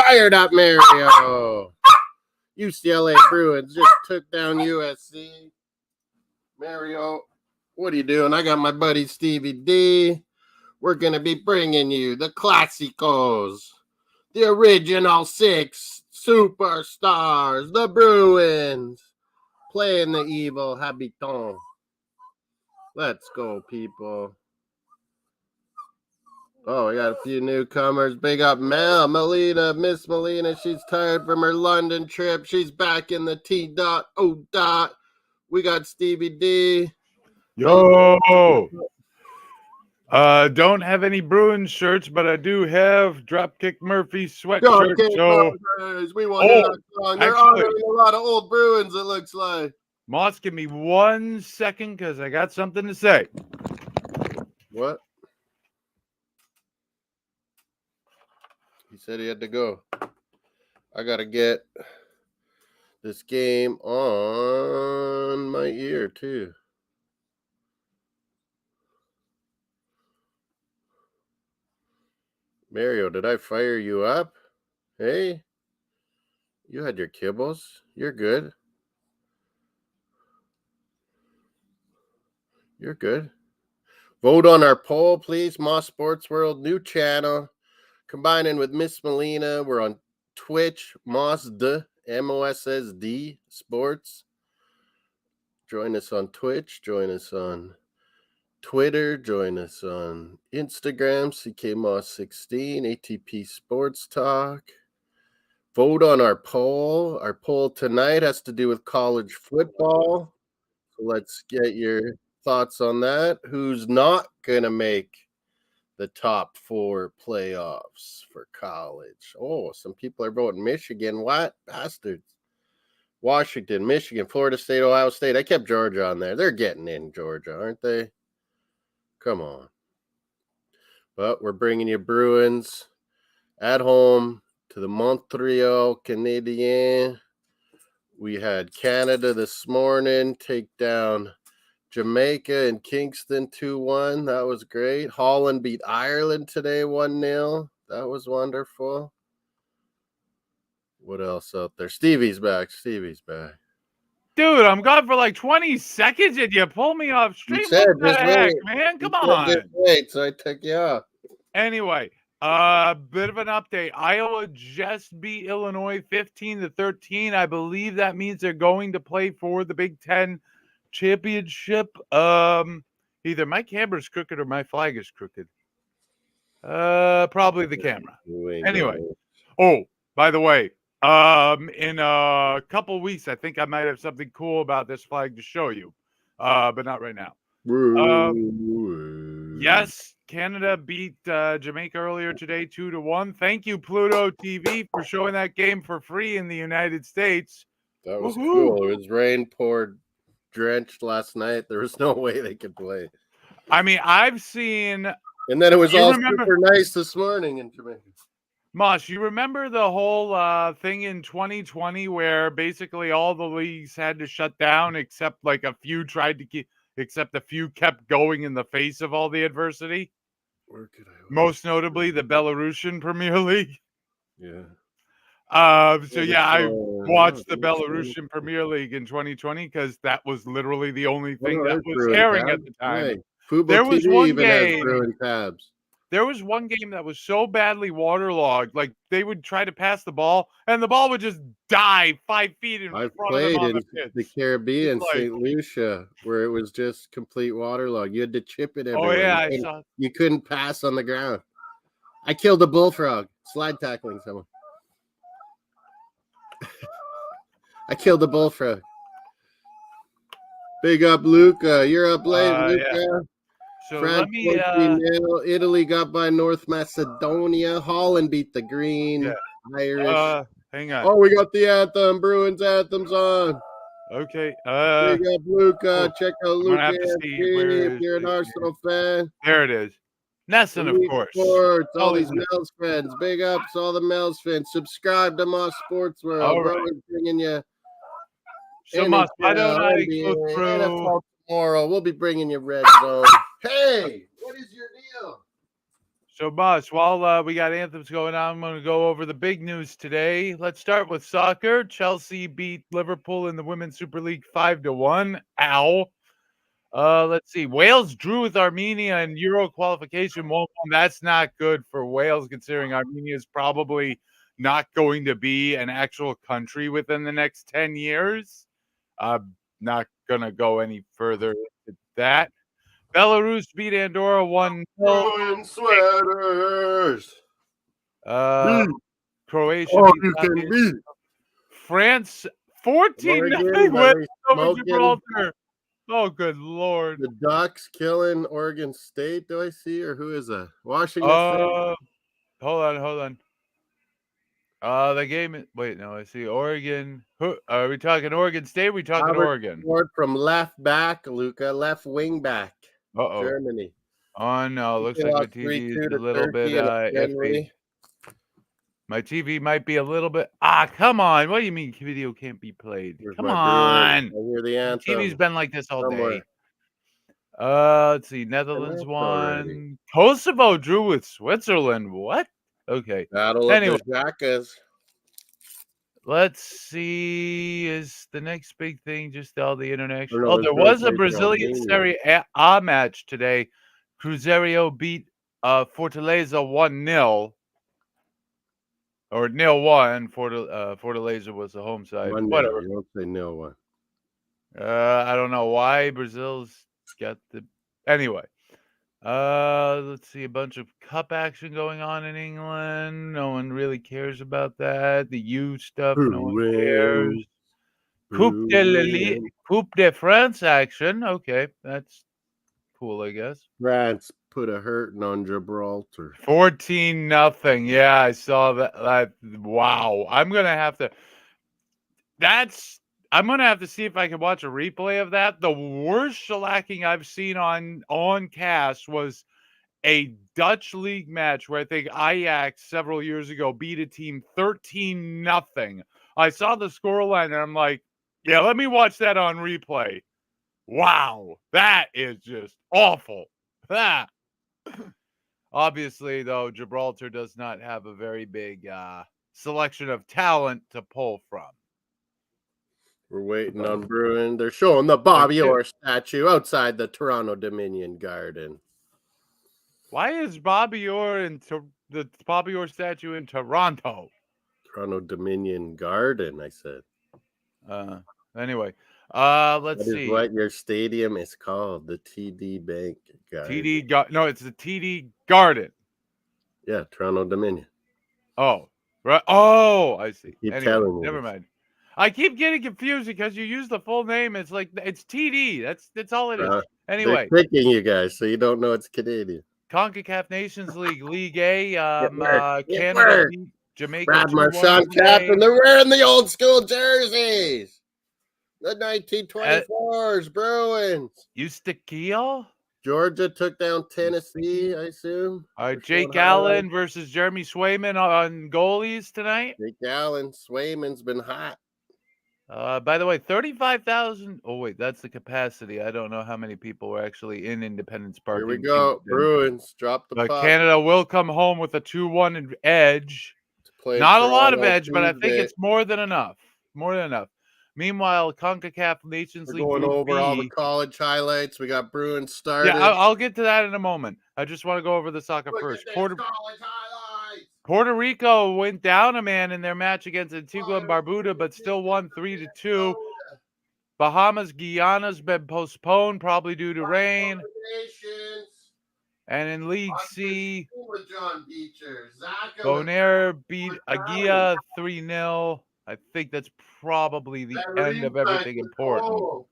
Fired up, Mario. UCLA Bruins just took down USC. Mario, what are you doing? I got my buddy Stevie D. We're going to be bringing you the Classicos, the original 6 superstars, the Bruins, playing the evil Habitant. Let's go, people. Oh, we got a few newcomers. Big up Melina, Miss Melina. She's tired from her London trip. She's back in the T.O. We got Stevie D. Yo! Don't have any Bruins shirts, but I do have Dropkick Murphy sweatshirt. Murphys. We want that song. They're honoring a lot of old Bruins, it looks like. Moss, give me 1 second because I got something to say. What? He said he had to go. I got to get this game on my ear, too. Mario, did I fire you up? Hey? You had your kibbles. You're good. You're good. Vote on our poll, please. Moss Sports World, new channel. Combining with Miss Melina, we're on Twitch, Mossd, MOSSD Sports. Join us on Twitch, join us on Twitter, join us on Instagram, CKMoss16, ATP Sports Talk. Vote on our poll. Our poll tonight has to do with college football. So let's get your thoughts on that. Who's not going to make the top 4 playoffs for college? Oh, some people are voting Michigan. What? Bastards. Washington, Michigan, Florida State, Ohio State. I kept Georgia on there. They're getting in Georgia, aren't they? Come on. But we're bringing you Bruins at home to the Montreal Canadiens. We had Canada this morning take down Jamaica and Kingston 2-1. That was great. Holland beat Ireland today 1-0. That was wonderful. What else out there? Stevie's back. Dude, I'm gone for like 20 seconds and you pull me off stream. What the heck, man? Come on. Just wait, so I took you off. Anyway, bit of an update. Iowa just beat Illinois 15-13. I believe that means they're going to play for the Big Ten championship. Either my camera's crooked or my flag is crooked. Probably the camera. Anyway. Oh, by the way, in a couple weeks, I think I might have something cool about this flag to show you. But not right now. Yes, Canada beat Jamaica earlier today 2-1. Thank you, Pluto TV, for showing that game for free in the United States. That was cool. It was rain poured, drenched last night. There was no way they could play. I mean, I've seen... And then it was all super nice this morning in Jamaica. Moss, you remember the whole thing in 2020 where basically all the leagues had to shut down except like a few kept going in the face of all the adversity? Most notably the Belarusian Premier League. Yeah. I watched the Belarusian Premier League in 2020 because that was literally the only thing that was airing at the time. Right. There was one game. There was one game that was so badly waterlogged, like they would try to pass the ball, and the ball would just die 5 feet in front of them on the pitch. I played in the Caribbean, St. Lucia, where it was just complete waterlog. You had to chip it everywhere. Oh, yeah, I saw. You couldn't pass on the ground. I killed a bullfrog, slide tackling someone. I killed a bullfrog. Big up, Luca. You're up late, Luca. Yeah. So France, Italy got by North Macedonia. Holland beat the Green. Yeah. Irish. Hang on. Oh, we got the anthem. Bruins anthem's on. Okay. Big up, Luca. Check out Luca if you're an Arsenal fan. There it is. Nesson, of course. Sports, all these Mels fans. Big ups, all the Mels fans. Subscribe to Moss Sports World. All right. We're bringing you. So, Moss, why don't I go through? NFL tomorrow. We'll be bringing you Red Zone. Hey, what is your deal? So, Moss, while we got anthems going on, I'm going to go over the big news today. Let's start with soccer. Chelsea beat Liverpool in the Women's Super League 5-1. Ow. Let's see. Wales drew with Armenia in Euro qualification 1-1. That's not good for Wales, considering Armenia is probably not going to be an actual country within the next 10 years. I'm not going to go any further into that. Belarus beat Andorra 1-0. Bruin sweaters. Croatia Oh, beat you can Latvia. beat. France 14-0 Oregon, win are they over smoking? Gibraltar. Oh, good Lord. The Ducks killing Oregon State, do I see? Or who is that? Washington State? Hold on. The game. Wait, no, I see Oregon. Who are we talking? Oregon State? We talking Robert Oregon? Ford from left back, Luca, left wing back. Uh-oh. Germany. Oh, no. Looks They like my lost TV is 3-2 a to little bit Turkey in a iffy. friendly. My TV might be a little bit. Come on. What do you mean video can't be played? Here's Come my on. Bruins. I hear the anthem. TV's been like this all somewhere. day. Let's see. Netherlands won. Kosovo drew with Switzerland. What? Okay. Battle Anyway. of the Jackas. Let's see. Is the next big thing just all the international? No, Oh, there was a Brazilian Serie A match today. Cruzeiro beat Fortaleza 1-0. Or 0-1. Fortaleza was the home side. 1-0. Whatever. You don't say 0-1. I don't know why Brazil's got the. Anyway. Let's see, a bunch of cup action going on in England. No one really cares about that. The U stuff, no one cares. Coupe de France action. Okay, that's cool, I guess. France put a hurting on Gibraltar. 14-0. Yeah, I saw that. Wow. I'm gonna have to see if I can watch a replay of that. The worst shellacking I've seen on cast was a Dutch league match where I think Ajax several years ago beat a team 13-0. I saw the scoreline and I'm like, yeah, let me watch that on replay. Wow, that is just awful. Obviously, though, Gibraltar does not have a very big selection of talent to pull from. We're waiting on Bruin. They're showing the Bobby Orr statue outside the Toronto Dominion Garden. Why is Bobby Orr the Bobby Orr statue in Toronto? Toronto Dominion Garden, I said. Anyway, let's see. That is what your stadium is called, the TD Bank Garden. No, it's the TD Garden. Yeah, Toronto Dominion. Oh, right. Oh, I see. Anyway, never mind. I keep getting confused because you use the full name. It's like it's TD. That's all it is. Anyway, they're tricking you guys, so you don't know it's Canadian. CONCACAF Nations League, League A. Canada beat Jamaica. Brad Marchand captain. They're wearing the old school jerseys. The 1924s Bruins. Eustaquio? Georgia took down Tennessee, I assume. All right, Jake Allen versus Jeremy Swayman on goalies tonight. Jake Allen, Swayman's been hot. By the way, 35,000. Oh, wait, that's the capacity. I don't know how many people were actually in Independence Park. Here we go. Bruins drop the puck. Canada will come home with a 2-1 edge. Not a lot of edge, but I think it's more than enough. More than enough. Meanwhile, CONCACAF Nations League. We're going over all the college highlights. We got Bruins started. Yeah, I'll get to that in a moment. I just want to go over the soccer first. Puerto Rico went down a man in their match against Antigua and Barbuda, but still won 3-2. Bahamas, Guyana's been postponed, probably due to rain. And in League C, Bonaire beat Aguila 3-0. I think that's probably the end of everything important.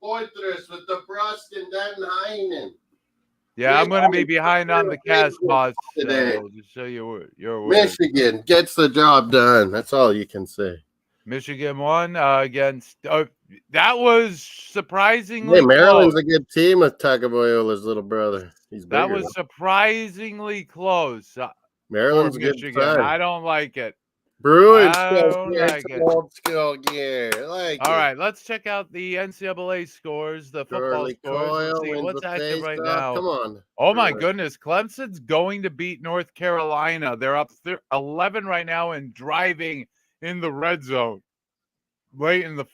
Yeah, I'm going to be behind on the cast, Moss, today. Just so you're aware. Michigan gets the job done. That's all you can say. Michigan won against. That was surprisingly. Hey, Maryland's close. A good team with Tagovailoa's little brother. He's bigger. That was surprisingly close. Maryland's a good Michigan. side. I don't like it. Bruins I still don't here. like Some it. old school gear. I like All it. right, let's check out the NCAA scores, the football Charlie scores. Let's Coyle see wins what's the active right face-off. now. Come on. Oh my Bruins. goodness, Clemson's going to beat North Carolina. They're up 11 right now and driving in the red zone. Late in the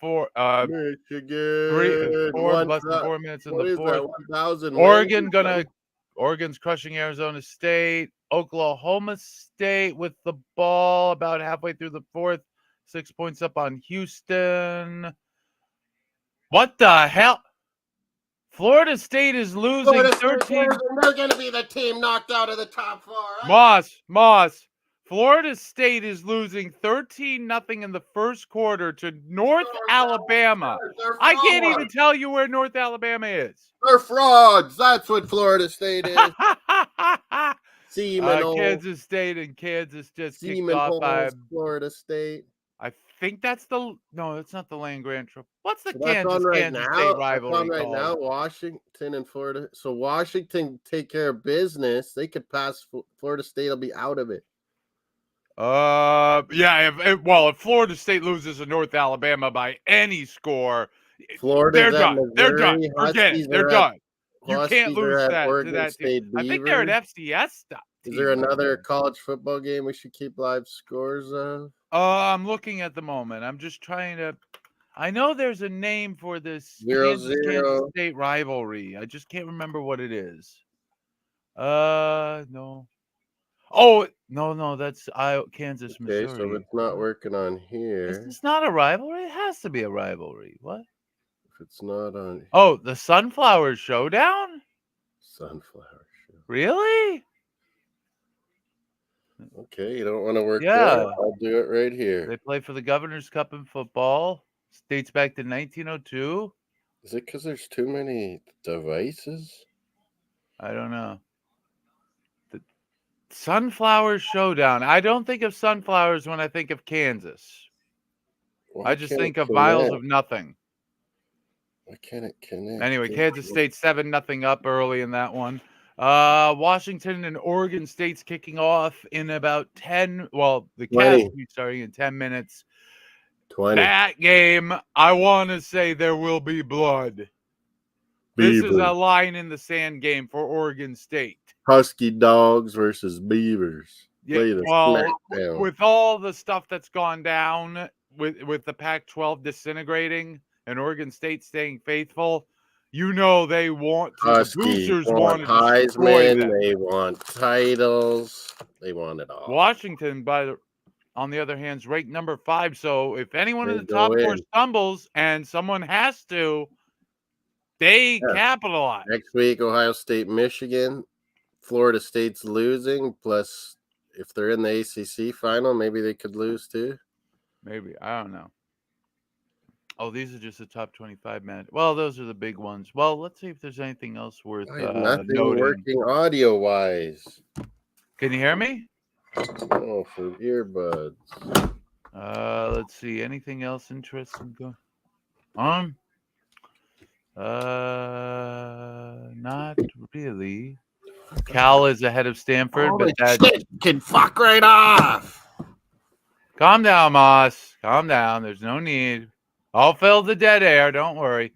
Michigan. less than 4 minutes in What the is fourth. that? 1,000 wins? Oregon's crushing Arizona State. Oklahoma State with the ball about halfway through the fourth. 6 points up on Houston. What the hell? Florida State is losing 13. They're going to be the team knocked out of the top four. Right? Moss. Florida State is losing 13-0 in the first quarter to North Alabama. I can't even tell you where North Alabama is. They're frauds. That's what Florida State is. Kansas State and Kansas just kicked off by Florida State. I think that's no, it's not the Land Grant Trophy. What's the That's on right Kansas now. State rivalry That's on right called? now. Washington and Florida. So Washington take care of business. They could pass. Florida State will be out of it. Yeah. If Florida State loses to North Alabama by any score, they're done. They're done. Forget it. They're done. You can't lose that to that team. I think they're an FCS stuff. Is there another college football game we should keep live scores of? I'm looking at the moment. I'm just trying to. I know there's a name for this 0-0. Kansas State rivalry. I just can't remember what it is. No. Oh no, that's Kansas, Missouri. Okay, so it's not working on here. Is this not a rivalry? It has to be a rivalry. What? If it's not on. Oh, the Sunflower Showdown. Sunflower Show. Really? Okay, you don't want to work there? I'll do it right here. They play for the Governor's Cup in football. Dates back to 1902. Is it because there's too many devices? I don't know. The Sunflower Showdown. I don't think of sunflowers when I think of Kansas. I just think of miles of nothing. Why can't it connect? Anyway, Kansas State 7-0 up early in that one. Washington and Oregon State's kicking off in about 10. Well, the Cavs will be starting in 10 minutes. 20. That game, I want to say there will be blood. This is a line in the sand game for Oregon State. Husky Dogs versus Beavers. Yeah, with all the stuff that's gone down with the Pac-12 disintegrating and Oregon State staying faithful, they want to. The boosters want to destroy them. They want titles. They want it all. Washington, on the other hand, is ranked number 5. So if anyone in the top 4 stumbles and someone has to, they capitalize. Next week, Ohio State, Michigan. Florida State's losing. Plus, if they're in the ACC final, maybe they could lose too. Maybe. I don't know. Oh, these are just the top 25 matches. Well, those are the big ones. Well, let's see if there's anything else worth nothing noting. Working audio-wise. Can you hear me? Oh, for earbuds. Let's see. Anything else interesting going on? Not really. Cal is ahead of Stanford, but that can fuck right off. Calm down, Moss. Calm down. There's no need. I'll fill the dead air. Don't worry.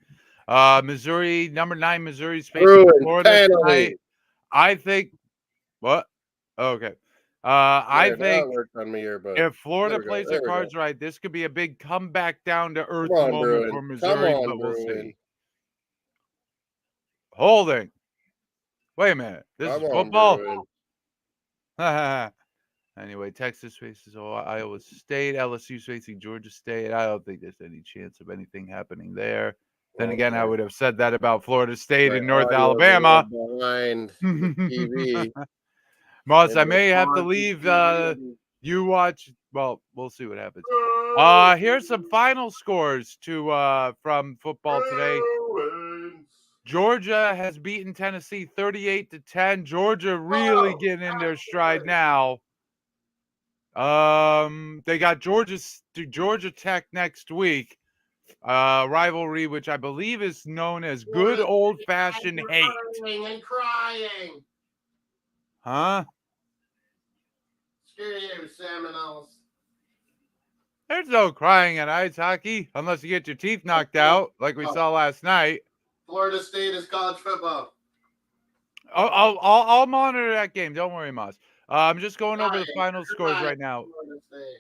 Missouri, number 9, Missouri's facing Florida tonight. I think. What? Okay. I think if Florida plays their cards right, this could be a big comeback down to earth moment for Missouri, but we'll see. Holding. Wait a minute. This is football. Anyway, Texas faces Iowa State. LSU's facing Georgia State. I don't think there's any chance of anything happening there. Then again, I would have said that about Florida State and North Alabama. Behind TV. Moss, I may have to leave. You watch. Well, we'll see what happens. Here's some final scores from football today. Georgia has beaten Tennessee 38-10. Georgia really getting in their stride now. They got Georgia Tech next week. Rivalry, which I believe is known as good old-fashioned hate. And crying. Huh? Screw you, Seminoles. There's no crying at ice hockey unless you get your teeth knocked out, like we saw last night. Florida State is college football. I'll monitor that game. Don't worry, Moss. I'm just going over the final scores right now.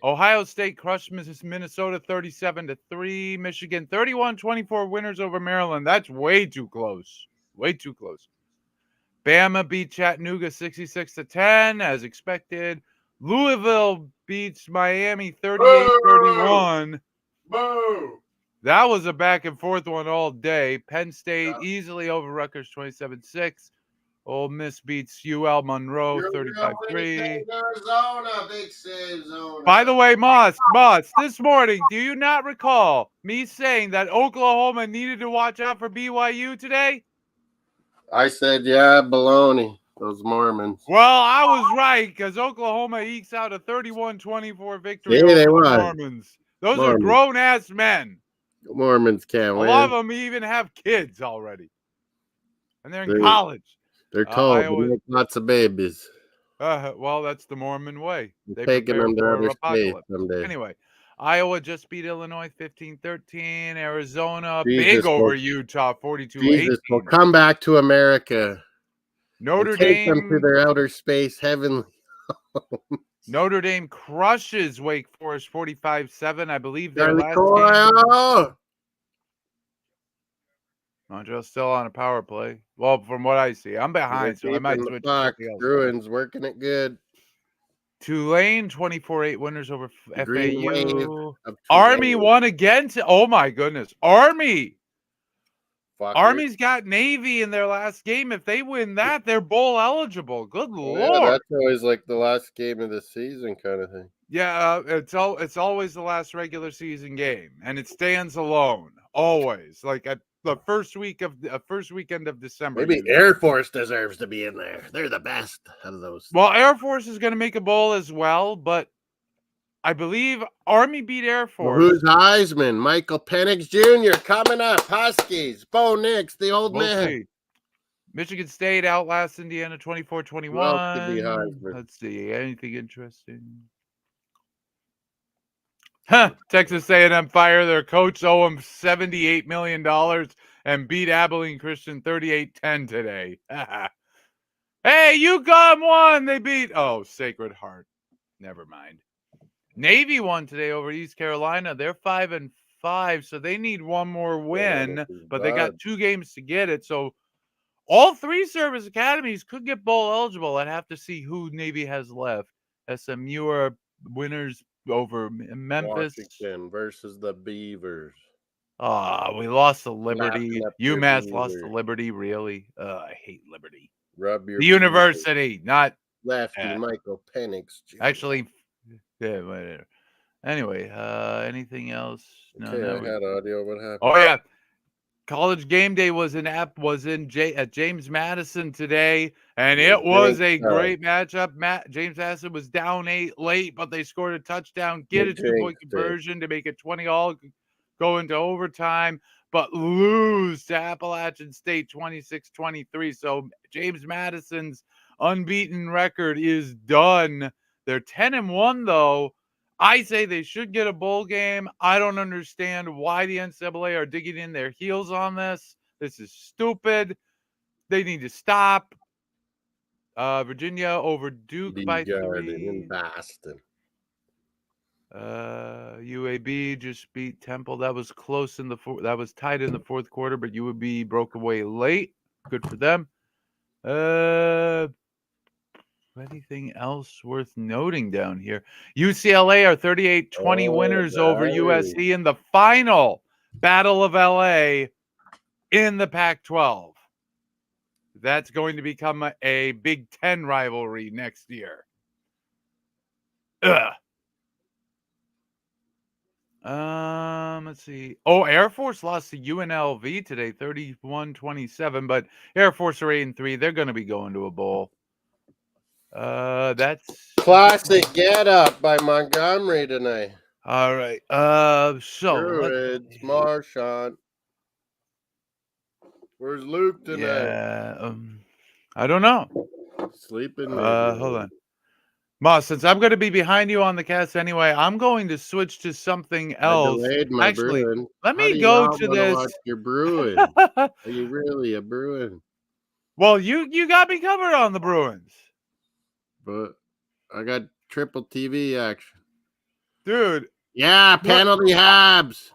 Ohio State crushed Minnesota 37-3. Michigan 31-24 winners over Maryland. That's way too close. Way too close. Bama beat Chattanooga 66-10 as expected. Louisville beats Miami 38-31. Boo! That was a back and forth one all day. Penn State easily over Rutgers 27-6. Ole Miss beats UL Monroe 35-3. Arizona, big save zone. By the way, Moss, this morning, do you not recall me saying that Oklahoma needed to watch out for BYU today? I said, yeah, baloney. Those Mormons. Well, I was right because Oklahoma ekes out a 31-24 victory Yeah, over they the won. Mormons. Those are grown-ass men. Mormons can't A win. lot of them even have kids already. And they're in college. They're told to make lots of babies. Well, that's the Mormon way. They taking them to prepare other for space apocalypse. someday. Anyway, Iowa just beat Illinois 15-13. Arizona Jesus big over Utah 42-18. Jesus will come back to America. Notre and take them to Dame their outer space heavenly. Notre Dame crushes Wake Forest 45-7. I believe their Charlie last Coyle. game. Montreal's still on a power play. Well, from what I see, I'm behind, so I might switch to something else. Bruins working it good. Tulane 24-8 winners over FAU. Of Army won again. Oh my goodness, Army! Fuckers. Army's got Navy in their last game. If they win that, they're bowl eligible. Good Lord! Yeah, that's always like the last game of the season kind of thing. Yeah, it's always the last regular season game, and it stands alone always. Like at the first weekend of December. Maybe Air Force deserves to be in there. They're the best out of those. Well, Air Force is going to make a bowl as well, but I believe Army beat Air Force. Well, who's Heisman? Michael Penix Jr. coming up. Huskies. Bo Nix, the old man. See. Michigan State outlasts Indiana 24-21. Let's see. Anything interesting? Texas A&M fire their coach, owe him $78 million, and beat Abilene Christian 38-10 today. Hey, UConn won. They beat, Sacred Heart. Never mind. Navy won today over East Carolina. They're 5-5, so they need one more win, but they got 2 games to get it. So all 3 service academies could get bowl eligible. I'd have to see who Navy has left. SMU are winners over Memphis. Washington versus the Beavers. We lost to Liberty. UMass lost to Liberty, really? I hate Liberty. Rub your the university, not lefty Michael Penix Jr. Actually, yeah, whatever. Anyway, anything else? No, I had audio. What happened? Oh yeah. College Game Day was at James Madison today, and it was a great matchup. James Madison was down 8 late, but they scored a touchdown, get a 2-point conversion to make it 20-all, go into overtime, but lose to Appalachian State 26-23. So James Madison's unbeaten record is done. They're 10-1 though. I say they should get a bowl game. I don't understand why the NCAA are digging in their heels on this. This is stupid. They need to stop. Virginia over Duke by 3. In Boston. UAB just beat Temple. That was close in the that was tied in the 4th quarter, but UAB broke away late. Good for them. Anything else worth noting down here? UCLA are 38-20 winners over USC in the final Battle of LA in the Pac-12. That's going to become a Big Ten rivalry next year. Let's see. Air Force lost to UNLV today, 31-27, but Air Force are 8-3. They're going to be going to a bowl. That's classic get up by Montgomery tonight. All right. So Druids, Marchand. Where's Luke tonight? Yeah. I don't know. Sleeping. Hold on. Moss, since I'm going to be behind you on the cast anyway, I'm going to switch to something I else. delayed my Actually, Bruin. let How me do you go not to want to this. watch your Bruins? Are you really a Bruin? Well, you got me covered on the Bruins. But I got triple TV action. Dude. Yeah, penalty Habs.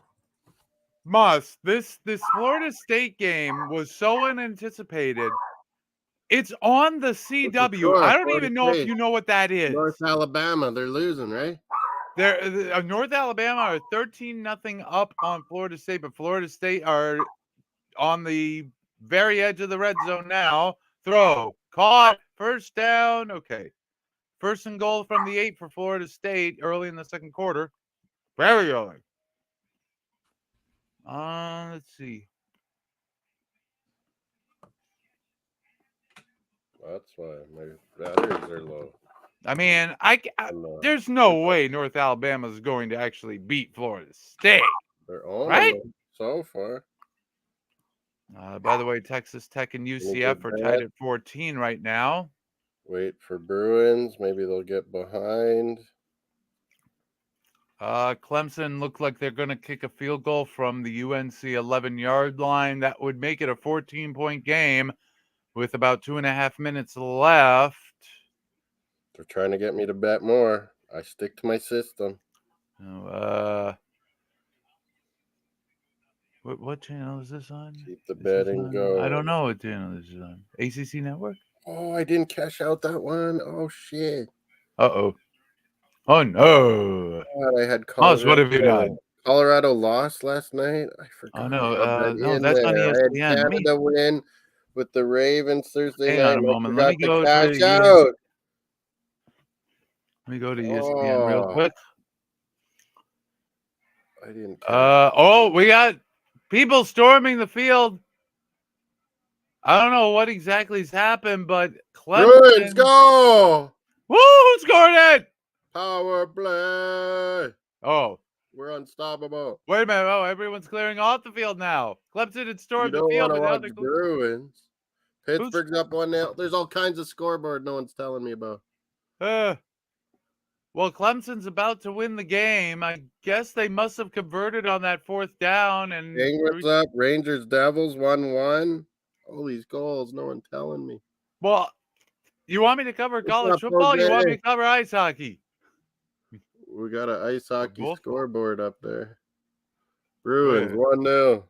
Moss, this Florida State game was so unanticipated. It's on the CW. I don't even know if you know what that is. North Alabama, they're losing, right? North Alabama are 13-0 up on Florida State, but Florida State are on the very edge of the red zone now. Throw, caught, first down. Okay. First and goal from the 8 for Florida State early in the second quarter. Very early. Let's see. That's why my batteries are low. I mean, there's no way North Alabama is going to actually beat Florida State. They're owning right? them so far. By the way, Texas Tech and UCF are tied at 14 right now. Wait for Bruins. Maybe they'll get behind. Clemson looked like they're going to kick a field goal from the UNC 11-yard line. That would make it a 14-point game with about 2.5 minutes left. They're trying to get me to bet more. I stick to my system. What channel is this on? Keep the betting going. I don't know what channel this is on. ACC Network? Oh, I didn't cash out that one. Oh, shit. Uh-oh. Oh, no. God, I had Moss, what have you done? Colorado lost last night. I forgot. Oh, no. No, that's on ESPN. I had Canada win with the Ravens Thursday night. Hang on a moment. Let me go to cash out. Let me go to ESPN real quick. I didn't. We got people storming the field. I don't know what exactly's happened, but Clemson. Bruins go! Woo! Who scored it? Power play. Oh, we're unstoppable. Wait a minute. Oh, everyone's clearing off the field now. Clemson had stormed the field. You don't want to watch Bruins. Pittsburgh's up 1-0. There's all kinds of scoreboard no one's telling me about. Well, Clemson's about to win the game. I guess they must have converted on that fourth down. And Penguins up. Rangers Devils 1-1. All these goals, no one telling me. Well, you want me to cover college football? You want me to cover ice hockey? We got an ice hockey scoreboard up there. Bruins 1-0.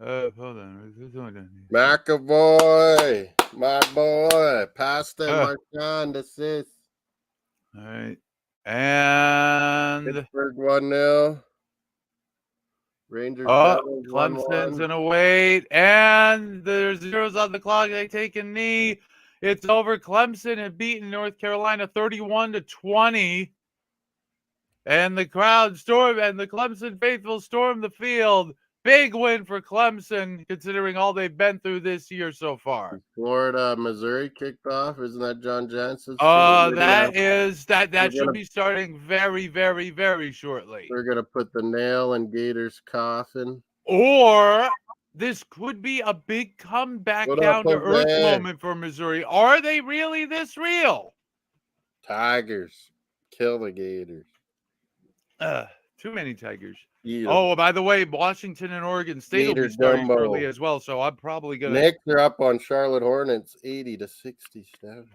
Hold on. McAvoy, my boy, Pasta Marchand assist. All right, and Pittsburgh 1-0. Rangers. Clemson's in a wait, and there's zeros on the clock. They take a knee. It's over. Clemson had beaten North Carolina 31-20, and the crowd stormed, and the Clemson faithful stormed the field. Big win for Clemson, considering all they've been through this year so far. Florida, Missouri kicked off. Isn't that John Jansen's? That should be starting very, very, very shortly. We're gonna put the nail in Gators' coffin. Or this could be a big comeback down to earth moment for Missouri. Are they really this real? Tigers, kill the Gators. Too many Tigers. Yeah. Oh, by the way, Washington and Oregon State will be starting early as well, so I'm probably going to... Knicks are up on Charlotte Hornets, 80-67.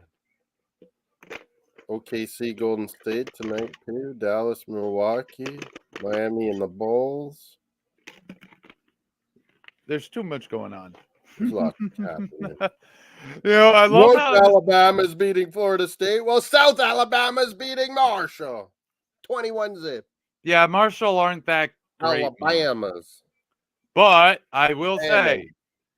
OKC Golden State tonight, too. Dallas, Milwaukee, Miami, and the Bulls. There's too much going on. There's lots happening. I love North Alabama's beating Florida State, while South Alabama's beating Marshall. 21-zip. Yeah, Marshall aren't that great. Alabama's. But I will say,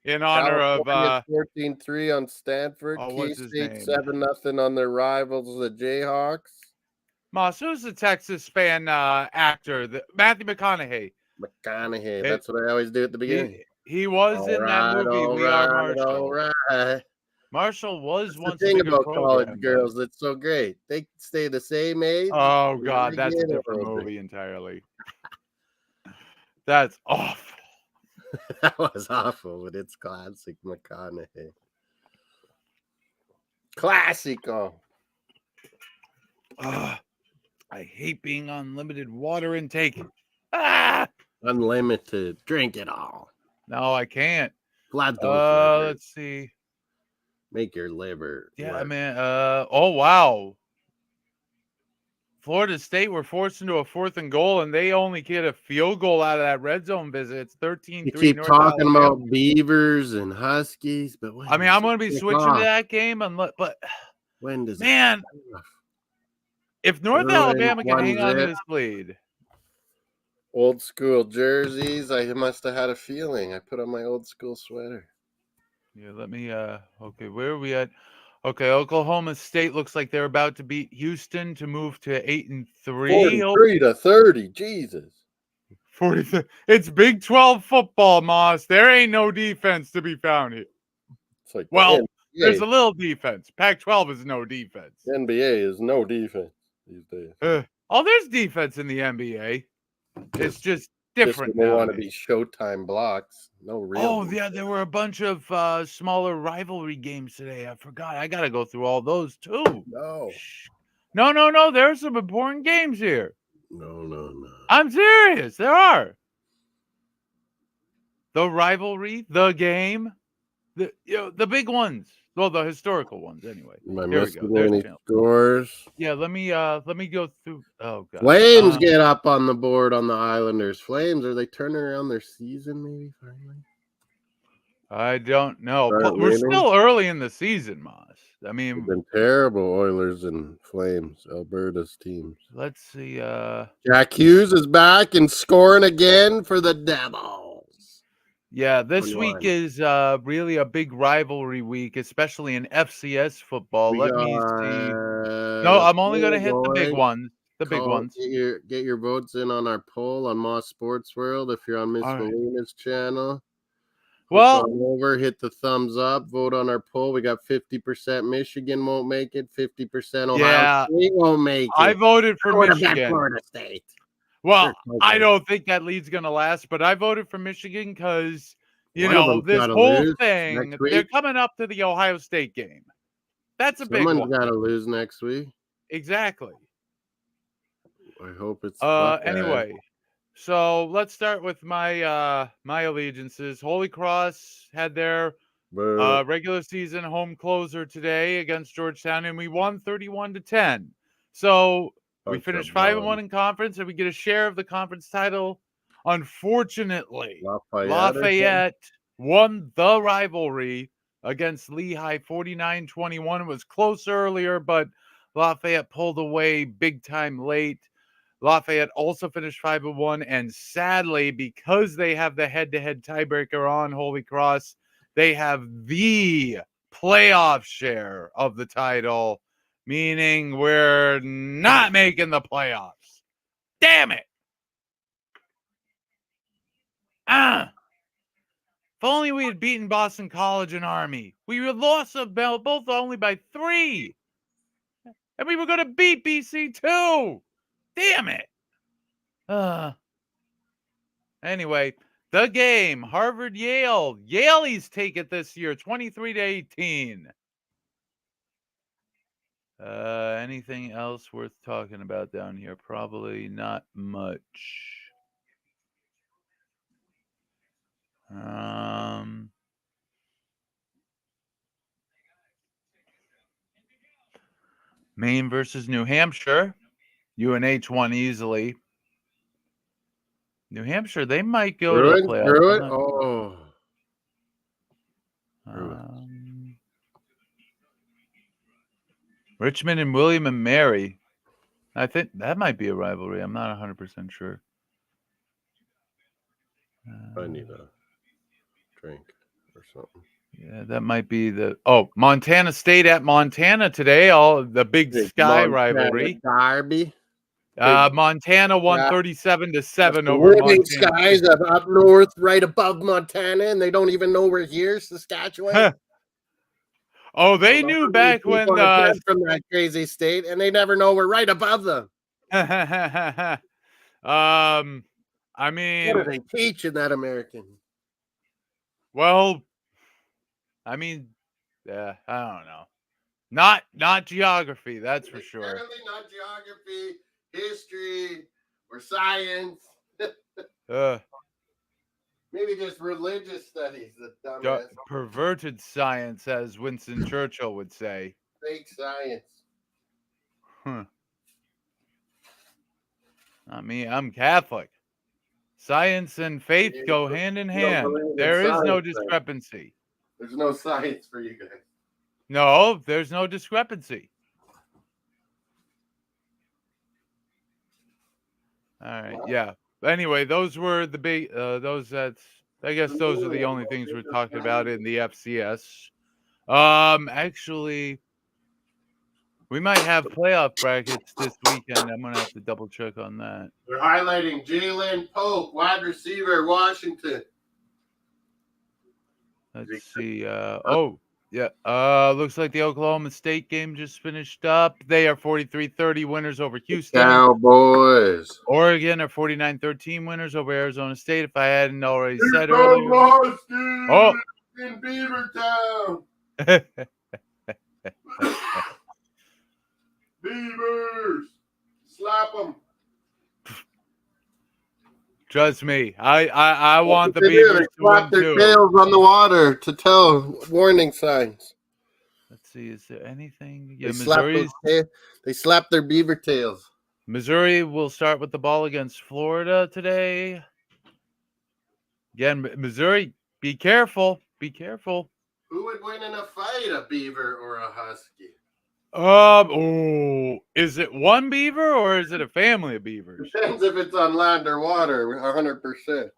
in honor of 14-3 on Stanford, K-State 7-0 on their rivals, the Jayhawks. Moss, who's the Texas fan actor? Matthew McConaughey. That's what I always do at the beginning. He was in that movie. We Are Marshall. All right. Marshall was once the thing about college girls that's so great. They stay the same age. Oh, God, that's a different movie entirely. That's awful. That was awful, but it's classic McConaughey. Classico. I hate being on limited water intake. Ah! Unlimited. Drink it all. No, I can't. Blood those livers. Let's see. Make your liver. Yeah, work. man. Oh, wow. Florida State were forced into a 4th and goal, and they only get a field goal out of that red zone visit. It's 13-3 You keep North talking Alabama. about Beavers and Huskies, but when I mean, does I'm going to it be kick switching to off? that game, but When does man, it kick off? if North Bruins, Alabama can hang on to 1-0. this lead. Old school jerseys. I must have had a feeling. I put on my old school sweater. Yeah, let me okay, where are we at? Okay, Oklahoma State looks like they're about to beat Houston to move to 8-3. 43-30. Jesus. 40. It's Big 12 football, Moss. There ain't no defense to be found here. It's like Well, the there's NBA. a little defense. Pac-12 is no defense. The NBA is no defense these days. There's defense in the NBA. It's just different They want to nowadays. be Showtime blocks. No real. Oh, yeah, there were a bunch of smaller rivalry games today. I forgot. I got to go through all those too. No. No. There's some important games here. No. I'm serious. There are. The rivalry, the game, the big ones. Well, the historical ones anyway. Am I There we missing go. There's any channel. scores? Yeah, let me go through. Oh god. Flames get up on the board on the Islanders. Flames, are they turning around their season maybe finally? I don't know. Aren't We're winning? still early in the season, Moss. I They've mean, been terrible, Oilers and Flames, Alberta's teams. let's see. Jack Hughes is back and scoring again for the Devils. Yeah, this 21. week is really a big rivalry week, especially in FCS football. Let me see. No, I'm only going to hit the big ones. The big ones. Get your votes in on our poll on Moss Sports World if you're on Miss All right. Melina's channel. Well, over, hit the thumbs up, vote on our poll. We got 50% Michigan won't make it, 50% Ohio State won't make it. I voted for Michigan. Florida State. Well, I don't think that lead's going to last, but I voted for Michigan because, this whole thing, they're coming up to the Ohio State game. That's a big one. Someone's got to lose next week. Exactly. I hope it's anyway. So let's start with my my allegiances. Holy Cross had their regular season home closer today against Georgetown, and we won 31-10. So we finished 5-1 in conference, and we get a share of the conference title. Unfortunately, Lafayette won the rivalry against Lehigh 49-21. It was close earlier, but Lafayette pulled away big time late. Lafayette also finished 5-1, and sadly, because they have the head-to-head tiebreaker on Holy Cross, they have the playoff share of the title, meaning we're not making the playoffs. Damn it! If only we had beaten Boston College and Army. We would lost both only by 3, and we were going to beat BC too. Damn it! Anyway, the game, Harvard-Yale. Yaleys take it this year, 23-18. Anything else worth talking about down here? Probably not much. Maine versus New Hampshire. UNH won easily. New Hampshire, they might go to the playoffs. Richmond and William and Mary. I think that might be a rivalry. I'm not 100% sure. I need a drink or something. Yeah, that might be Montana State at Montana today. The Big Sky rivalry. Derby. Montana won 37-7 over Montana. Skies up north, right above Montana, and they don't even know we're here, Saskatchewan. They knew back when from that crazy state, and they never know we're right above them. I mean, what do they teach in that American? Well, I mean, I don't know. Not geography, that's for sure. Apparently not geography, history, or science. Maybe just religious studies, the dumbass. Perverted science, as Winston Churchill would say. Fake science. Huh. Not me, I'm Catholic. Science and faith go hand in hand. There is no discrepancy. There's no science for you guys. No, there's no discrepancy. All right, yeah. Anyway, those were the big. I guess those are the only things we're talking about in the FCS. Actually, we might have playoff brackets this weekend. I'm gonna have to double check on that. They're highlighting Jalen Pope, wide receiver, Washington. Let's see. Looks like the Oklahoma State game just finished up. They are 43-30 winners over Houston. Cowboys. Oregon are 49-13 winners over Arizona State. If I hadn't already said earlier. Oh, in Beavertown. Beavers, slap them. Trust me, I want the Beavers to slap win their too. tails on the water to tell warning signs. Let's see, is there anything? Yeah, They slap their beaver tails. Missouri will start with the ball against Florida today. Again, Missouri, be careful. Be careful. Who would win in a fight, a beaver or a husky? Is it one beaver or is it a family of beavers? Depends if it's on land or water, 100%.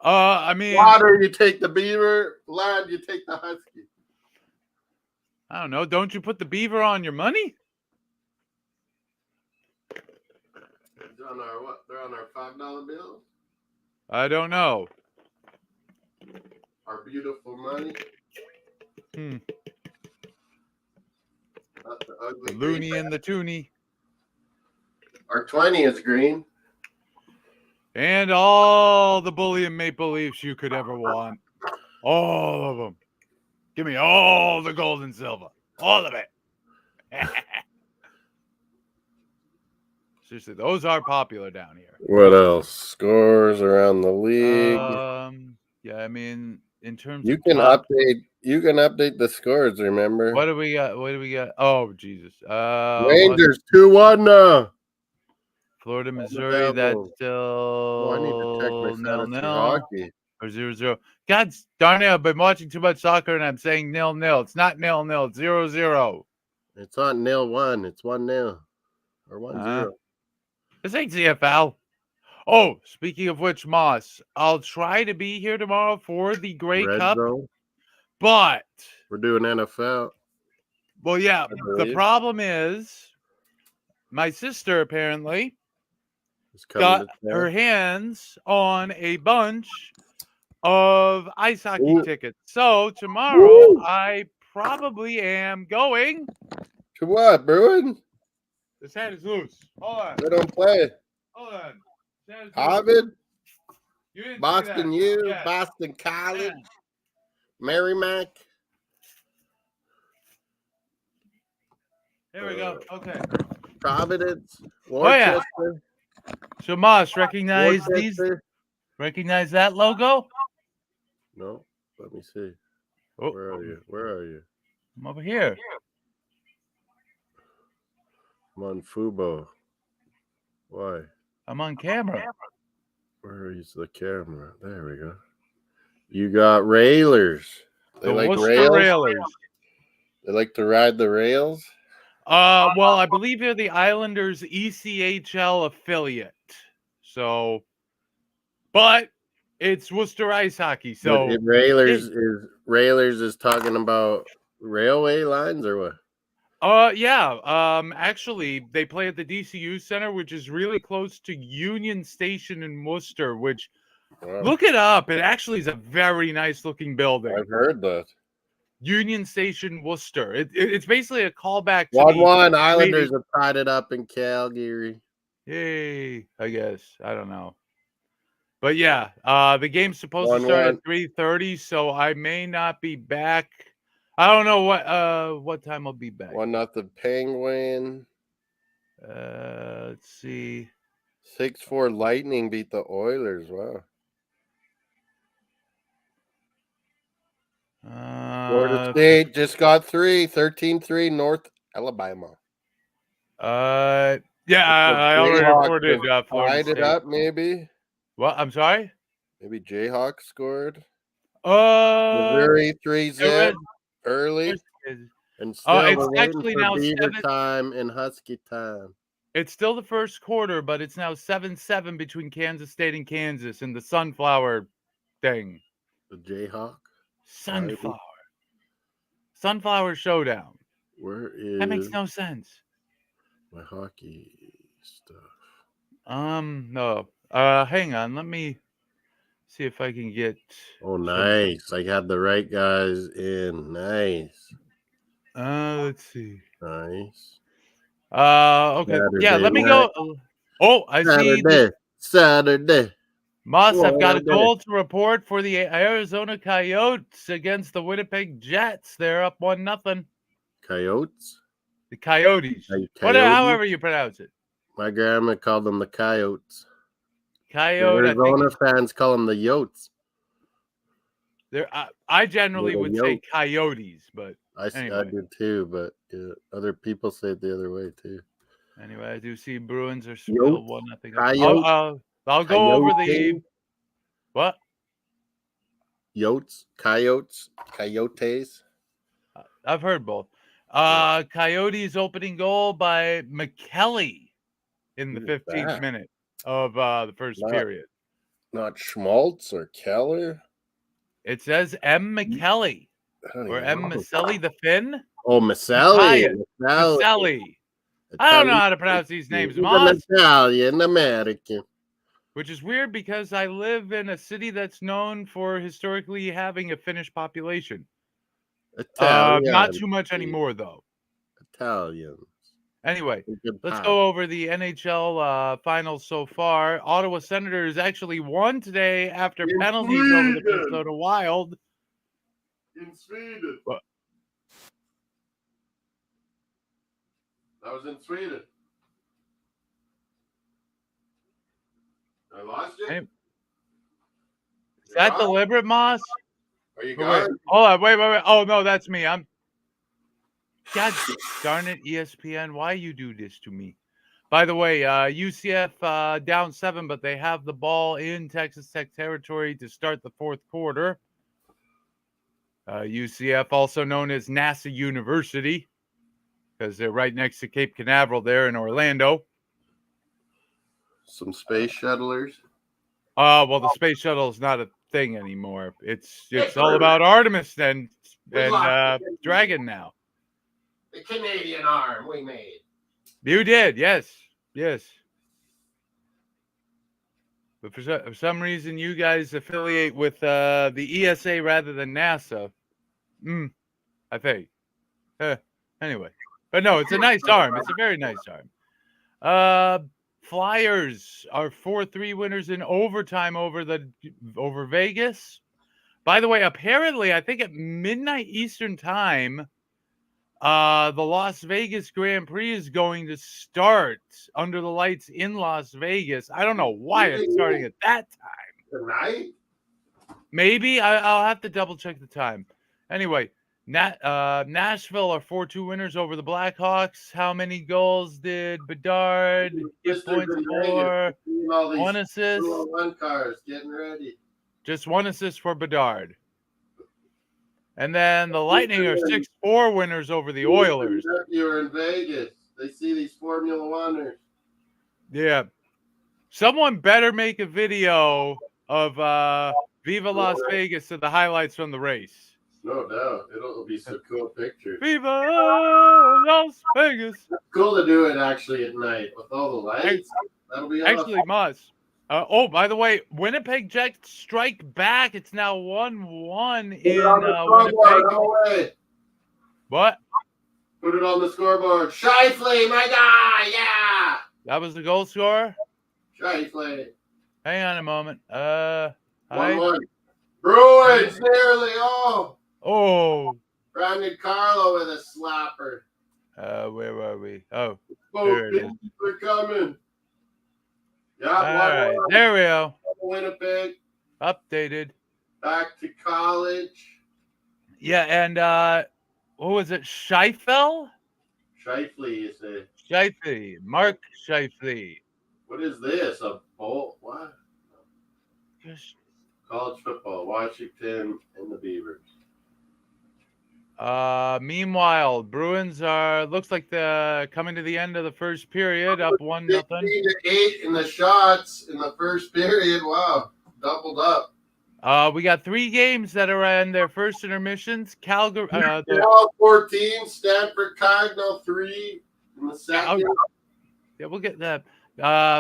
I mean, water, you take the beaver. Land, you take the husky. I don't know. Don't you put the beaver on your money? They're on our what? They're on our $5 bills. I don't know. Our beautiful money. Not the ugly. The loony and the toonie. Our 20 is green. And all the bullion maple leafs you could ever want. All of them. Give me all the gold and silver. All of it. Seriously, those are popular down here. What else? Scores around the league. Yeah, I mean, in terms you of can update the scores, remember? What do we got? Oh, Jesus. Rangers 2-1 now. Florida, Missouri, that's still I need to check my fantasy 0-0 hockey. or 0-0. God darn it, I've been watching too much soccer and I'm saying 0-0. It's not 0-0, it's 0-0. It's not 0-1, it's 1-0 or 1-0. This ain't CFL. Oh, speaking of which, Moss, I'll try to be here tomorrow for the Grey Cup, but we're doing NFL. Well, yeah, the problem is my sister apparently got her hands on a bunch of ice hockey tickets. So tomorrow I probably am going to what, Bruins? This hand is loose. Hold on. They don't play. Hold on. Harvard, Boston U, Boston College, Merrimack. There we go. Okay. Providence, Worcester. Oh, yeah. So, Moss, recognize these? Recognize that logo? No. Let me see. Oh. Where are you? Where are you? I'm over here. I'm on Fubo. Why? I'm on camera. Where is the camera? There we go. You got railers. They like rails. They like to ride the rails. Well, I believe they're the Islanders' ECHL affiliate. So, but it's Worcester Ice Hockey. So Railers is talking about railway lines or what? Yeah. Actually, they play at the DCU Center, which is really close to Union Station in Worcester, which look it up. It actually is a very nice looking building. I've heard that. Union Station, Worcester. It's basically a callback to 1-1. Islanders have tied it up in Calgary. Yay, I guess. I don't know. But yeah, the game's supposed to start at 3:30, so I may not be back I don't know what time I'll be back. 1-0 Penguin. Let's see. 6-4 Lightning beat the Oilers. Wow. Florida State just got 3. 13-3 North Alabama. Yeah, I already reported Florida Tied State. it up, maybe. What? I'm sorry? Maybe Jayhawks scored. Missouri 3-0 early. And still it's we're waiting actually for now Beaver 7. time and Husky time. It's still the first quarter, but it's now 7-7 between Kansas State and Kansas in the Sunflower thing. The Jayhawk? Sunflower Showdown. Where is... That makes no sense. My hockey stuff. No. Hang on. Let me see if I can get... Oh, nice. I had the right guys in. Nice. Let's see. Nice. Okay. Saturday yeah, let me night. go. Oh, I see. Saturday. Moss, I've got a goal to report for the Arizona Coyotes against the Winnipeg Jets. They're up 1-0. Coyotes? The Coyotes. However you pronounce it. My grandma called them the Coyotes. Coyote. Arizona fans call them the Yotes. I generally would say Coyotes, but anyway. I do too, but other people say it the other way too. Anyway, I do see Bruins are still 1-0. I'll go over the what? Yotes, Coyotes. I've heard both. Coyotes opening goal by McKelly in the 15th minute of the first period. Not Schmaltz or Keller. It says M. McKelly or M. Maselli the Finn. Oh, Maselli. I don't know how to pronounce these names. Italian American. Which is weird because I live in a city that's known for historically having a Finnish population. Not too much anymore, though. Italians. Anyway, let's go over the NHL finals so far. Ottawa Senators actually won today after penalties over the Minnesota Wild. In Sweden. What? That was in Sweden. I lost you? Is that deliberate, Moss? Are you gone? Hold on, wait. Oh, no, that's me. God darn it, ESPN. Why you do this to me? By the way, UCF down 7, but they have the ball in Texas Tech territory to start the fourth quarter. UCF, also known as NASA University, because they're right next to Cape Canaveral there in Orlando. Some space shuttlers. Well, the space shuttle is not a thing anymore. It's all about Artemis and Dragon now. The Canadian arm we made. You did, yes. But for some reason, you guys affiliate with the ESA rather than NASA. I think. Anyway, but no, it's a nice arm. It's a very nice arm. Flyers are 4-3 winners in overtime over Vegas. By the way, apparently, I think at midnight Eastern time, the Las Vegas Grand Prix is going to start under the lights in Las Vegas. I don't know why it's starting at that time. Tonight? Maybe. I'll have to double check the time. Anyway, Nashville are 4-2 winners over the Blackhawks. How many goals did Bedard get points for? One assist. One cars getting ready. Just one assist for Bedard. And then the Lightning are 6-4 winners over the Oilers. You're in Vegas. They see these Formula Oneers. Yeah. Someone better make a video of Viva Las Vegas and the highlights from the race. No doubt. It'll be some cool pictures. Viva Las Vegas. It's cool to do it actually at night with all the lights. That'll be actually must. By the way, Winnipeg Jets strike back. It's now 1-1 in Winnipeg. What? Put it on the scoreboard. Shifley, my guy, yeah. That was the goal scorer? Shifley. Hang on a moment. 1-1. Bruins nearly. Oh. Brandon Carlo with a slapper. Where are we? Oh, Both there it is. teams are coming. Yeah, All right, there we go. Winnipeg. Updated. Back to college. Yeah, and what was it? Scheifele? Shifley is a. Scheifele. Mark Scheifele. What is this? A bowl? What? College football. Washington and the Beavers. Meanwhile, Bruins are looks like they're coming to the end of the first period, up 1-0. 15-8 in the shots in the first period. Wow, doubled up. We got 3 games that are in their first intermissions. Calgary, All 14. Stanford Cardinal 3 in the second. Yeah, we'll get that.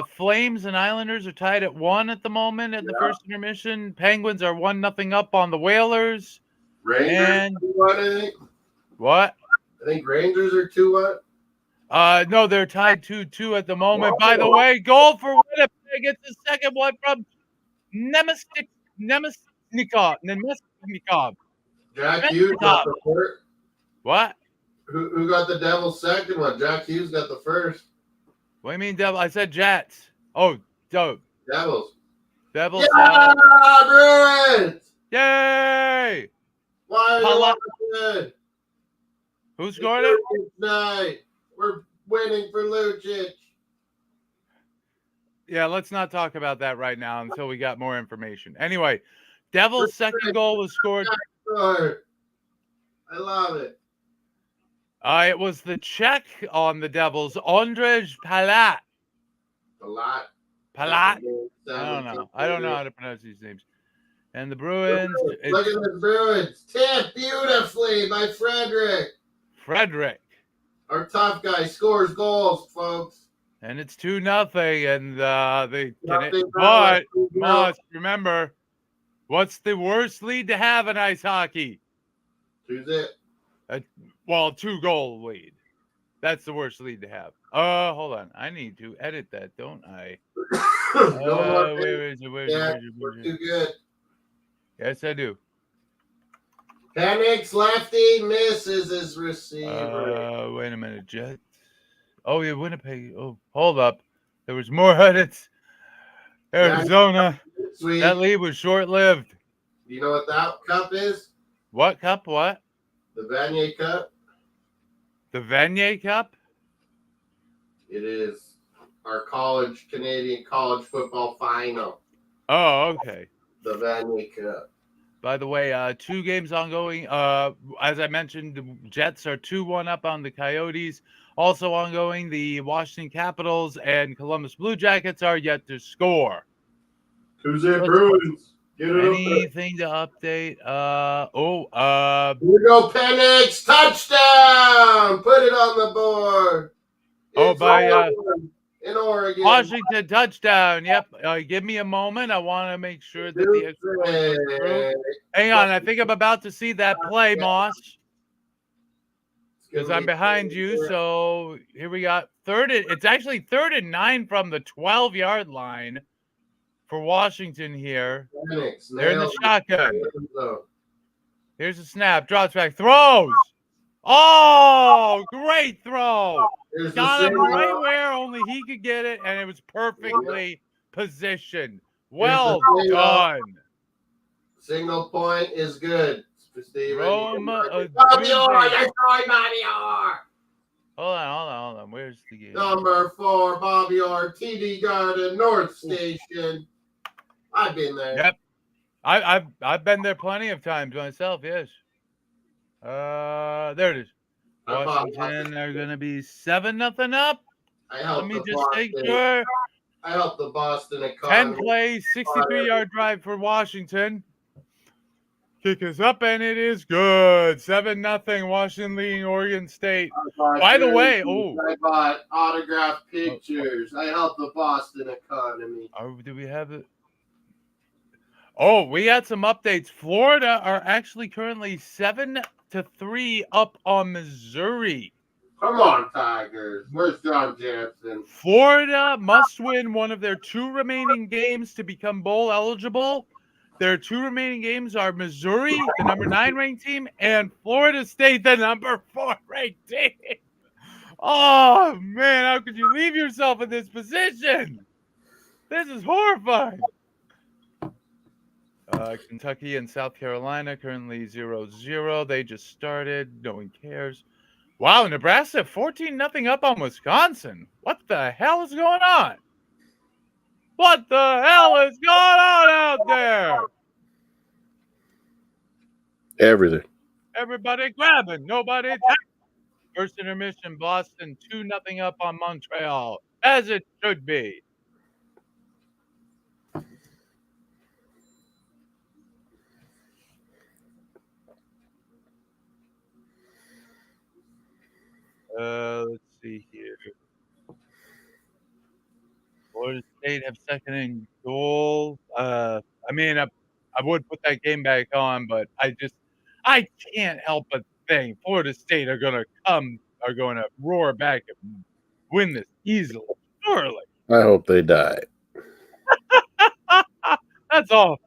Flames and Islanders are tied at 1 at the moment at the first intermission. Penguins are 1-0 up on the Whalers. Rangers 2-1, I think. What? I think Rangers are 2-1. No, they're tied 2-2 at the moment. By the way, goal for Winnipeg. It's the second one from Nemesnikov. Jack Hughes got the first. What? Who got the Devils' second one? Jack Hughes got the first. What do you mean, Devil? I said Jets. Oh, dope. Devils. Devils. Yeah, Bruins! Yay! Why are you good? Who scored it? Tonight. We're winning for Lucic. Yeah, let's not talk about that right now until we got more information. Anyway, Devils' second goal was scored. I love it. It was the Czech on the Devils, Ondrej Palat. Palat. I don't know. I don't know how to pronounce these names. And the Bruins. Look at the Bruins. Tipped beautifully by Frederick. Our tough guy scores goals, folks. And it's 2-0. And but must remember, what's the worst lead to have in ice hockey? Who's it? 2-goal lead. That's the worst lead to have. Hold on. I need to edit that, don't I? Where is it? Where is it? We're too good. Yes, I do. Penix lefty misses his receiver. Wait a minute, Jets. Oh, yeah, Winnipeg. Oh, hold up. There was more edits. Arizona. Sweet. That lead was short-lived. Do you know what that cup is? What cup? What? The Vanier Cup. The Vanier Cup? It is our Canadian college football final. Oh, okay. The Vanier Cup. By the way, 2 games ongoing. As I mentioned, the Jets are 2-1 up on the Coyotes. Also ongoing, the Washington Capitals and Columbus Blue Jackets are yet to score. Who's it, Bruins? Anything to update? Here we go, Penix. Touchdown! Put it on the board. In Oregon. Washington touchdown. Yep. Give me a moment. I want to make sure that the extra point goes through. Hang on. I think I'm about to see that play, Moss. Because I'm behind you. So here we got it's actually 3rd and 9 from the 12-yard line for Washington here. They're in the shotgun. Here's a snap. Drops back. Throws. Oh, great throw. Got him right where only he could get it, and it was perfectly positioned. Well done. Single point is good. Roma. Hold on. Where's the game? Number 4, Bobby Orr, TD Garden, North Station. I've been there. Yep. I've been there plenty of times myself, yes. There it is. Washington are going to be 7-0 up. Let me just make sure. I helped the Boston economy. 10 plays, 63-yard drive for Washington. Kick is up, and it is good. 7-0, Washington leading Oregon State. By the way, I bought autographed pictures. I helped the Boston economy. Do we have it? Oh, we had some updates. Florida are actually currently 7-3 up on Missouri. Come on, Tigers. Where's John Jansen? Florida must win one of their 2 remaining games to become bowl eligible. Their 2 remaining games are Missouri, the number 9 ranked team, and Florida State, the number 4 ranked team. Oh, man, how could you leave yourself in this position? This is horrifying. Kentucky and South Carolina currently 0-0. They just started. No one cares. Wow, Nebraska 14-0 up on Wisconsin. What the hell is going on? What the hell is going on out there? Everything. Everybody grabbing, nobody tackling. First intermission, Boston 2-0 up on Montreal, as it should be. Let's see here. Florida State have second and goal. I mean, I would put that game back on, but I can't help but think Florida State are going to roar back and win this easily. Surely. I hope they die. That's all.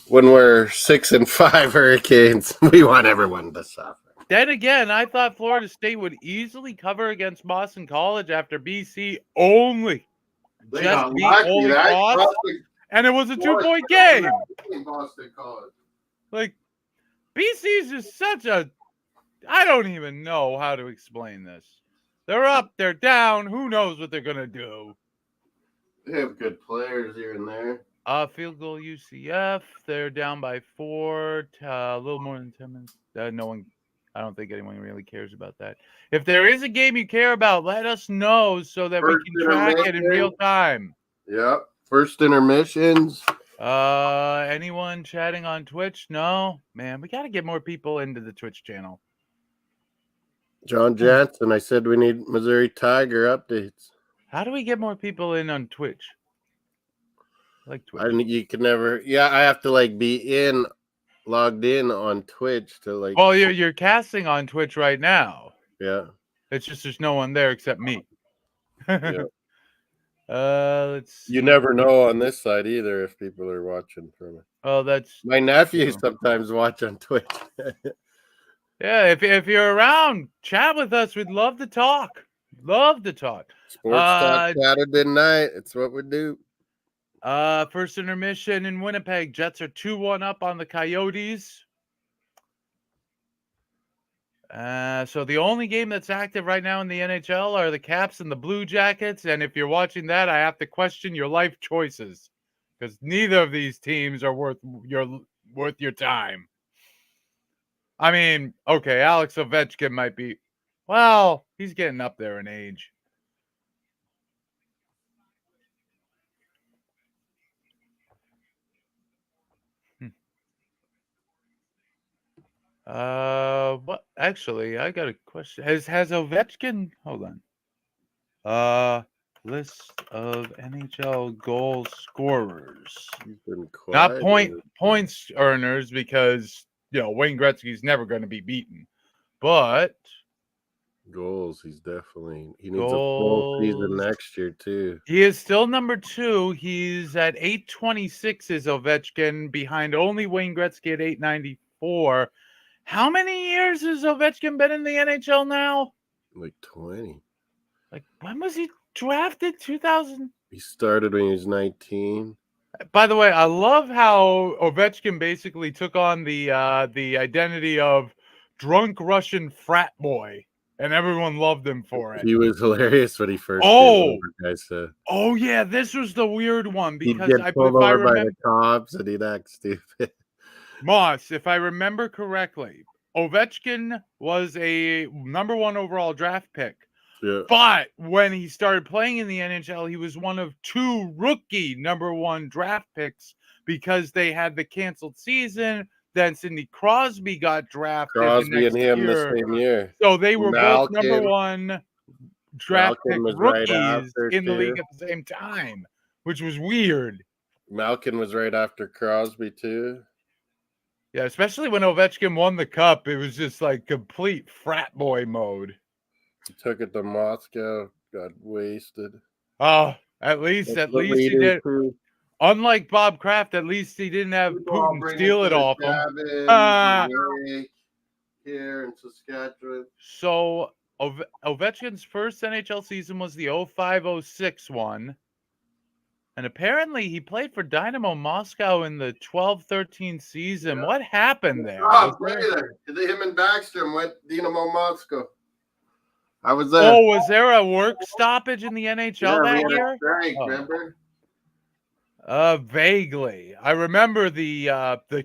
When we're 6-5 Hurricanes, we want everyone to suffer. Then again, I thought Florida State would easily cover against Boston College after BC only just beat Holy Cross, and it was a 2-point game. Boston College. Like, BC's just such a... I don't even know how to explain this. They're up, they're down. Who knows what they're going to do? They have good players here and there. Field goal UCF. They're down by 4. A little more than 10 minutes. I don't think anyone really cares about that. If there is a game you care about, let us know so that we can track it in real time. Yep. First intermissions. Anyone chatting on Twitch? No? Man, we got to get more people into the Twitch channel. John Jansen, I said we need Missouri Tiger updates. How do we get more people in on Twitch? I like Twitch. You can never. Yeah, I have to be logged in on Twitch to Oh, you're casting on Twitch right now. Yeah. It's just there's no one there except me. Yeah. Let's see. You never know on this side either if people are watching from it. Oh, that's my nephew sometimes watch on Twitch. Yeah, if you're around, chat with us. We'd love to talk. Love to talk. Sports Talk Saturday night. It's what we do. First intermission in Winnipeg. Jets are 2-1 up on the Coyotes. So the only game that's active right now in the NHL are the Caps and the Blue Jackets. And if you're watching that, I have to question your life choices because neither of these teams are worth your time. I mean, okay, Alex Ovechkin might be, well, he's getting up there in age. What? Actually, I got a question. Has Ovechkin? Hold on. List of NHL goal scorers. Not points earners because Wayne Gretzky's never going to be beaten, but goals. He needs a full season next year too. He is still number 2. He's at 826 is Ovechkin, behind only Wayne Gretzky at 894. How many years has Ovechkin been in the NHL now? Like 20. Like, when was he drafted? 2000? He started when he was 19. By the way, I love how Ovechkin basically took on the identity of drunk Russian frat boy, and everyone loved him for it. He was hilarious when he first came over, guys said. Oh, yeah, this was the weird one because he'd get pulled over by the cops and he'd act stupid. Moss, if I remember correctly, Ovechkin was a number 1 overall draft pick. Yeah. But when he started playing in the NHL, he was one of 2 rookie number 1 draft picks because they had the canceled season. Then Sidney Crosby got drafted. Crosby and him the same year. So they were both number 1 draft pick rookies in the league at the same time, which was weird. Malkin was right after Crosby too. Yeah, especially when Ovechkin won the cup, it was just like complete frat boy mode. He took it to Moscow, got wasted. Oh, at least he did. Unlike Bob Kraft, at least he didn't have People all Putin bring steal to it the off him. cabins, the lake here in Saskatchewan. So Ovechkin's first NHL season was the 05-06 one. And apparently he played for Dynamo Moscow in the 12-13 season. Yeah. What happened there? Oh, him and Backstrom went Dynamo Moscow. I was there. Oh, was there a work stoppage in the NHL we that had year? a strike, remember? Vaguely. I remember the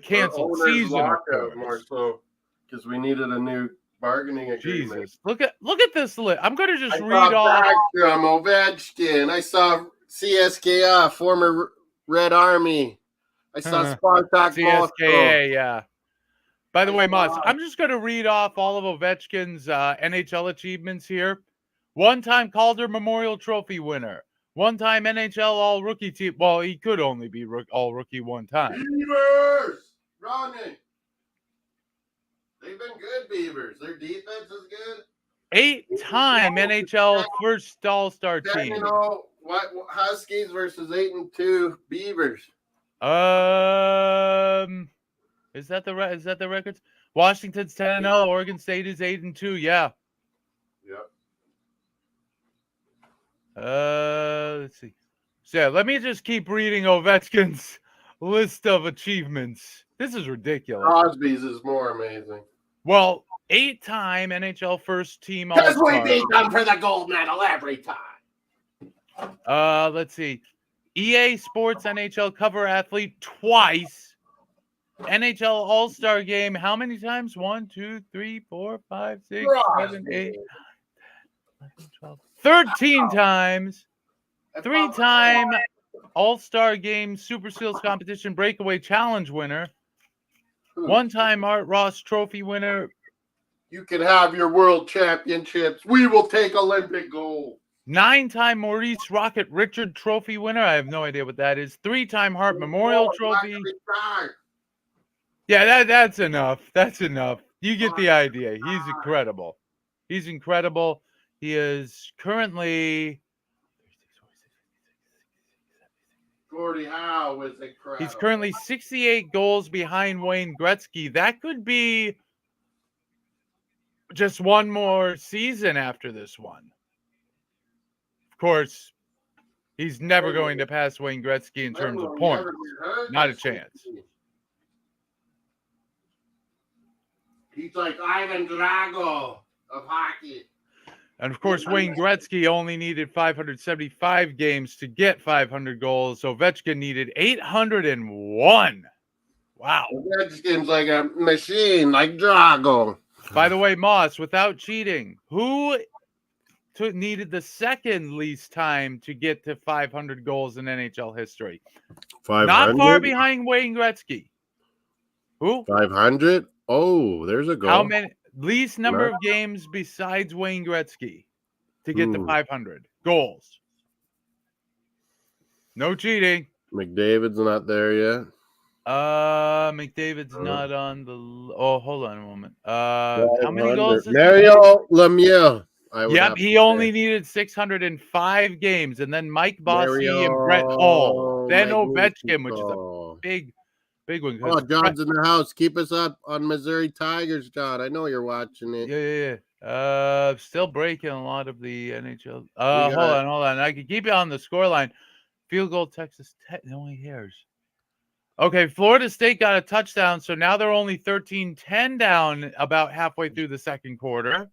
canceled season, of course. More so, because we needed a new bargaining agreement. Jesus, look at this list. I'm going to just read off. Backstrom, Ovechkin. I saw CSKA, former Red Army. I saw Spartak CSKA, yeah. By the way, Moss, I'm just going to read off all of Ovechkin's NHL achievements here. One-time Calder Memorial Trophy winner. One-time NHL All-Rookie team. Well, he could only be All-Rookie one time. Beavers! Running! They've been good, Beavers. Their defense is good. 8-time NHL first All-Star team. What Huskies versus 8-2 Beavers. Is that the records? Washington's 10-0. Oregon State is 8-2. Yeah. Yep. Let's see. So yeah, let me just keep reading Ovechkin's list of achievements. This is ridiculous. Crosby's is more amazing. Well, 8-time NHL first team Because All-Star. we beat them for the gold medal every time. Let's see. EA Sports NHL cover athlete twice. NHL All-Star game how many times? 1, 2, 3, 4, 5, 6, 7, 8, 9, 10, 11, 12. 13 times. 3-time All-Star game Super Seals competition breakaway challenge winner. 1-time Art Ross Trophy winner. You can have your world championships. We will take Olympic gold. 9-time Maurice Rocket Richard Trophy winner. I have no idea what that is. 3-time Hart Memorial Trophy. Yeah, that's enough. That's enough. You get the idea. He's incredible. He's incredible. He is currently... Gordie Howe was incredible. He's currently 68 goals behind Wayne Gretzky. That could be just one more season after this one. Of course, he's never going to pass Wayne Gretzky in terms of points. Not a chance. He's like Ivan Drago of hockey. And, of course, Wayne Gretzky only needed 575 games to get 500 goals. Ovechkin needed 801. Wow. Ovechkin's like a machine, like Drago. By the way, Moss, without cheating, who needed the second least time to get to 500 goals in NHL history? 500? Not far behind Wayne Gretzky. Who? 500? Oh, there's a goal. How many? Least number of games besides Wayne Gretzky to get to 500 goals. No cheating. McDavid's not there yet. McDavid's not on the... Oh, hold on a moment. How many goals? Mario Lemieux. Yep, he only needed 605 games. And then Mike Bossy and Brett Hull. Then Ovechkin, which is a big one. Oh, John's in the house. Keep us up on Missouri Tigers, John. I know you're watching it. Yeah. Still breaking a lot of the NHL. Hold on. I can keep you on the scoreline. Field goal, Texas Tech. No one cares. Okay, Florida State got a touchdown, so now they're only 13-10 down about halfway through the second quarter.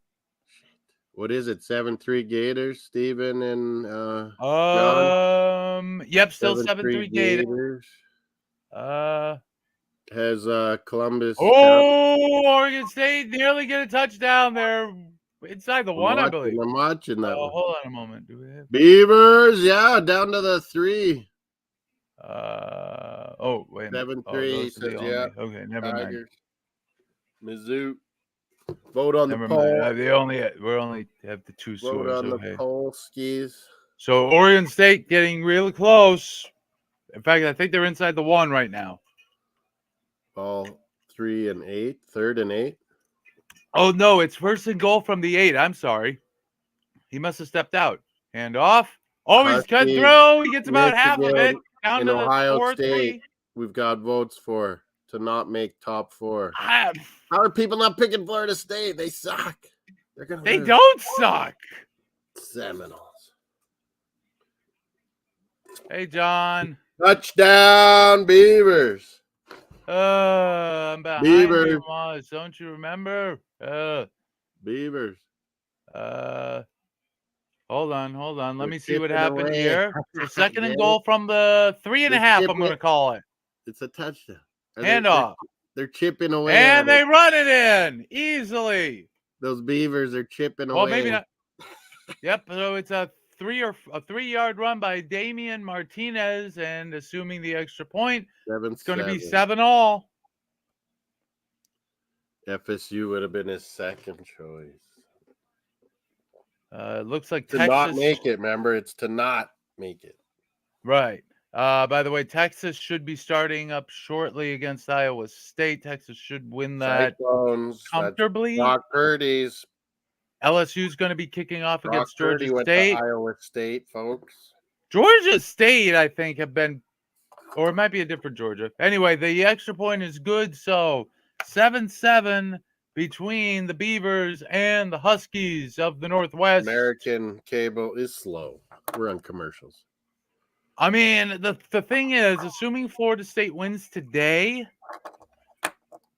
What is it? 7-3 Gators, Steven and John? Yep, still 7-3 Gators. Has Columbus. Oh, Oregon State nearly get a touchdown there inside the one, I believe. I'm watching that. Hold on a moment. Do we have Beavers? Yeah, down to the 3. Wait. 7-3 says yeah. Okay, never mind. Mizzou. Vote on Never the poll. mind. We only have the two Vote scores. on the poll, skis. So Oregon State getting really close. In fact, I think they're inside the 1 right now. All 3 and 8, 3rd and 8. Oh no, it's 1st and goal from the 8. I'm sorry. He must have stepped out. Hand off. Oh, he's cut through. He gets about half of it. Down in to the Ohio 4-3. State, we've got votes for to not make top 4. How are people not picking Florida State? They suck. They're gonna They lose. don't suck. Seminoles. Hey, John. Touchdown, Beavers. I'm behind Beavers. you, Moss. Don't you remember? Beavers. Hold on. Let They're me see what chipping happened away. here. So second and Get goal it? from the 3.5, I'm chipping going to call it. It's a touchdown. Handoff. They're chipping away. And they run it in easily. Those Beavers are chipping away. Well, maybe not. Yep. So it's a 3-yard run by Damian Martinez, and assuming the extra point, it's going to be 7-all. FSU would have been his second choice. It looks like to Texas not make it. Remember, it's to not make it. Right. By the way, Texas should be starting up shortly against Iowa State. Texas should win that Cyclones, comfortably. Brock Purdy's. LSU's going to be kicking off Brock against Georgia Purdy State. Went to Iowa State, folks. Georgia State, I think, have been, or it might be a different Georgia. Anyway, the extra point is good. So 7-7 between the Beavers and the Huskies of the Northwest. American cable is slow. We're on commercials. I mean, the thing is, assuming Florida State wins today,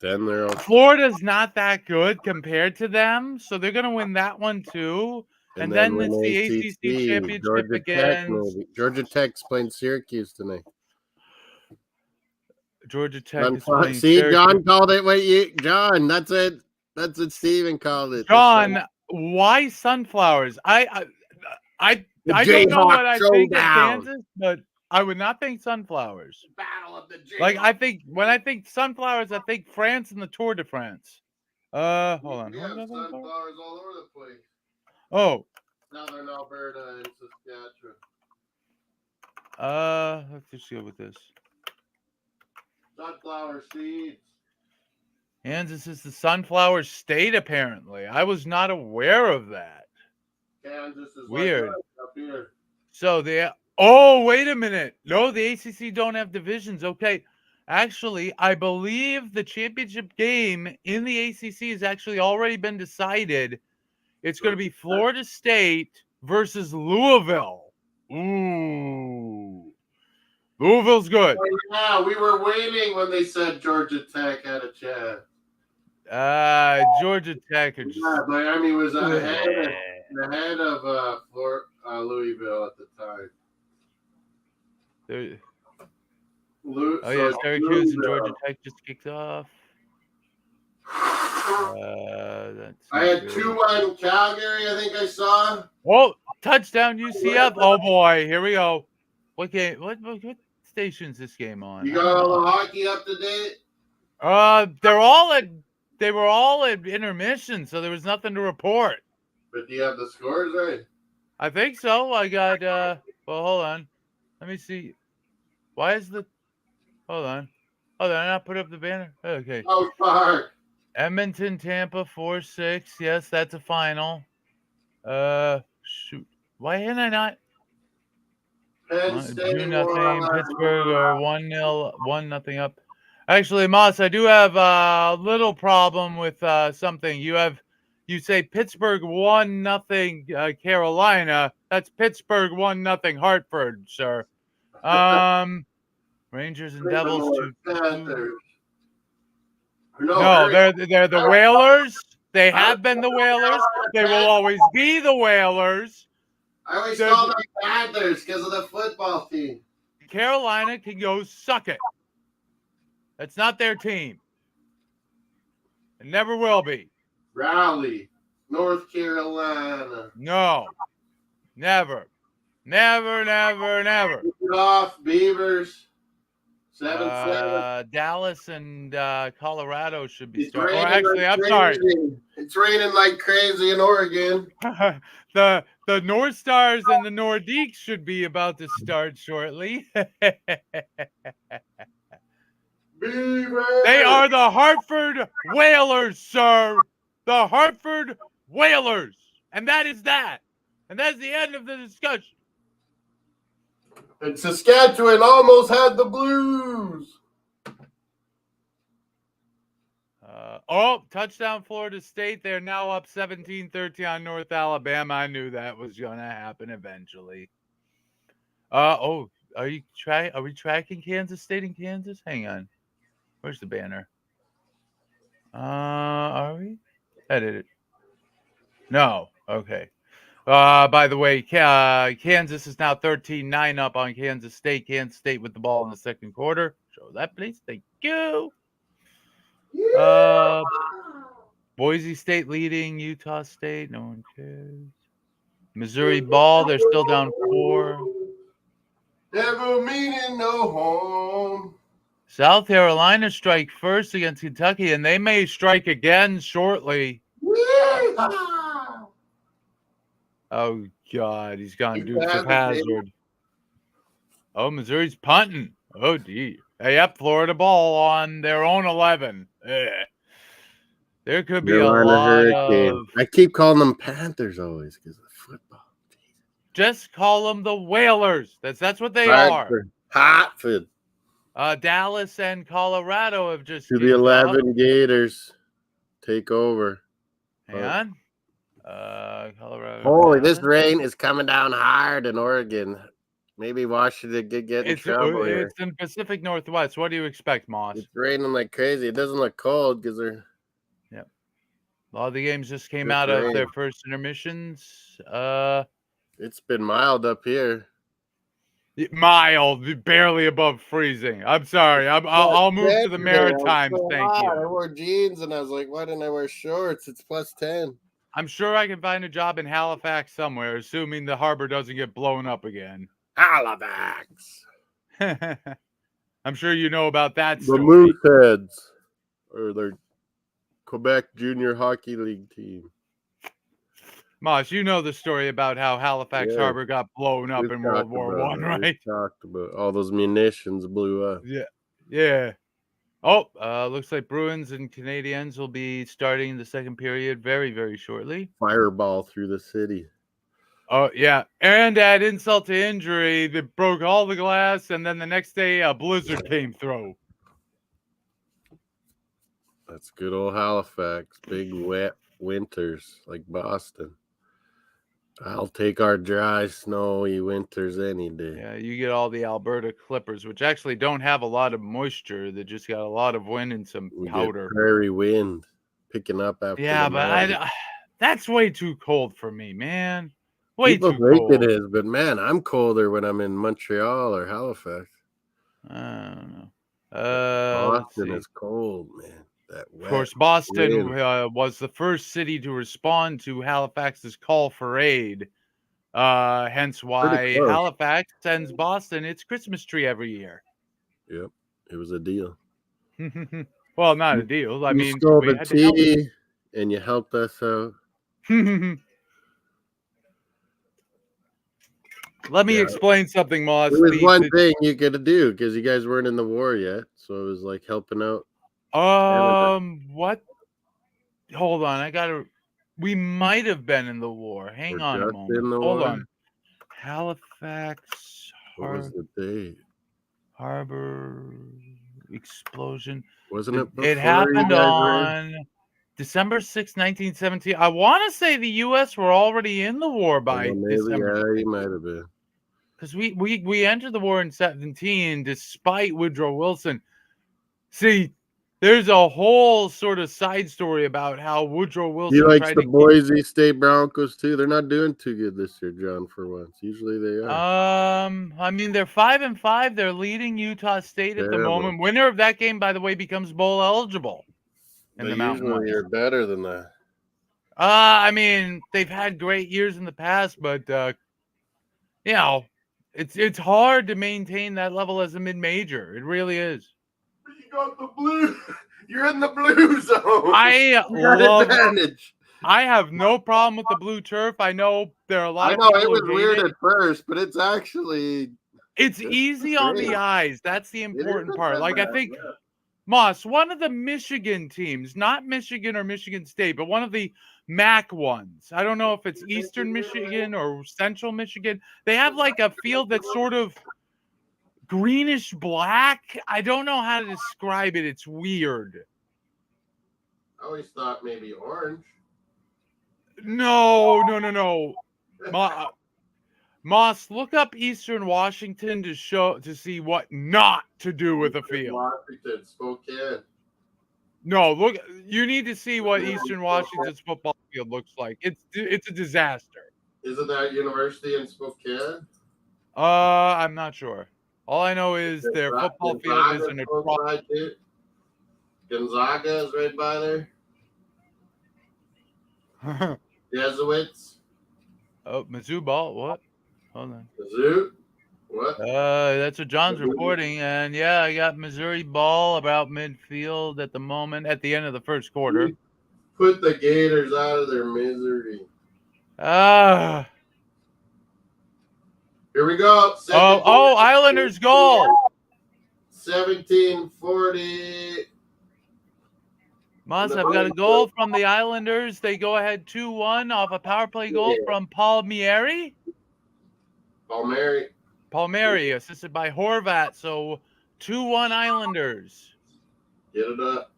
then they're okay. Florida's not that good compared to them, so they're going to win that one too. And then it's the ACC championship against Georgia Tech's playing Syracuse tonight. Georgia Tech is playing Syracuse. John called it. John, that's it. That's what Steven called it. John, why sunflowers? I don't know what I think of Kansas, but I would not think sunflowers. Battle of the Jayhawks. When I think sunflowers, I think France and the Tour de France. Hold on. We have sunflowers all over the place. Oh. Southern Alberta and Saskatchewan. Let's just go with this. Sunflower seeds. Kansas is the sunflower state, apparently. I was not aware of that. Kansas is weird. Up here. So oh, wait a minute. No, the ACC don't have divisions. Okay. Actually, I believe the championship game in the ACC has actually already been decided. It's going to be Florida State versus Louisville. Ooh. Louisville's good. Yeah, we were waiting when they said Georgia Tech had a chance. Georgia Tech. Miami was ahead of Louisville at the time. Syracuse and Georgia Tech just kicked off. I had 2-1 Calgary, I think I saw. Oh, touchdown UCF. Oh boy, here we go. What game? What station's this game on? You got all the hockey up to date? They were all at intermission, so there was nothing to report. But do you have the scores right? I think so. I got well, hold on. Let me see. Why is the hold on. Did I not put up the banner? Okay. Oh, fuck. Edmonton, Tampa, 4-6. Yes, that's a final. Shoot. Why didn't I not? Penn State 2-0. Pittsburgh are 1-0, 1-0 up. Actually, Moss, I do have a little problem with something. You say Pittsburgh 1-0 Carolina. That's Pittsburgh 1-0 Hartford, sir. Rangers and Devils 2-2. No, they're the Whalers. They have been the Whalers. They will always be the Whalers. I always call them Panthers because of the football team. Carolina can go suck it. That's not their team. It never will be. Raleigh, North Carolina. No. Never. Never. Kick it off, Beavers. 7-7. Dallas and Colorado should be starting. Actually, I'm sorry. It's raining like crazy in Oregon. The North Stars and the Nordiques should be about to start shortly. Beavers. They are the Hartford Whalers, sir. The Hartford Whalers. And that is that. And that's the end of the discussion. And Saskatchewan almost had the Blues. Touchdown Florida State. They're now up 17-13 on North Alabama. I knew that was going to happen eventually. Are we tracking Kansas State and Kansas? Hang on. Where's the banner? Are we? Edit it. No. Okay. By the way, Kansas is now 13-9 up on Kansas State. Kansas State with the ball in the second quarter. Show that, please. Thank you. Boise State leading Utah State. No one cares. Missouri ball. They're still down 4. Never meaning no harm. South Carolina strike first against Kentucky, and they may strike again shortly. Oh, God. He's gone Dukes of Hazzard. Oh, Missouri's punting. Oh, dear. Yep, Florida ball on their own 11. There could be a lot of... I keep calling them Panthers always because of football. Just call them the Whalers. That's what they are. Hartford. Dallas and Colorado have just... To the 11 Gators. Take over. Hang on. Colorado. Holy, this rain is coming down hard in Oregon. Maybe Washington could get in trouble here. It's in Pacific Northwest. What do you expect, Moss? It's raining like crazy. It doesn't look cold because they're... Yep. A lot of the games just came out of their first intermissions. It's been mild up here. Mild, barely above freezing. I'm sorry. I'll move to the Maritimes. Thank you. I wore jeans and I was like, why didn't I wear shorts? It's plus 10. I'm sure I can find a job in Halifax somewhere, assuming the harbor doesn't get blown up again. Halifax. I'm sure you know about that story. The Mooseheads, or their Quebec Junior Hockey League team. Moss, you know the story about how Halifax Harbor got blown up in World War I, right? We talked about all those munitions blew up. Yeah. Oh, looks like Bruins and Canadiens will be starting the second period very, very shortly. Fireball through the city. Oh, yeah. And add insult to injury, they broke all the glass, and then the next day a blizzard came through. That's good old Halifax. Big, wet winters like Boston. I'll take our dry, snowy winters any day. Yeah, you get all the Alberta Clippers, which actually don't have a lot of moisture. They just got a lot of wind and some powder. Get prairie wind picking up after. Yeah, but that's way too cold for me, man. People think it is, but man, I'm colder when I'm in Montreal or Halifax. I don't know. Boston is cold, man. Of course, Boston was the first city to respond to Halifax's call for aid. Hence why Halifax sends Boston its Christmas tree every year. Yep, it was a deal. Well, not a deal. I mean, stole the tea and you helped us out. Let me explain something, Moss. It was one thing you could do because you guys weren't in the war yet, so it was like helping out. What? Hold on, we might have been in the war. Hang on a moment. Hold on. Halifax. What was the date? Harbor explosion. Wasn't it? It happened on December 6, 1917. I want to say the U.S. were already in the war by December. Yeah, you might have been. Because we entered the war in 17 despite Woodrow Wilson. See, there's a whole sort of side story about how Woodrow Wilson. He likes the Boise State Broncos too. They're not doing too good this year, John. For once, usually they are. I mean, they're 5-5. They're leading Utah State at the moment. Winner of that game, by the way, becomes bowl eligible. In the Mountain West. You're better than that. I mean, they've had great years in the past, but you know, it's hard to maintain that level as a mid-major. It really is. You got the blue. You're in the blue zone. I love advantage. I have no problem with the blue turf. I know there are a lot of people. I know it was weird at first, but it's actually easy on the eyes. That's the important part. Like I think Moss, one of the Michigan teams, not Michigan or Michigan State, but one of the MAC ones. I don't know if it's Eastern Michigan or Central Michigan. They have like a field that's sort of greenish black. I don't know how to describe it. It's weird. I always thought maybe orange. No. Moss, look up Eastern Washington to see what not to do with a field. Washington, Spokane. No, look. You need to see what Eastern Washington's football field looks like. It's a disaster. Isn't that University in Spokane? I'm not sure. All I know is their football field is an atrocity. Gonzaga is right by there. Jesuits. Oh, Mizzou ball. What? Hold on. Mizzou? What? That's what John's reporting. And yeah, I got Missouri ball about midfield at the moment, at the end of the first quarter. Put the Gators out of their misery. Here we go. Islanders goal. 1740. Moss, I've got a goal from the Islanders. They go ahead 2-1 off a power play goal from Palmieri, assisted by Horvat. So 2-1 Islanders. Get it up.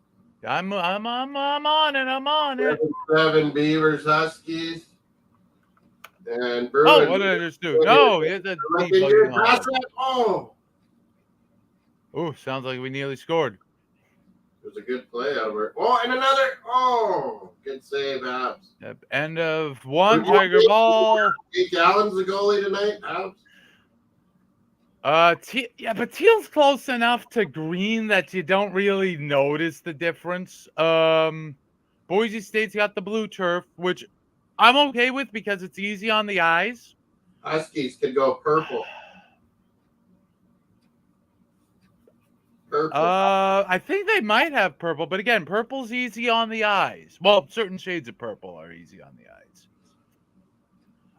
I'm on it. 7 Beavers, Huskies. And Bruins. Oh, what did I just do? No, oh, sounds like we nearly scored. It was a good play out of her. Oh, and another. Oh, good save, Habs. Yep. End of one. Tiger ball. Jake Allen's the goalie tonight, Habs. But teal's close enough to green that you don't really notice the difference. Boise State's got the blue turf, which I'm okay with because it's easy on the eyes. Huskies could go purple. I think they might have purple, but again, purple's easy on the eyes. Well, certain shades of purple are easy on the eyes.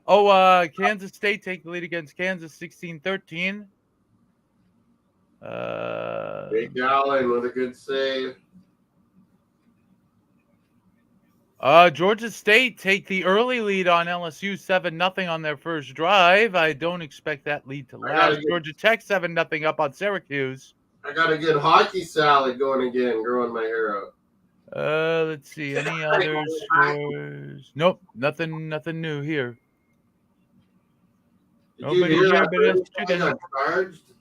Oh, Kansas State take the lead against Kansas 16-13. Jake Allen with a good save. Georgia State take the early lead on LSU 7-0 on their first drive. I don't expect that lead to last. Georgia Tech 7-0 up on Syracuse. I got a good hockey salad going again, growing my hair out. Let's see. Any other scores? Nope. Nothing new here. Nobody here but got charged?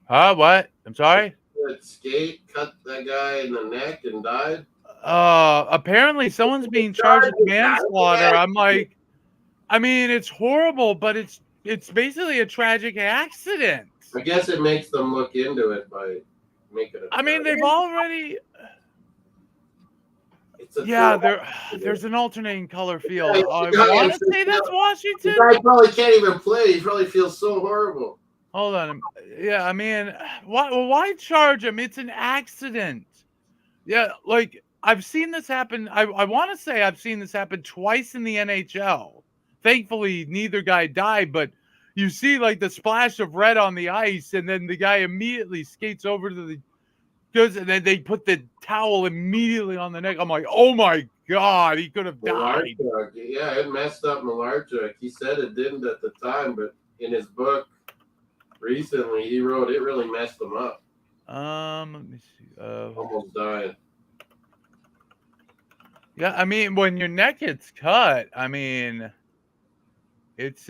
What? I'm sorry? That skate cut that guy in the neck and died. Apparently someone's being charged with manslaughter. I'm like, I mean, it's horrible, but it's basically a tragic accident. I guess it makes them look into it by making it. I mean, they've already. There's an alternating color field. I want to say that's Washington. The guy probably can't even play. He probably feels so horrible. Hold on. Yeah, I mean, why charge him? It's an accident. Yeah, like I've seen this happen. I want to say I've seen this happen twice in the NHL. Thankfully, neither guy died, but you see like the splash of red on the ice, and then the guy immediately skates over to and then they put the towel immediately on the neck. I'm like, oh my God, he could have died. Yeah, it messed up Malarchuk. He said it didn't at the time, but in his book recently, he wrote it really messed him up. Let me see. Almost died. Yeah, I mean, when your neck gets cut, I mean, it's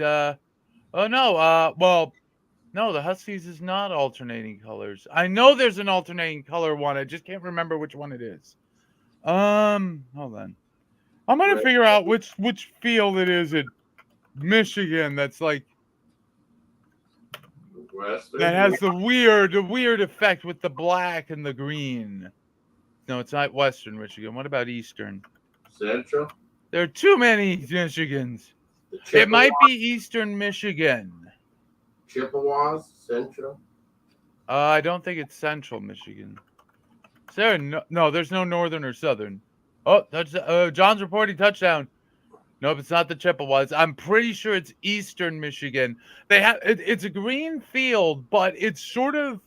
no, the Huskies is not alternating colors. I know there's an alternating color one. I just can't remember which one it is. Hold on. I'm gonna figure out which field it is at Michigan. That's like Western. that has the weird effect with the black and the green. No, it's not Western Michigan. What about Eastern? Central. There are too many Michigans. It might be Eastern Michigan. Chippewas, Central. I don't think it's Central Michigan. Is there no, there's no Northern or Southern. Oh, John's reporting touchdown. Nope, it's not the Chippewas. I'm pretty sure it's Eastern Michigan. They have it's a green field, but it's sort of.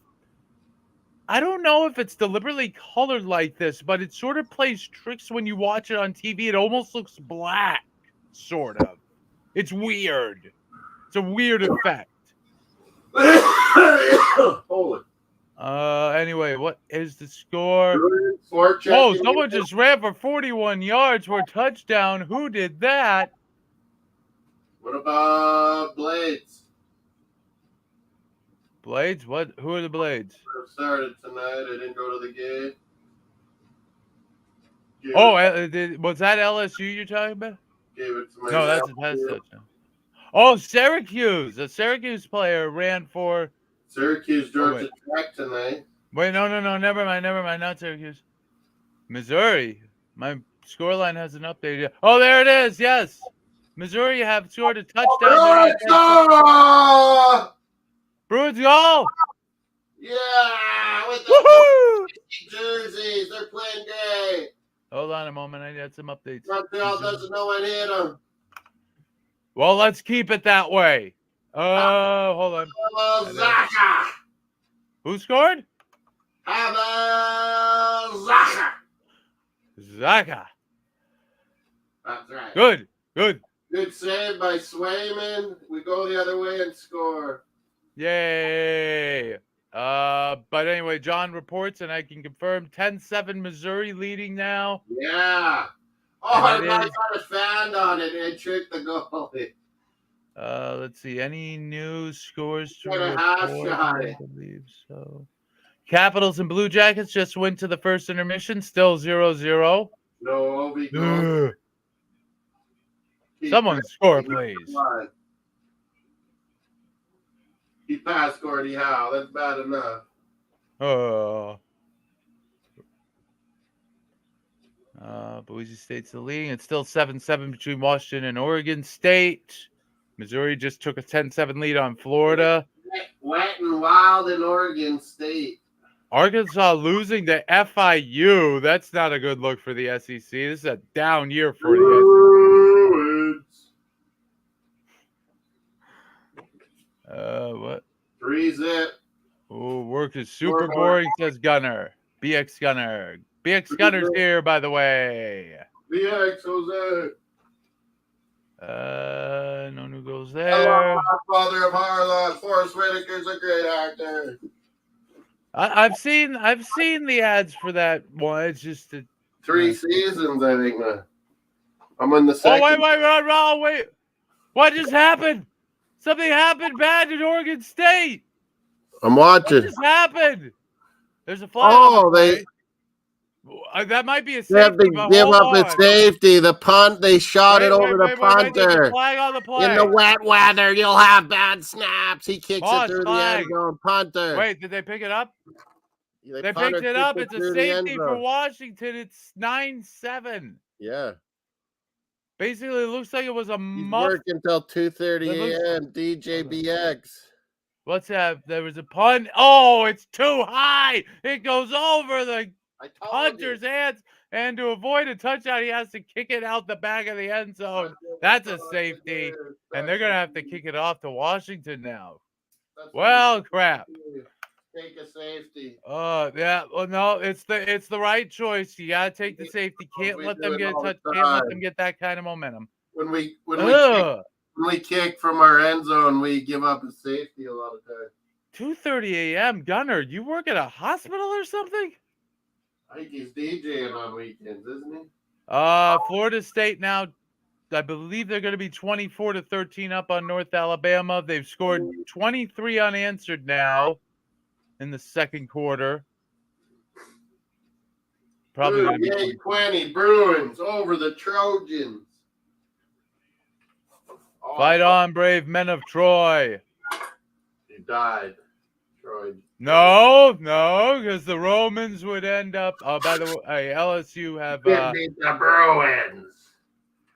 I don't know if it's deliberately colored like this, but it sort of plays tricks when you watch it on TV. It almost looks black, sort of. It's weird. It's a weird effect. Holy. Anyway, what is the score? Score Oh, checking. someone just ran for 41 yards for a touchdown. Who did that? What about Blades? Blades? What? Who are the Blades? Started tonight. I didn't go to the game. Oh, was that LSU you're talking about? Gave it to my No, that's a pass touchdown. Oh, Syracuse. A Syracuse player ran for Syracuse, Georgia Tech tonight. Wait, no. Never mind. Not Syracuse. Missouri. My scoreline hasn't updated yet. Oh, there it is. Yes. Missouri have scored a touchdown. Bruins goal! Yeah, with the Woohoo! jerseys. They're playing great. Hold on a moment. I got some updates. Montreal doesn't know I hit them. Well, let's keep it that way. Hold on. Zaka. Who scored? Zaka. Zaka. That's right. Good. Good save by Swayman. We go the other way and score. Yay. But anyway, John reports, and I can confirm 10-7 Missouri leading now. Yeah. Oh, I got a fan on it and tricked the goalie. Let's see. Any new scores to Got a half report? shot. I believe so. Capitals and Blue Jackets just went to the first intermission, still 0-0. No OB goal. Someone score, please. He passed Gordie Howe. That's bad enough. Boise State's the leading. It's still 7-7 between Washington and Oregon State. Missouri just took a 10-7 lead on Florida. Wet and wild in Oregon State. Arkansas losing to FIU. That's not a good look for the SEC. This is a down year for the SEC. What? 3-zip. Oh, work is super boring, says Gunner. BX Gunner. BX Gunner's here, by the way. BX Jose. No new goals there. Hello, father of Harlan. Forrest Whitaker's a great actor. I've seen the ads for that one. It's just 3 seasons, I think. I'm in the second. Oh, wait. What just happened? Something happened bad in Oregon State. I'm watching. What just happened? There's a flag. Oh, that might be a safety. They have to give up a safety. The punt, they shot it over the punter. Flag on the play. In the wet weather, you'll have bad snaps. He kicks it through flag. the end zone. Punter. Wait, did they pick it up? They picked it up. It's a safety for Washington. It's 9-7. Yeah. Basically, it looks like it was a muff. Work until 2:30 a.m. DJBX. What's that? There was a punt. Oh, it's too high. It goes over the punter's hands. And to avoid a touchdown, he has to kick it out the back of the end zone. That's a safety. And they're going to have to kick it off to Washington now. Well, crap. Take a safety. Yeah. Well, no, it's the right choice. You gotta take the safety. Can't let them get a touch. Can't let them get that kind of momentum. When we kick from our end zone, we give up a safety a lot of times. 2:30 a.m. Gunner, you work at a hospital or something? I think he's DJing on weekends, isn't he? Florida State now. I believe they're going to be 24-13 up on North Alabama. They've scored 23 unanswered now. In the second quarter. Probably 20 Bruins over the Trojans. Fight on, brave men of Troy. He died. Troy. No, because the Romans would end up. By the way, LSU have beat the Bruins.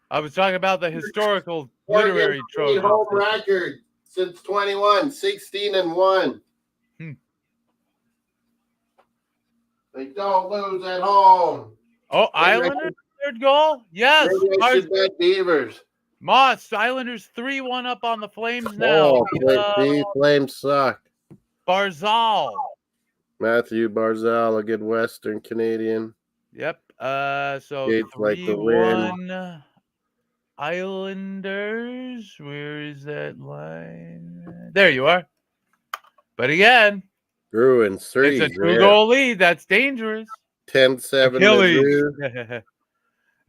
I was talking about the historical literary Trojans. Home record since 21, 16-1. They don't lose at home. Oh, Islanders third goal? Yes. Maybe I should bet Beavers. Moss, Islanders 3-1 up on the Flames now. The Flames suck. Barzal. Matthew Barzal, a good Western Canadian. Yep. So 3-1 Islanders. Where is that line? There you are. But again, Bruins 3. it's a 2-goal lead. That's dangerous. 10-7 Achilles. to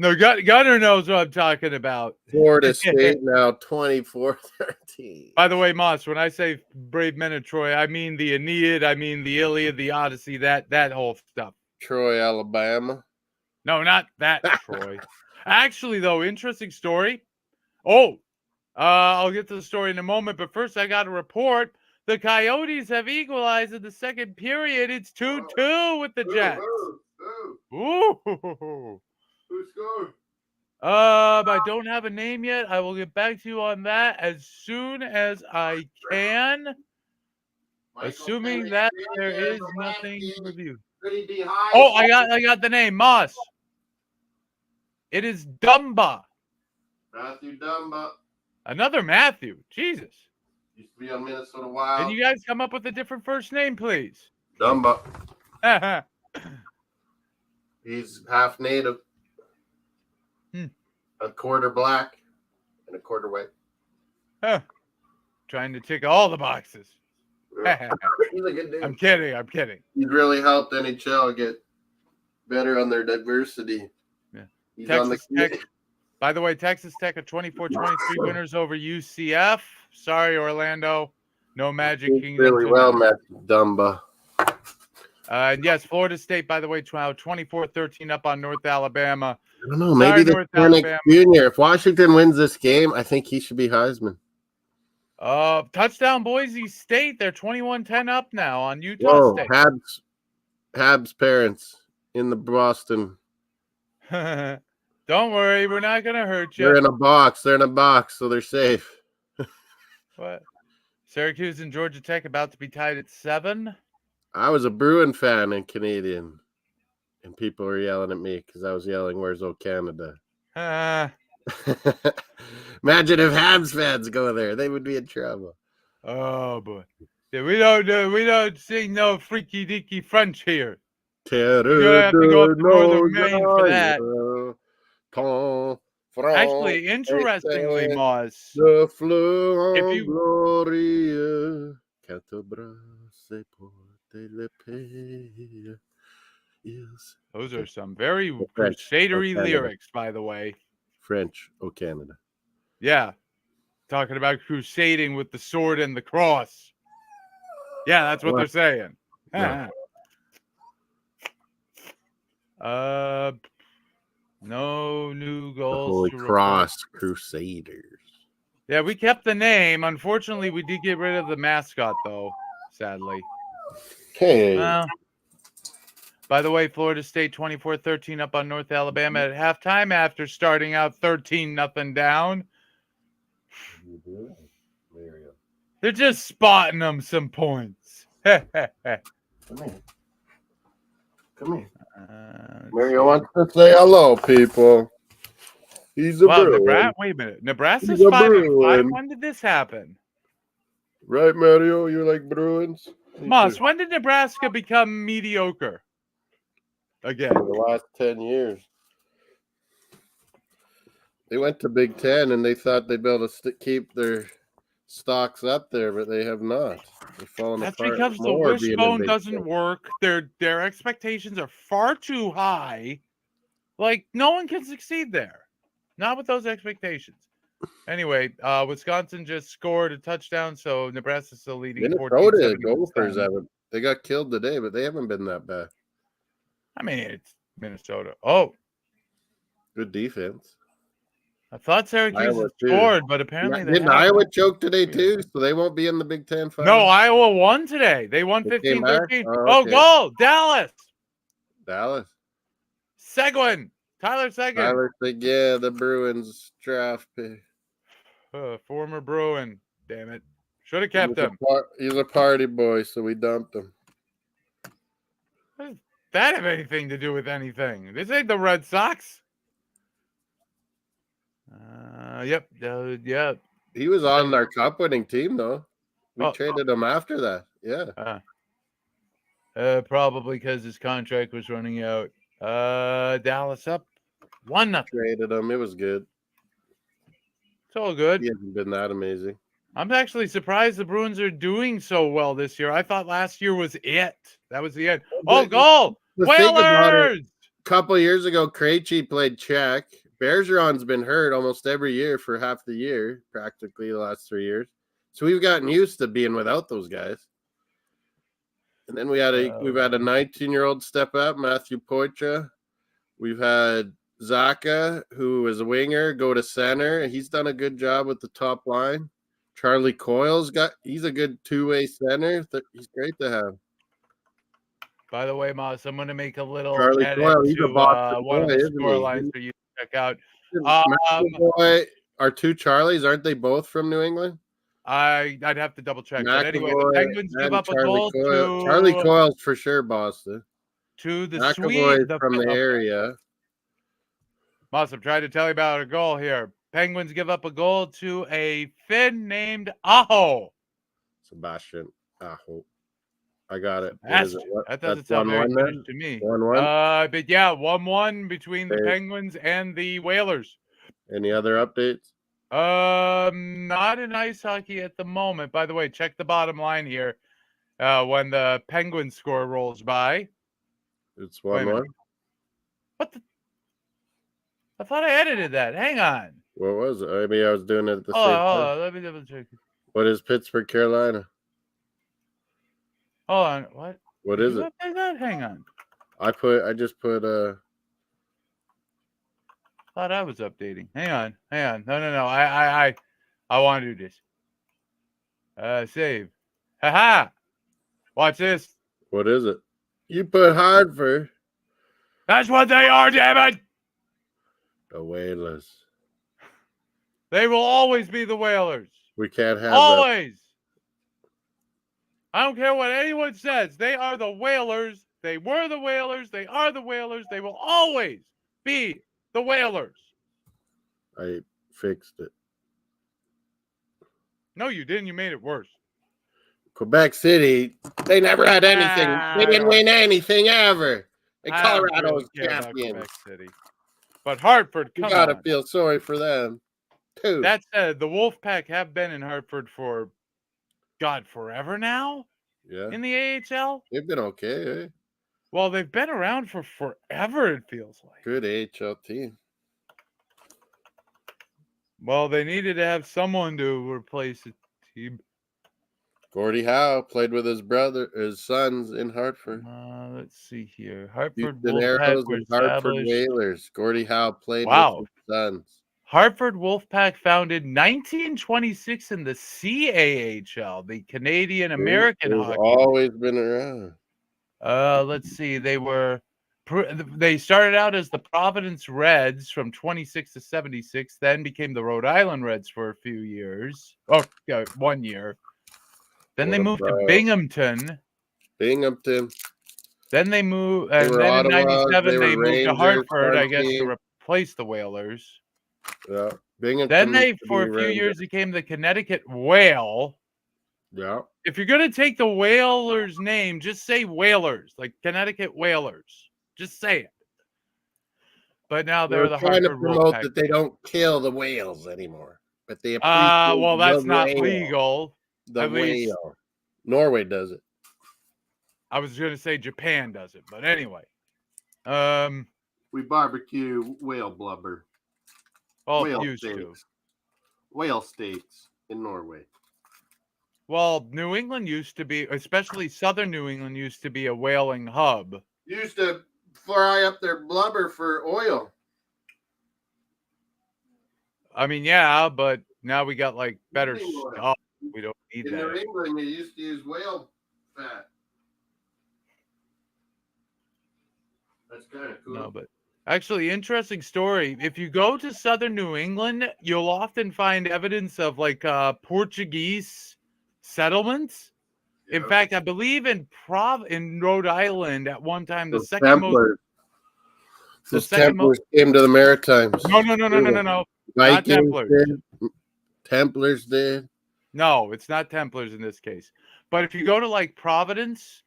No, Gunner knows what I'm talking about. Florida State now 24-13. By the way, Moss, when I say Brave Men of Troy, I mean the Aeneid, I mean the Iliad, the Odyssey, that whole stuff. Troy, Alabama. No, not that Troy. Actually, though, interesting story. Oh, I'll get to the story in a moment, but first I got a report. The Coyotes have equalized in the second period. It's 2-2 with the Jets. Ooh. Who scored? I don't have a name yet. I will get back to you on that as soon as I can. Assuming that there is nothing to review. Oh, I got the name. Moss. It is Dumba. Matthew Dumba. Another Matthew. Jesus. Used to be on Minnesota Wild. Can you guys come up with a different first name, please? Dumba. He's half native. A quarter black and a quarter white. Trying to tick all the boxes. He's a good dude. I'm kidding. He's really helped NHL get better on their diversity. Yeah. He's Texas Tech. By the way, Texas Tech are 24-23 winners over UCF. Sorry, Orlando. No Magic Kingdom. Really well, Matthew Dumba. And yes, Florida State, by the way, 24-13 up on North Alabama. I don't know. Maybe the Penix Jr. If Washington wins this game, I think he should be Heisman. Touchdown Boise State. They're 21-10 up now on Utah State. Habs parents in the Boston. Don't worry, we're not gonna hurt you. They're in a box, so they're safe. What? Syracuse and Georgia Tech about to be tied at 7. I was a Bruin fan and Canadian, and people were yelling at me because I was yelling, "Where's O Canada?" Imagine if Habs fans go there; they would be in trouble. Oh boy! Yeah, we don't sing no freaky deaky French here. You're gonna have to go up to Northern Maine for that. Actually, interestingly, Moss, if those are some very crusadery lyrics, by the way. French, O Canada. Yeah, talking about crusading with the sword and the cross. Yeah, that's what they're saying. No. No new goals. Holy Cross Crusaders. Yeah, we kept the name. Unfortunately, we did get rid of the mascot, though, sadly. Okay. By the way, Florida State 24-13 up on North Alabama at halftime after starting out 13-0 down. They're just spotting them some points. Come here. Mario wants to say hello, people. He's a Bruin. Wait a minute. Nebraska's 5-5. When did this happen? Right, Mario? You like Bruins? Moss, when did Nebraska become mediocre? Again. In the last 10 years. They went to Big Ten and they thought they'd be able to keep their stocks up there, but they have not. They've fallen apart. That's because the wishbone doesn't work. Their expectations are far too high. Like, no one can succeed there. Not with those expectations. Anyway, Wisconsin just scored a touchdown, so Nebraska's still leading. Minnesota Gophers haven't. They got killed today, but they haven't been that bad. I mean, it's Minnesota. Oh. Good defense. I thought Syracuse had scored, but apparently they didn't. Iowa choke today too, so they won't be in the Big Ten final. No, Iowa won today. They won 15-13. Oh, goal! Dallas. Seguin. Tyler Seguin. Yeah, the Bruins draft pick. Former Bruin. Damn it. Should have kept him. He's a party boy, so we dumped him. What does that have anything to do with anything? This ain't the Red Sox. Yep. He was on our cup-winning team, though. We traded him after that. Yeah. Probably because his contract was running out. Dallas up 1-0. Traded him. It was good. It's all good. He hasn't been that amazing. I'm actually surprised the Bruins are doing so well this year. I thought last year was it. That was the end. Oh, goal! The thing about it, Whalers! a couple of years ago, Krejci played Czech. Bergeron's been hurt almost every year for half the year, practically the last 3 years. So we've gotten used to being without those guys. And then we've had a 19-year-old step up, Matthew Poitras. We've had Zaka, who is a winger, go to center. He's done a good job with the top line. Charlie Coyle's he's a good two-way center. He's great to have. By the way, Moss, I'm going to make a little Charlie edit Coyle, he's a to Boston one of boy, the isn't score he? lines for you to check out. McAvoy, our two Charlies, aren't they both from New England? I'd have to double check. But anyway, the McAvoy Penguins give and up a Charlie goal Coyle. Charlie Coyle's for sure Boston. to the McAvoy's Swedes. from the area. Moss, I'm trying to tell you about a goal here. Penguins give up a goal to a Finn named Aho. Sebastian Aho. I got it. That doesn't sound very Finnish to me. 1-1? But yeah, 1-1 between the Penguins and the Whalers. Any other updates? Not in ice hockey at the moment. By the way, check the bottom line here. When the Penguins score rolls by. It's 1-1. What the? I thought I edited that. Hang on. What was it? Maybe I was doing it at the same time. Hold on. Let me double check. What is Pittsburgh, Carolina? Hold on. What? What is it? Hang on. I just put Thought I was updating. Hang on. No. I want to do this. Save. Haha. Watch this. What is it? You put Hartford. That's what they are, damn it. The Whalers. They will always be the Whalers. We can't have always. I don't care what anyone says. They are the Whalers. They were the Whalers. They are the Whalers. They will always be the Whalers. I fixed it. No, you didn't. You made it worse. Quebec City, they never had anything. They didn't win anything ever. And Colorado's champions. City. But Hartford, come on. You gotta feel sorry for them, too. That said, the Wolfpack have been in Hartford for, God, forever now? Yeah. In the AHL? They've been okay, eh? Well, they've been around for forever, it feels like. Good AHL team. Well, they needed to have someone to replace the team. Gordie Howe played with his sons in Hartford. Let's see here. Hartford Houston Arrows and Hartford Whalers. Gordie Howe played with his sons. Hartford Wolfpack founded 1926 in the CAHL, the Canadian American Hockey. Always been around. Let's see. They started out as the Providence Reds from 26 to 76, then became the Rhode Island Reds for a few years. 1 year. Then they moved to Binghamton. Then they moved, and then in 97 they moved to Hartford, I guess, to replace the Whalers. Yeah. Binghamton. Then they, for a few years, became the Connecticut Whale. Yeah. If you're going to take the Whalers name, just say Whalers, like Connecticut Whalers. Just say it. But now they're the trying Hartford to promote Wolfpack. that they don't kill the whales anymore. But they well, that's not legal. The whale. Norway does it. I was going to say Japan does it, but anyway. We barbecue whale blubber. Well, used to. Whale steaks in Norway. Well, New England used to be, especially southern New England, used to be a whaling hub. Used to fry up their blubber for oil. I mean, yeah, but now we got like better stuff. We don't need that. In New England, they used to use whale fat. That's kind of cool. No, but actually, interesting story. If you go to southern New England, you'll often find evidence of like Portuguese settlements. In fact, I believe in Rhode Island at one time, the second most Templars came to the Maritimes. No. Vikings did. Templars did. No, it's not Templars in this case. But if you go to like Providence,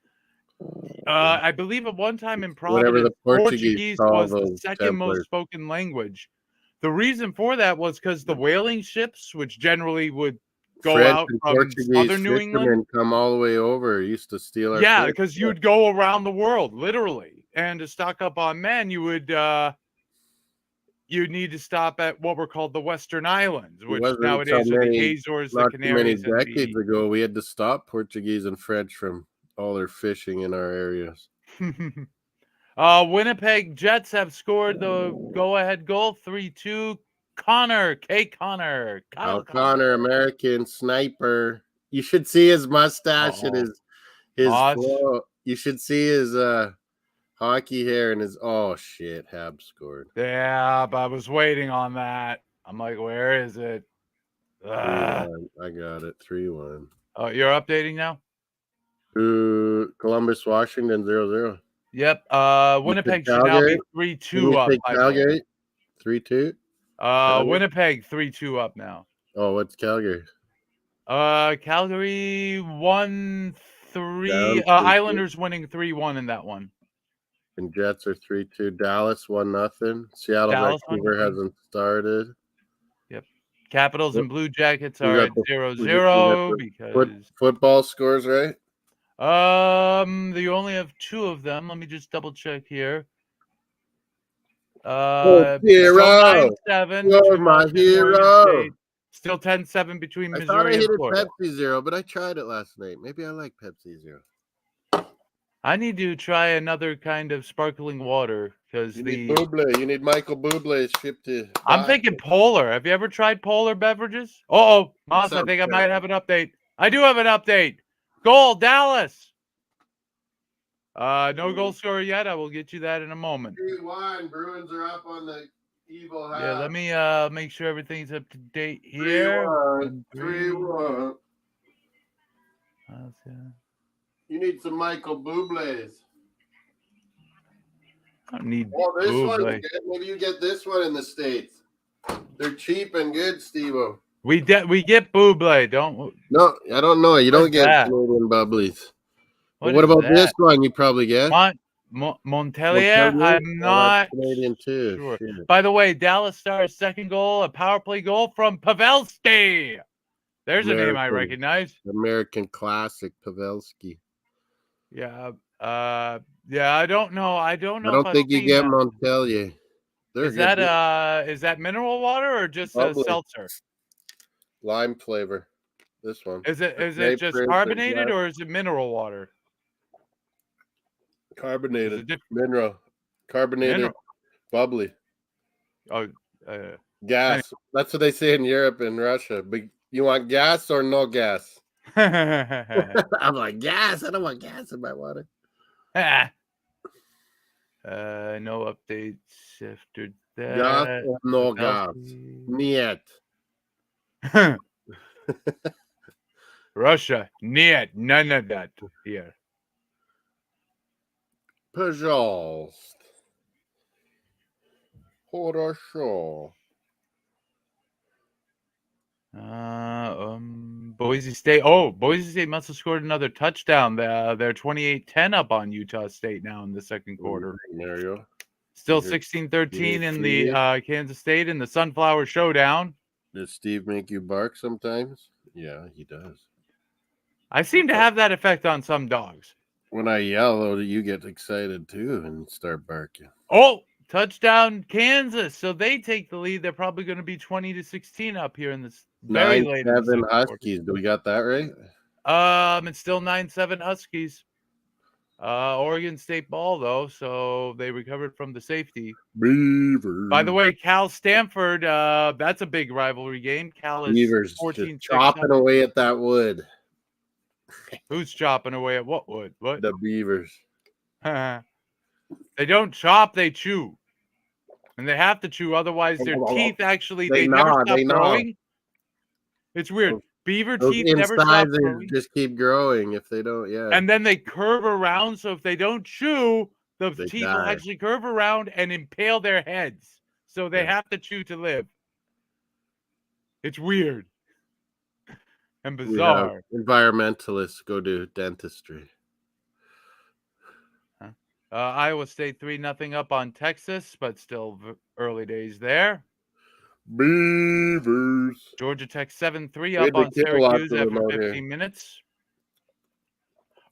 I believe at one time in Providence, the Portuguese was the second most spoken language. The reason for that was because the whaling ships, which generally would go French out and from Portuguese southern New fishermen England. come all the way over. Used to steal our Yeah, fish. because you'd go around the world, literally. And to stock up on men, you'd need to stop at what were called the Western Islands, It which wasn't until nowadays are the Azores, the not too many Canaries, and decades the ago, we had to stop Portuguese and French from all their fishing in our areas. Winnipeg Jets have scored the go-ahead goal, 3-2. Kyle Connor, American sniper. You should see his mustache and his Moss. flow. You should see his hockey hair and his shit. Hab scored. Yeah, but I was waiting on that. I'm like, where is it? 3-1. I got it. 3-1. Oh, you're updating now? Columbus, Washington, 0-0. Yep. Winnipeg should now Calgary? be 3-2 up. Calgary, 3-2. Winnipeg 3-2 up now. Oh, what's Calgary? Calgary 1-3. Islanders winning 3-1 in that one. And Jets are 3-2. Dallas 1-0. Seattle, Dallas Vancouver hasn't started. Yep. Capitals and Blue Jackets You are got at the- 0-0 because football scores, right? you only have 2 of them. Let me just double check here. Hero. Still 9-7 You're between my Washington and Oregon hero. State. Still 10-7 between I thought I Missouri and hit it Florida. Pepsi Zero, but I tried it last night. Maybe I like Pepsi Zero. I need to try another kind of sparkling water because You need Bublé. You need Michael Bublé shipped to. I'm thinking Polar. Have you ever tried Polar beverages? Oh, Moss, I think I might have an update. I do have an update. Goal, Dallas. No goal scorer yet. I will get you that in a moment. 3-1. Bruins are up on the evil half. Yeah, let me make sure everything's up to date here. 3-1. You need some Michael Bublés. I don't need this Bublé. one. Maybe you get this one in the States. They're cheap and good, Steve-O. We get Bublé, don't. No, I don't know. You don't get that? Canadian bubblies. What about that? this one? You probably get Montelier. I'm not Canadian too. sure. Shit. By the way, Dallas Stars' second goal, a power play goal from Pavelski. There's a name I recognize. American classic, Pavelski. Yeah. Yeah. I don't know. I don't think you get Montelier. Is that mineral water or just a seltzer? Lime flavor. This one. Is it just carbonated or is it mineral water? Carbonated. Mineral. Carbonated. Bubbly. Oh, gas. That's what they say in Europe and Russia. But you want gas or no gas? I'm like, gas. I don't want gas in my water. No updates after that. Gas or no gas? Niet. Russia, niet. None of that here. Пожалуйста. Хорошо. Boise State. Oh, Boise State must have scored another touchdown. They're 28-10 up on Utah State now in the second quarter. Mario. Still 16-13 in the Kansas State in the Sunflower Showdown. Does Steve make you bark sometimes? Yeah, he does. I seem to have that effect on some dogs. When I yell, you get excited too and start barking. Oh, touchdown Kansas. So they take the lead. They're probably going to be 20-16 up here in this very late. 9-7 Huskies. Do we got that right? It's still 9-7 Huskies. Oregon State ball though, so they recovered from the safety. Beavers. By the way, Cal Stanford, that's a big rivalry game. Cal is Beavers 14 chopping away at that wood. Who's chopping away at what wood? What? The Beavers. They don't chop, they chew. And they have to chew, otherwise their teeth actually they never stop growing. It's weird. Beaver teeth never stop growing. Just keep growing if they don't, And then they curve around, so if they don't chew, the teeth will die. actually curve around and impale their heads. So they have to chew to live. It's weird and bizarre. Environmentalists go to dentistry. Iowa State 3-0 up on Texas, but still early days there. Beavers. Georgia Tech 7-3 We up had to on kill lots Syracuse of them after out here. 15 minutes.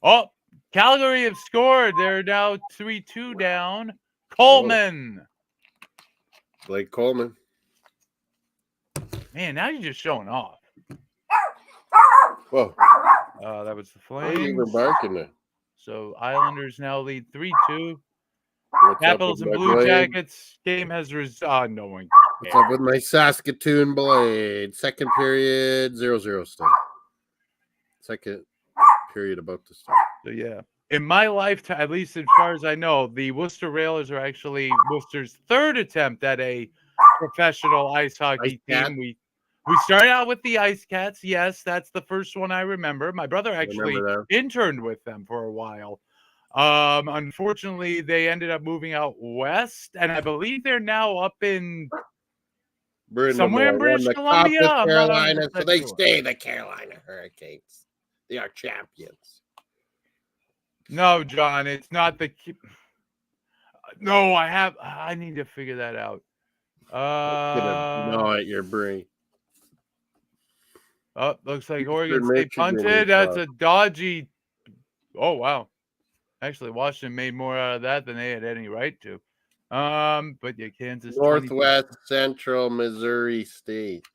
Oh, Calgary have scored. They're now 3-2 down. Coleman. Blake Coleman. Man, now you're just showing off. Whoa. That was the Why are you even Flames. barking there? So Islanders now lead 3-2. What's Capitals up and with my Blue blade? Jackets. Game has resolved. No one What's up with my Saskatoon Blade? Second period, 0-0 still. Second period about to start. So, yeah. In my lifetime, at least as far as I know, the Worcester Railers are actually Worcester's third attempt at a professional ice hockey Ice team. We started out with the Ice Cats. Yes, that's the first one I remember. My brother actually interned with them for a while. Unfortunately, they ended up moving out west, and I believe they're now up in somewhere in British Columbia. I'm not Carolina, so they sure. stay the Carolina Hurricanes. They are champions. No, John, it's not the. No, I need to figure that out. Gnaw at your brain. Oh, looks like Oregon Michigan State punted. That's a dodgy. Oh wow. Actually, Washington made more out of that than they had any right to. But yeah, Kansas. Northwest Central Missouri State.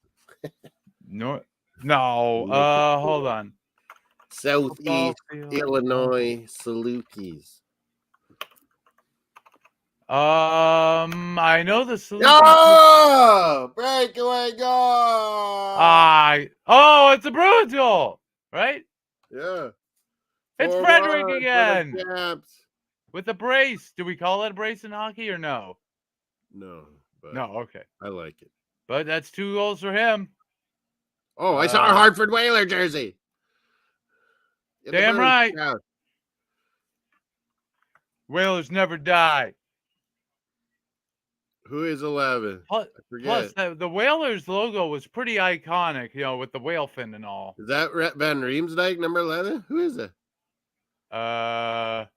No. Hold on. Southeast Illinois Salukis. I know the Salukis. Oh, breakaway goal! It's a Bruins goal, right? Yeah. It's Frederick again with a brace. Do we call it a brace in hockey or no? No. No, okay. I like it. But that's 2 goals for him. Oh, I saw a Hartford Whaler jersey. Damn right. Whalers never die. Who is 11? I forget. Plus, the Whalers logo was pretty iconic, with the whale fin and all. Is that Van Riemsdyk, number 11? Who is it? That's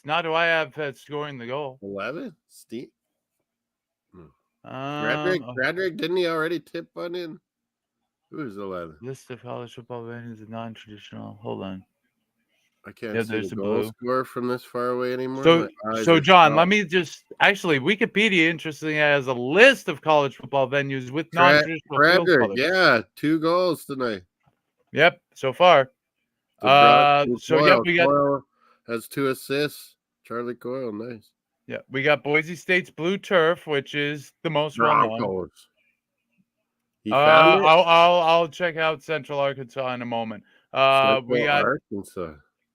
not who I have scoring the goal. 11? Steve? Frederick, didn't he already tip one in? Who is 11? List of college football venues is non-traditional. Hold on. I can't see the goal score from this far away anymore. So John, let me just actually Wikipedia interestingly has a list of college football venues with non-traditional field colors. Yeah, 2 goals tonight. Yep, so far. We got has 2 assists. Charlie Coyle, nice. Yeah, we got Boise State's blue turf, which is the most well-known. I'll check out Central Arkansas in a moment.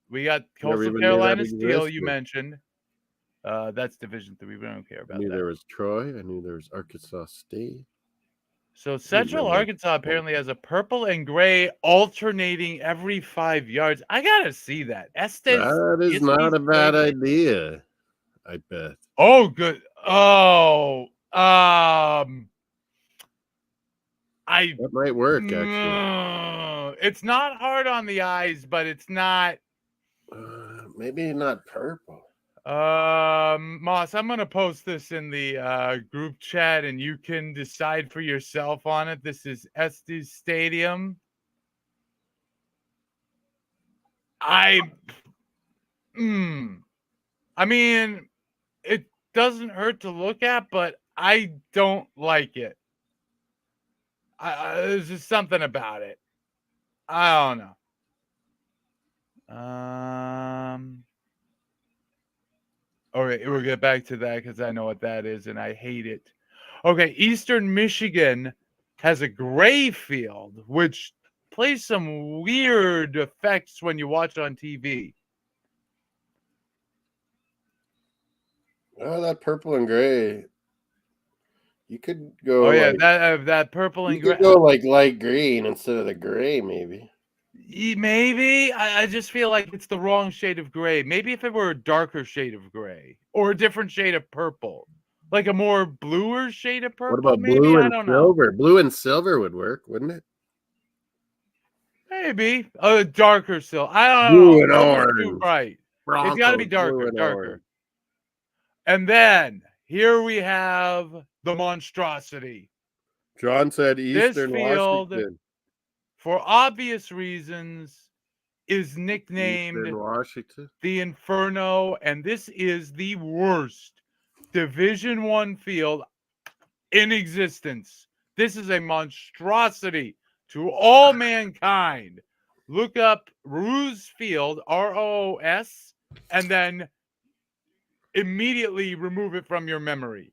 We got Coastal Carolina Steel. You mentioned. That's Division III. We don't care about that. I knew there was Troy. I knew there was Arkansas State. So Central Arkansas apparently has a purple and gray alternating every 5 yards. I gotta see that. That is not a bad idea. I bet. Oh, good. Oh, that might work actually. It's not hard on the eyes, but it's not. Maybe not purple. Moss, I'm gonna post this in the group chat, and you can decide for yourself on it. This is Estes Stadium. I mean, it doesn't hurt to look at, but I don't like it. There's just something about it. I don't know. Okay, we'll get back to that because I know what that is and I hate it. Okay, Eastern Michigan has a gray field, which plays some weird effects when you watch it on TV. Oh, that purple and gray. You could go. Oh yeah, that purple and gray. You could go like light green instead of the gray, maybe. Maybe. I just feel like it's the wrong shade of gray. Maybe if it were a darker shade of gray or a different shade of purple, like a more bluer shade of purple. What about blue and silver? Blue and silver would work, wouldn't it? Maybe a darker silver. I don't know. Blue and orange. Too bright. It's got to be darker. And then here we have the monstrosity. John said This Eastern field, Washington. for obvious reasons, is nicknamed Eastern Washington. the Inferno, and this is the worst Division I field in existence. This is a monstrosity to all mankind. Look up Roos Field, ROOS, and then immediately remove it from your memory.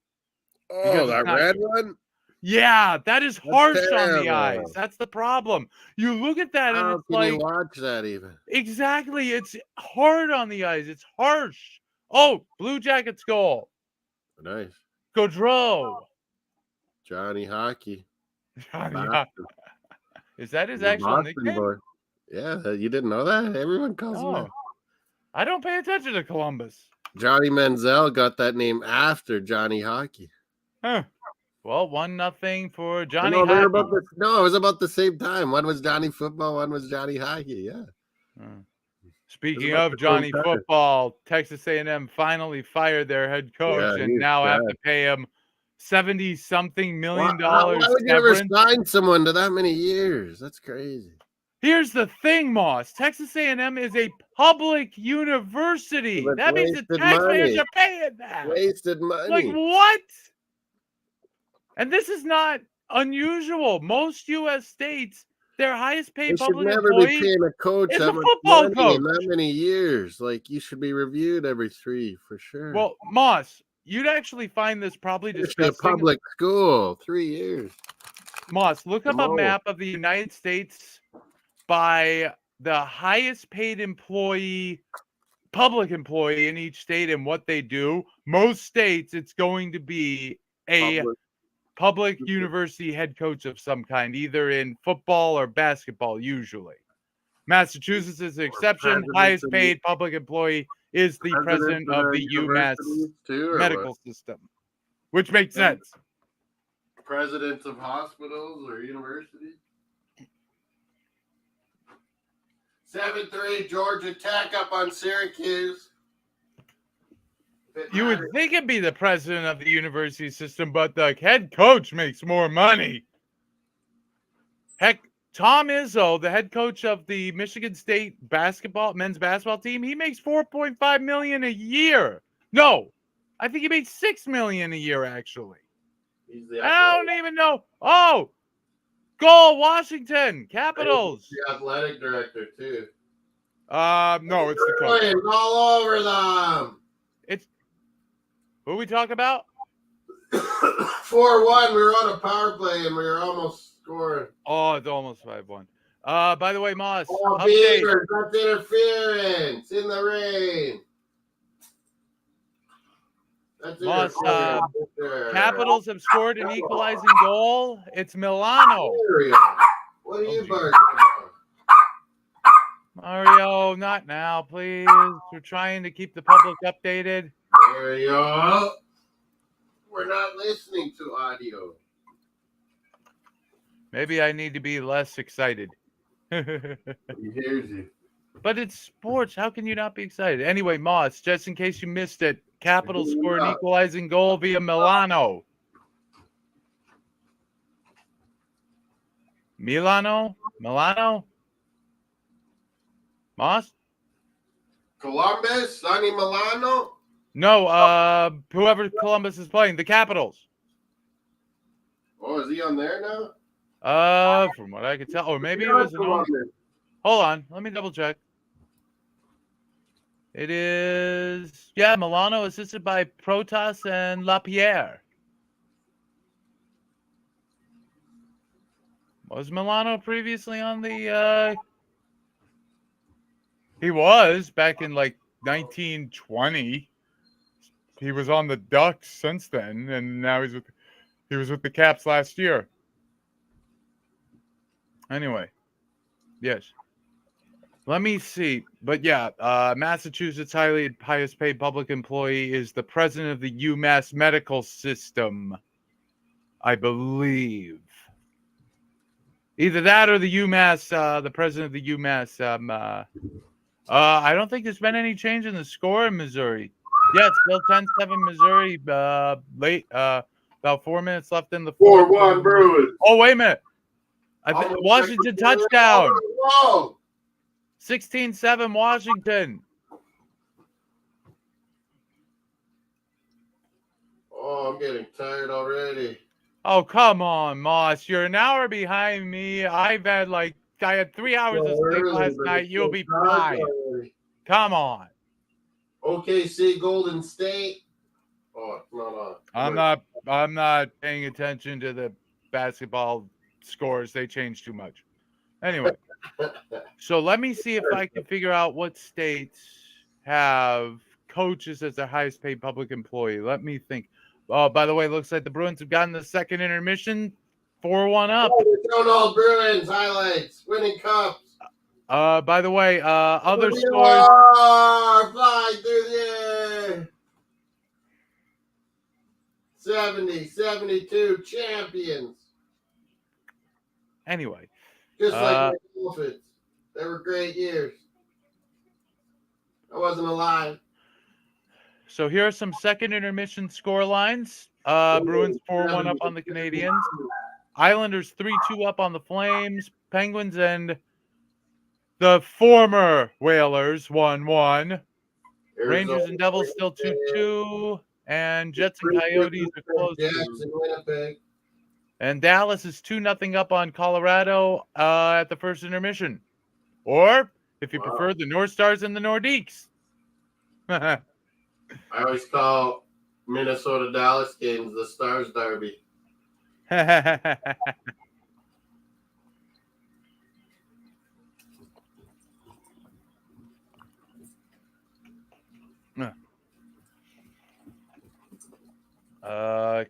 Oh, that red one? Yeah, that is harsh on the terrible. eyes. That's the problem. You look at that and How it's can like, you watch that even? exactly, it's hard on the eyes. It's harsh. Oh, Blue Jackets goal. Nice. Gaudreau. Johnny Hockey. Johnny, Boston. is that his The actual Boston nickname? boy. Yeah, you didn't know that? Everyone calls him Oh, that. I don't pay attention to Columbus. Johnny Manziel got that name after Johnny Hockey. Huh. Well, 1-0 for Johnny No, Hockey. it was about the same time. One was Johnny Football, one was Johnny Hockey. Yeah. Speaking of Johnny Football, Texas A&M finally fired their head coach and now have to pay him $70-something million. Why would you ever sign someone to that many years? That's crazy. Here's the thing, Moss. Texas A&M is a public university. That means the taxpayers are paying that. Wasted money. Like, what? And this is not unusual. Most U.S. states, their highest paid public employee be paying a coach is a football coach. In that many years. Like, you should be reviewed every 3 for sure. Well, Moss, you'd actually find this probably disgusting. A public school, 3 years. Moss, look up a map of the United States by the highest paid employee, public employee in each state and what they do. Most states, it's going to be a public university head coach of some kind, either in football or basketball, usually. Massachusetts is an exception. Highest paid public employee is the president of the UMass medical system, which makes sense. Presidents of hospitals or universities. 7-3 Georgia Tech up on Syracuse. You would think it'd be the president of the university system, but the head coach makes more money. Heck, Tom Izzo, the head coach of the Michigan State men's basketball team, he makes $4.5 million a year. No, I think he makes $6 million a year, actually. I don't even know. Oh, goal, Washington Capitals. The athletic director, too. No, it's the coach. All over them. Who we talk about? 4-1. We were on a power play and we were almost scoring. Oh, it's almost 5-1. By the way, Moss. Beavers, that's interference in the rain. That's Moss, Capitals have scored an equalizing goal. It's Milano. What are you barking about? Mario, not now, please. We're trying to keep the public updated. Mario, we're not listening to audio. Maybe I need to be less excited. He hears you. But it's sports. How can you not be excited? Anyway, Moss, just in case you missed it, Capitals scored an equalizing goal via Milano. Milano? Moss? Columbus? Sonny Milano? No, whoever Columbus is playing, the Capitals. Oh, is he on there now? From what I could tell, or maybe it was an old... Hold on, let me double check. It is, yeah, Milano, assisted by Protas and Lapierre. Was Milano previously on the, he was back in like 1920. He was on the Ducks since then, and now he was with the Caps last year. Anyway, yes. Let me see. But yeah, Massachusetts highest paid public employee is the president of the UMass medical system, I believe. Either that or the UMass, the president of the UMass. I don't think there's been any change in the score in Missouri. Yeah, it's still 10-7 Missouri. Late. About 4 minutes left in the fourth. 4-1 Bruins. Oh, wait a minute. Almost Washington like- touchdown. Whoa! 16-7 Washington. Oh, I'm getting tired already. Oh, come on, Moss. You're an hour behind me. I had 3 hours of sleep last night. You'll be fine. Come on. OKC Golden State. Oh, it's not on. I'm not paying attention to the basketball scores. They change too much. Anyway, so let me see if I can figure out what states have coaches as their highest paid public employee. Let me think. Oh, by the way, it looks like the Bruins have gotten the second intermission, 4-1 up. Oh, we're showing all Bruins highlights, winning cups. By the way, other We scores. are flying through the air. 70, 72 champions. Anyway, Just like the Dolphins. They were great years. I wasn't alive. so here are some second intermission score lines. Bruins 4-1 up on the Canadians. Islanders 3-2 up on the Flames. Penguins and the former Whalers 1-1. Rangers and Devils still 2-2. And Jets and Coyotes are close. And Dallas is 2-0 up on Colorado at the first intermission. Or, if you prefer, the North Stars and the Nordiques. I always call Minnesota Dallas games the Stars Derby.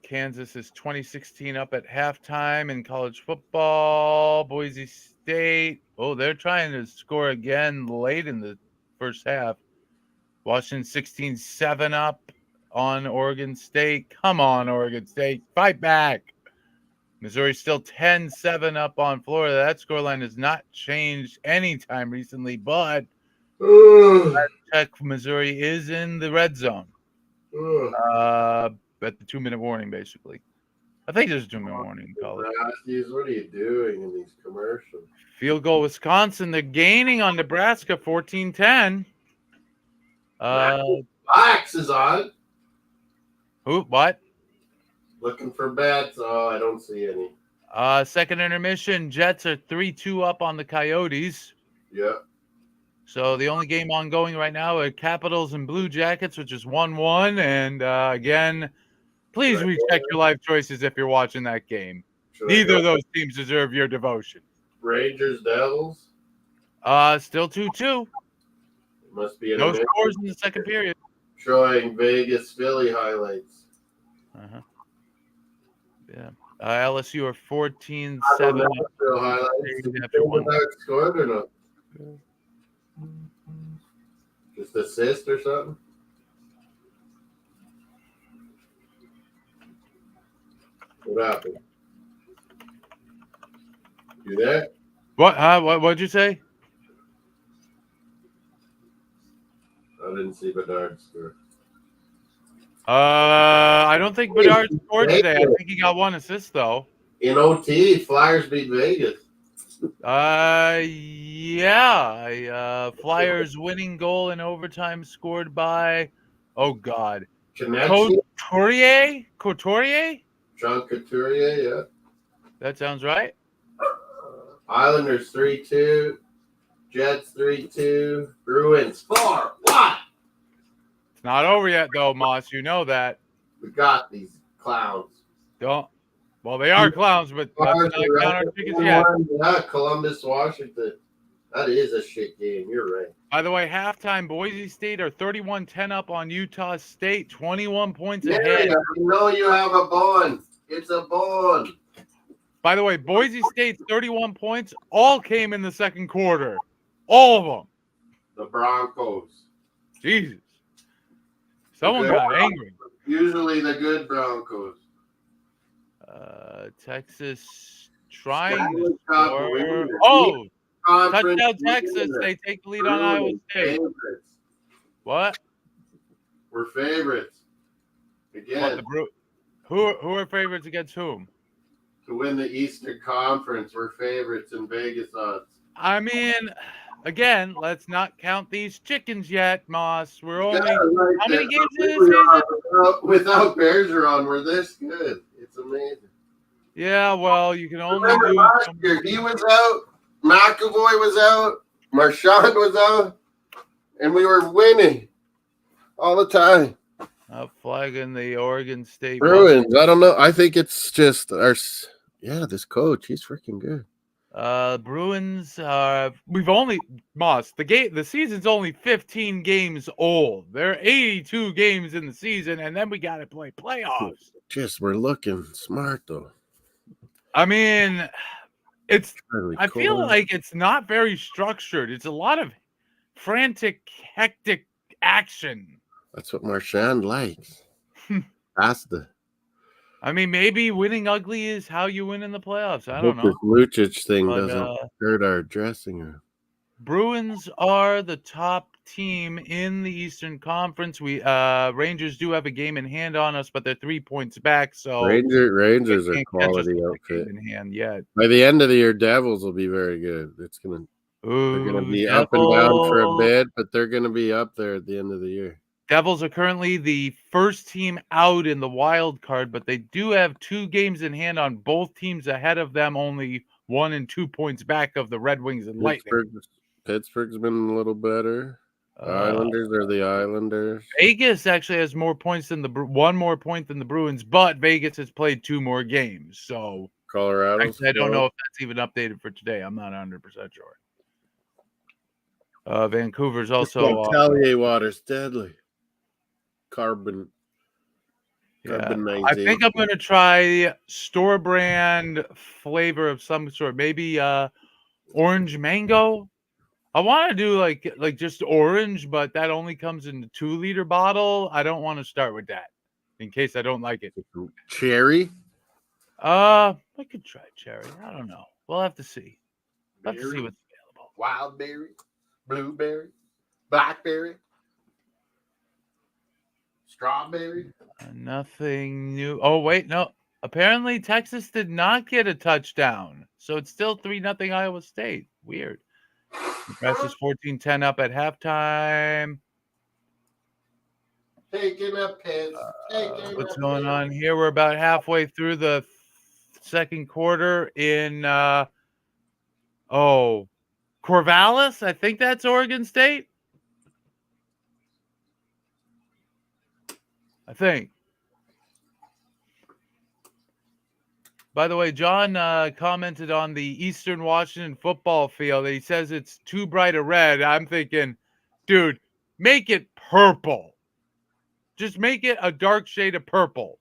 Kansas is 2016 up at halftime in college football. Boise State. Oh, they're trying to score again late in the first half. Washington 16-7 up on Oregon State. Come on, Oregon State. Fight back. Missouri still 10-7 up on Florida. That scoreline has not changed anytime recently, but Tech, Missouri is in the red zone. At the 2-minute warning, basically. I think there's a 2-minute warning in college. What are you doing in these commercials? Field goal, Wisconsin. They're gaining on Nebraska, 14-10. Fox is on. Who? What? Looking for bets. Oh, I don't see any. Second intermission. Jets are 3-2 up on the Coyotes. Yeah. So the only game ongoing right now are Capitals and Blue Jackets, which is 1-1. And again, please recheck your life choices if you're watching that game. Neither of those teams deserve your devotion. Rangers, Devils. Still 2-2. Must be no scores in the second period. Showing Vegas Philly highlights. Yeah. LSU are 14-7. Scored or not? Just assist or something? What happened? You there? What? What'd you say? I didn't see Bedard score. I don't think Bedard scored today. I think he got one assist though. In OT, Flyers beat Vegas. Yeah. Flyers winning goal in overtime scored by, oh God, Couturier. Jean Couturier, yeah. That sounds right. Islanders 3-2. Jets 3-2. Bruins 4-1. It's not over yet, though, Moss. You know that. We got these clowns. Well, they are clowns, but let's not count our chickens yet. Yeah, Columbus, Washington. That is a shit game. You're right. By the way, halftime, Boise State are 31-10 up on Utah State, 21 points ahead. You know you have a bond. It's a bond. By the way, Boise State's 31 points all came in the second quarter. All of them. The Broncos. Jesus. Someone got angry. Usually the good Broncos. Texas trying to score. Oh, touchdown Texas. They take the lead on Iowa State. What? We're favorites What again the who are favorites against whom? to win the Eastern Conference. We're favorites in Vegas odds. I mean, again, let's not count these chickens yet, Moss. We're only right how many there. games in We the season? are without Bergeron, we're this good. It's amazing. Yeah, well, you can only Remember lose. last year, he was out, McAvoy was out, Marchand was out, and we were winning all the time. Flagging the Oregon State Bruins, I don't know. I think it's just this coach, he's freaking good. Bruins. We've only Moss. The season's only 15 games old. There are 82 games in the season, and then we got to play playoffs. Just we're looking smart though. I mean, it's. Really I cool. feel like it's not very structured. It's a lot of frantic, hectic action. That's what Marchand likes. That's the. I mean, maybe winning ugly is how you win in the playoffs. I hope don't know. This Lucic thing But, doesn't hurt our dressing room. Bruins are the top team in the Eastern Conference. We Rangers do have a game in hand on us, but they're 3 points back. So Rangers they are can't catch us quality with a outfit. game in hand yet. By the end of the year, Devils will be very good. They're gonna be up and down for a bit, but they're gonna be up there at the end of the year. Devils are currently the first team out in the wild card, but they do have 2 games in hand on both teams ahead of them, only 1 and 2 points back of the Red Wings and Lightning. Pittsburgh's been a little better. Islanders are the Islanders. Vegas actually has more points than one more point than the Bruins, but Vegas has played 2 more games. So Colorado. I don't know if that's even updated for today. I'm not 100% sure. Vancouver's also Tellier water's deadly. Carbonization. I think I'm gonna try store brand flavor of some sort. Maybe orange mango. I want to do like just orange, but that only comes in the 2-liter bottle. I don't want to start with that in case I don't like it. Cherry? I could try cherry. I don't know. We'll have to see. We'll have to see what's available. Wild berry, blueberry, blackberry, strawberry. Nothing new. Oh, wait, no. Apparently Texas did not get a touchdown. So it's still 3-0 Iowa State. Weird. Nebraska's 14-10 up at halftime. Taking a piss. What's going on here? We're about halfway through the second quarter in Corvallis. I think that's Oregon State. I think. By the way, John commented on the Eastern Washington football field. He says it's too bright a red. I'm thinking, dude, make it purple. Just make it a dark shade of purple.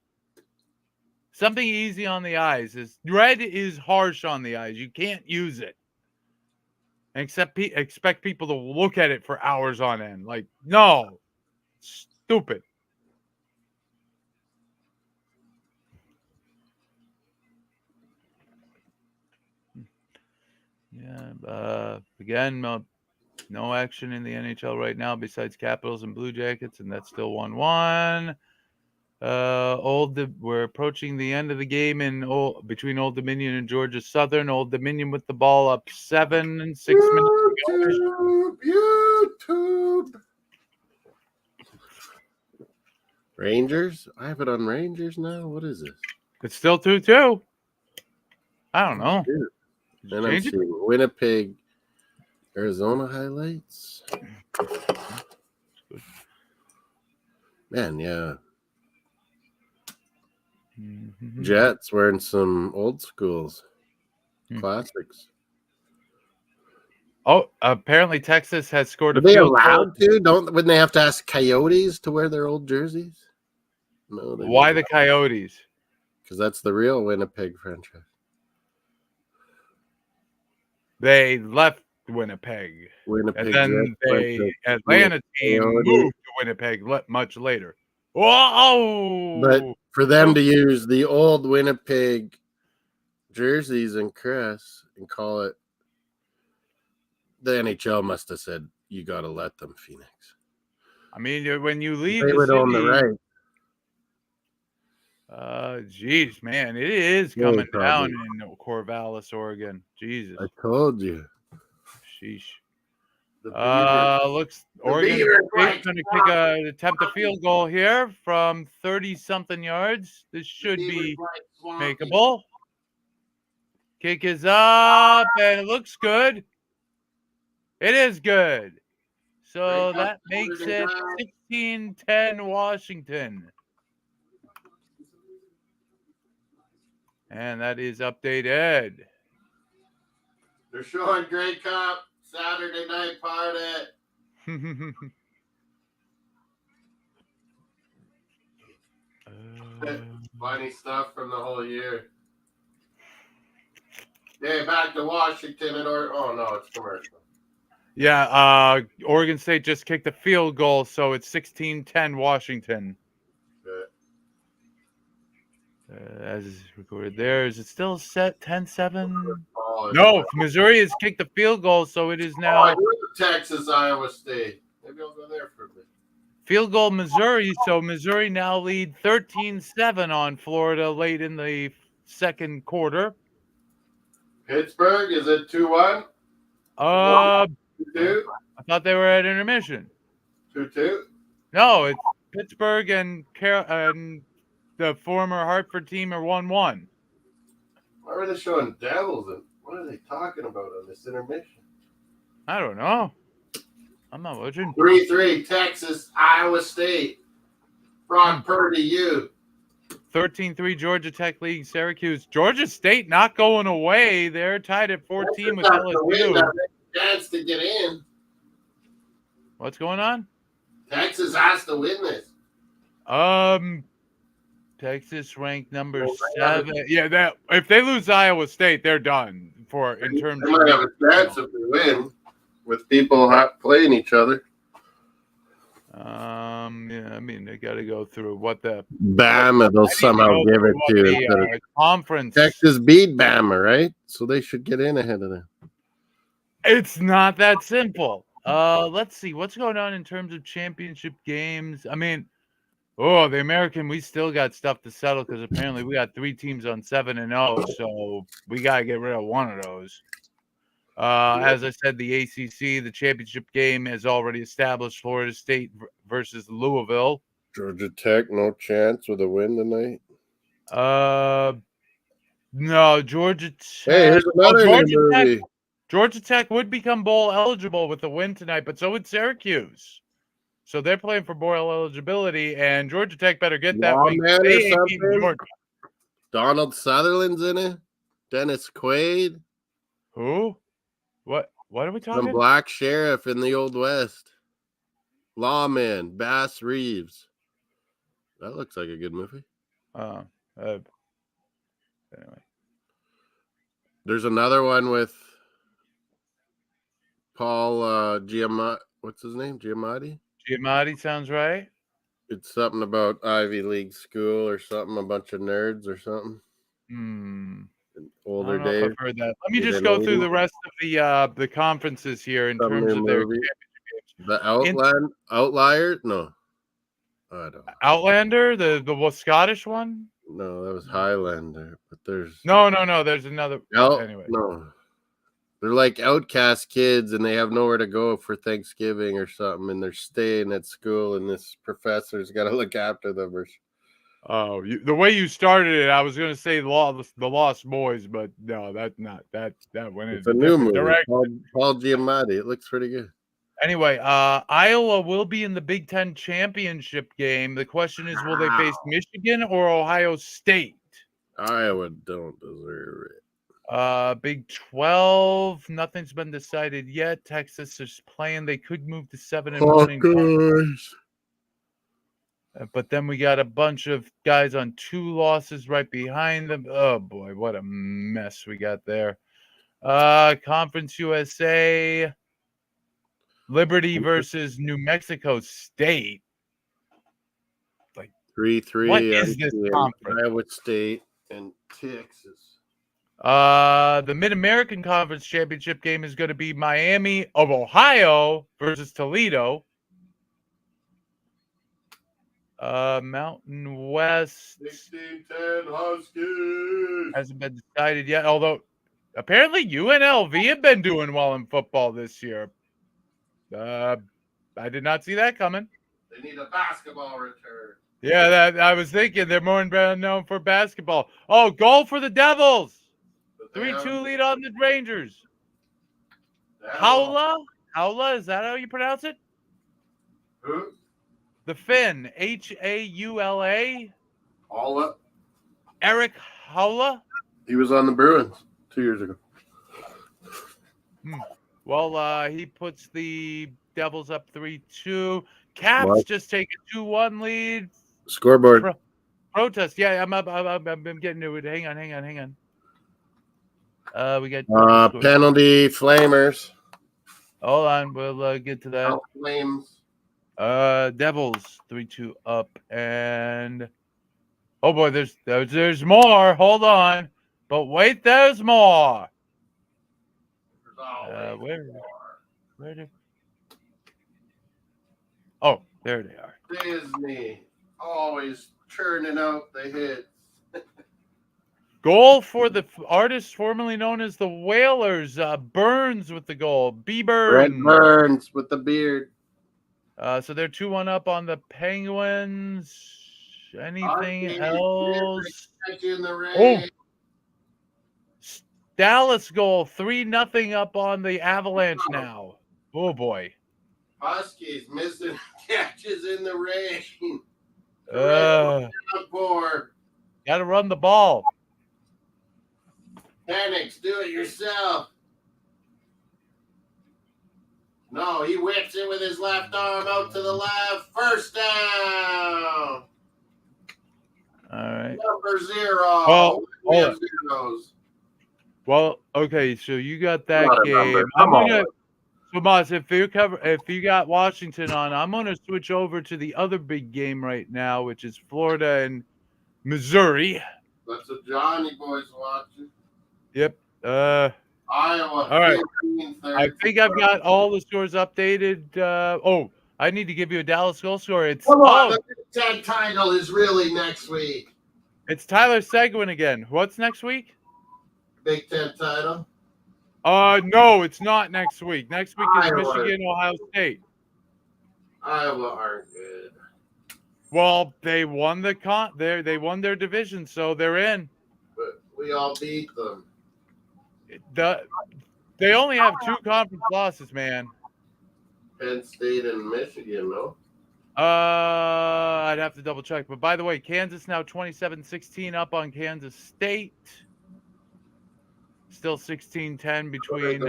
Something easy on the eyes. Red is harsh on the eyes. You can't use it. Expect people to look at it for hours on end. Like, no. Stupid. Yeah. Again, no action in the NHL right now besides Capitals and Blue Jackets, and that's still 1-1. We're approaching the end of the game between Old Dominion and Georgia Southern. Old Dominion with the ball up 7 and 6 minutes ago. YouTube. Rangers? I have it on Rangers now. What is this? It's still 2-2. I don't know. Then I'm seeing Winnipeg, Arizona highlights. Man, yeah. Mm-hmm. Jets wearing some old schools, classics. Oh, apparently Texas has scored Are they allowed to? Wouldn't they have to ask Coyotes to wear their old jerseys? No. Why the Coyotes? Because that's the real Winnipeg franchise. They left Winnipeg. And then the Atlanta team moved to Winnipeg much later. Whoa! But for them to use the old Winnipeg jerseys and crest and call it, the NHL must have said, you got to let them, Phoenix. I mean, when you leave They the would own the city, right. geez, man, it is They coming down probably. in Corvallis, Oregon. Jesus, I told you. sheesh. The Beavers. Looks The Oregon Beavers State's like going to attempt a field goal here from 30-something yards. This should be makeable. Kick is up, and it looks good. It is good. So that makes it 16-10 Washington. And that is updated. They're showing Grey Cup Saturday night party. Funny stuff from the whole year. Yeah, back to Washington and oh no, it's commercial. Yeah, Oregon State just kicked a field goal, so it's 16-10 Washington. As is recorded there. Is it still set 10-7? No, Missouri has kicked the field goal, so it is now Texas, Iowa State. Maybe I'll go there for a bit. Field goal Missouri, so Missouri now lead 13-7 on Florida late in the second quarter. Pittsburgh, is it 2-1? 2-2? I thought they were at intermission. 2-2? No, it's Pittsburgh and the former Hartford team are 1-1. Why are they showing Devils? And what are they talking about on this intermission? I don't know. I'm not watching. 3-3, Texas, Iowa State. Brock Purdy, you. 13-3, Georgia Tech leading Syracuse. Georgia State not going away. They're tied at 14 with LSU. Chance to get in. What's going on? Texas has to win this. Texas ranked number 7. Yeah, that if they lose Iowa State, they're done in terms they might have a chance if they win with people playing each other. Yeah, I mean they got to go through what the Bama. They'll somehow give it to the conference. Texas beat Bama, right? So they should get in ahead of them. It's not that simple. Let's see what's going on in terms of championship games. I mean, the American, we still got stuff to settle because apparently we got 3 teams on 7-0, so we got to get rid of one of those. As I said, the ACC, the championship game has already established Florida State versus Louisville. Georgia Tech, no chance with a win tonight. No, Georgia Tech. Hey, here's another new movie. Georgia Tech would become bowl eligible with a win tonight, but so would Syracuse. So they're playing for bowl eligibility, and Georgia Tech better get that win. Donald Sutherland's in it. Dennis Quaid. Who? What are we talking? Some black sheriff in the Old West. Lawman, Bass Reeves. That looks like a good movie. Anyway. There's another one with Paul Giamatti. What's his name? Giamatti? Giamatti sounds right. It's something about Ivy League school or something, a bunch of nerds or something. Older days. I've heard that. Let me just go through the rest of the conferences here in terms of their championship games. The Outlier? No. I don't know. Outlander, the Scottish one? No, that was Highlander. But there's no. There's another. Anyway, no. They're like outcast kids, and they have nowhere to go for Thanksgiving or something, and they're staying at school, and this professor's got to look after them. Oh, the way you started it, I was going to say the Lost Boys, but no, that's not that went in. It's a new movie. Paul Giamatti. It looks pretty good. Anyway, Iowa will be in the Big Ten championship game. The question is, will they face Michigan or Ohio State? Iowa don't deserve it. Big 12, nothing's been decided yet. Texas is playing. They could move to 7-1. But then we got a bunch of guys on 2 losses right behind them. Oh boy, what a mess we got there. Conference USA, Liberty versus New Mexico State. Like 3-3. What is this conference? Iowa State and Texas. The Mid-American Conference Championship game is going to be Miami of Ohio versus Toledo. Mountain West 16-10 Huskies. hasn't been decided yet, although apparently UNLV have been doing well in football this year. I did not see that coming. They need a basketball return. Yeah, that I was thinking they're more known for basketball. Oh, goal for the Devils. 3-2 lead on the Rangers. Haula? Haula, is that how you pronounce it? Who? The Finn, Haula. Haula. Eric Haula. He was on the Bruins 2 years ago. Well, he puts the Devils up 3-2. Caps just take a 2-1 lead. Scoreboard. Protest. Yeah, I'm getting to it. Hang on. We got penalty Flamers. Hold on, we'll get to that. Flames. Devils 3-2 up, and oh boy, there's more. Hold on, but wait, there's more. Where did? Oh, there they are. Disney always churning out the hits. Goal for the artist formerly known as the Whalers. Burns with the goal. B. Burns. Brent Burns with the beard. So they're 2-1 up on the Penguins. Anything else? Oh, Dallas goal 3-0 up on the Avalanche now. Oh boy. Huskies missing catches in the rain. Gotta run the ball. Panics, do it yourself. No, he whips it with his left arm out to the left. First down. All right. Number 0. Oh, we have zeros. Well, okay, so you got that game. So Moss, if you got Washington on, I'm gonna switch over to the other big game right now, which is Florida and Missouri. That's what Johnny boy's watching. Yep. Iowa. All right. 15-13. I think I've got all the scores updated. I need to give you a Dallas goal score. It's the Big Ten title is really next week. It's Tyler Seguin again. What's next week? Big Ten title. No, it's not next week. Next week is Michigan, Ohio State. Iowa aren't good. Well, they won they won their division, so they're in. But we all beat them. They only have 2 conference losses, man. Penn State and Michigan, no? I'd have to double check. But by the way, Kansas now 27-16 up on Kansas State. Still 16-10 between.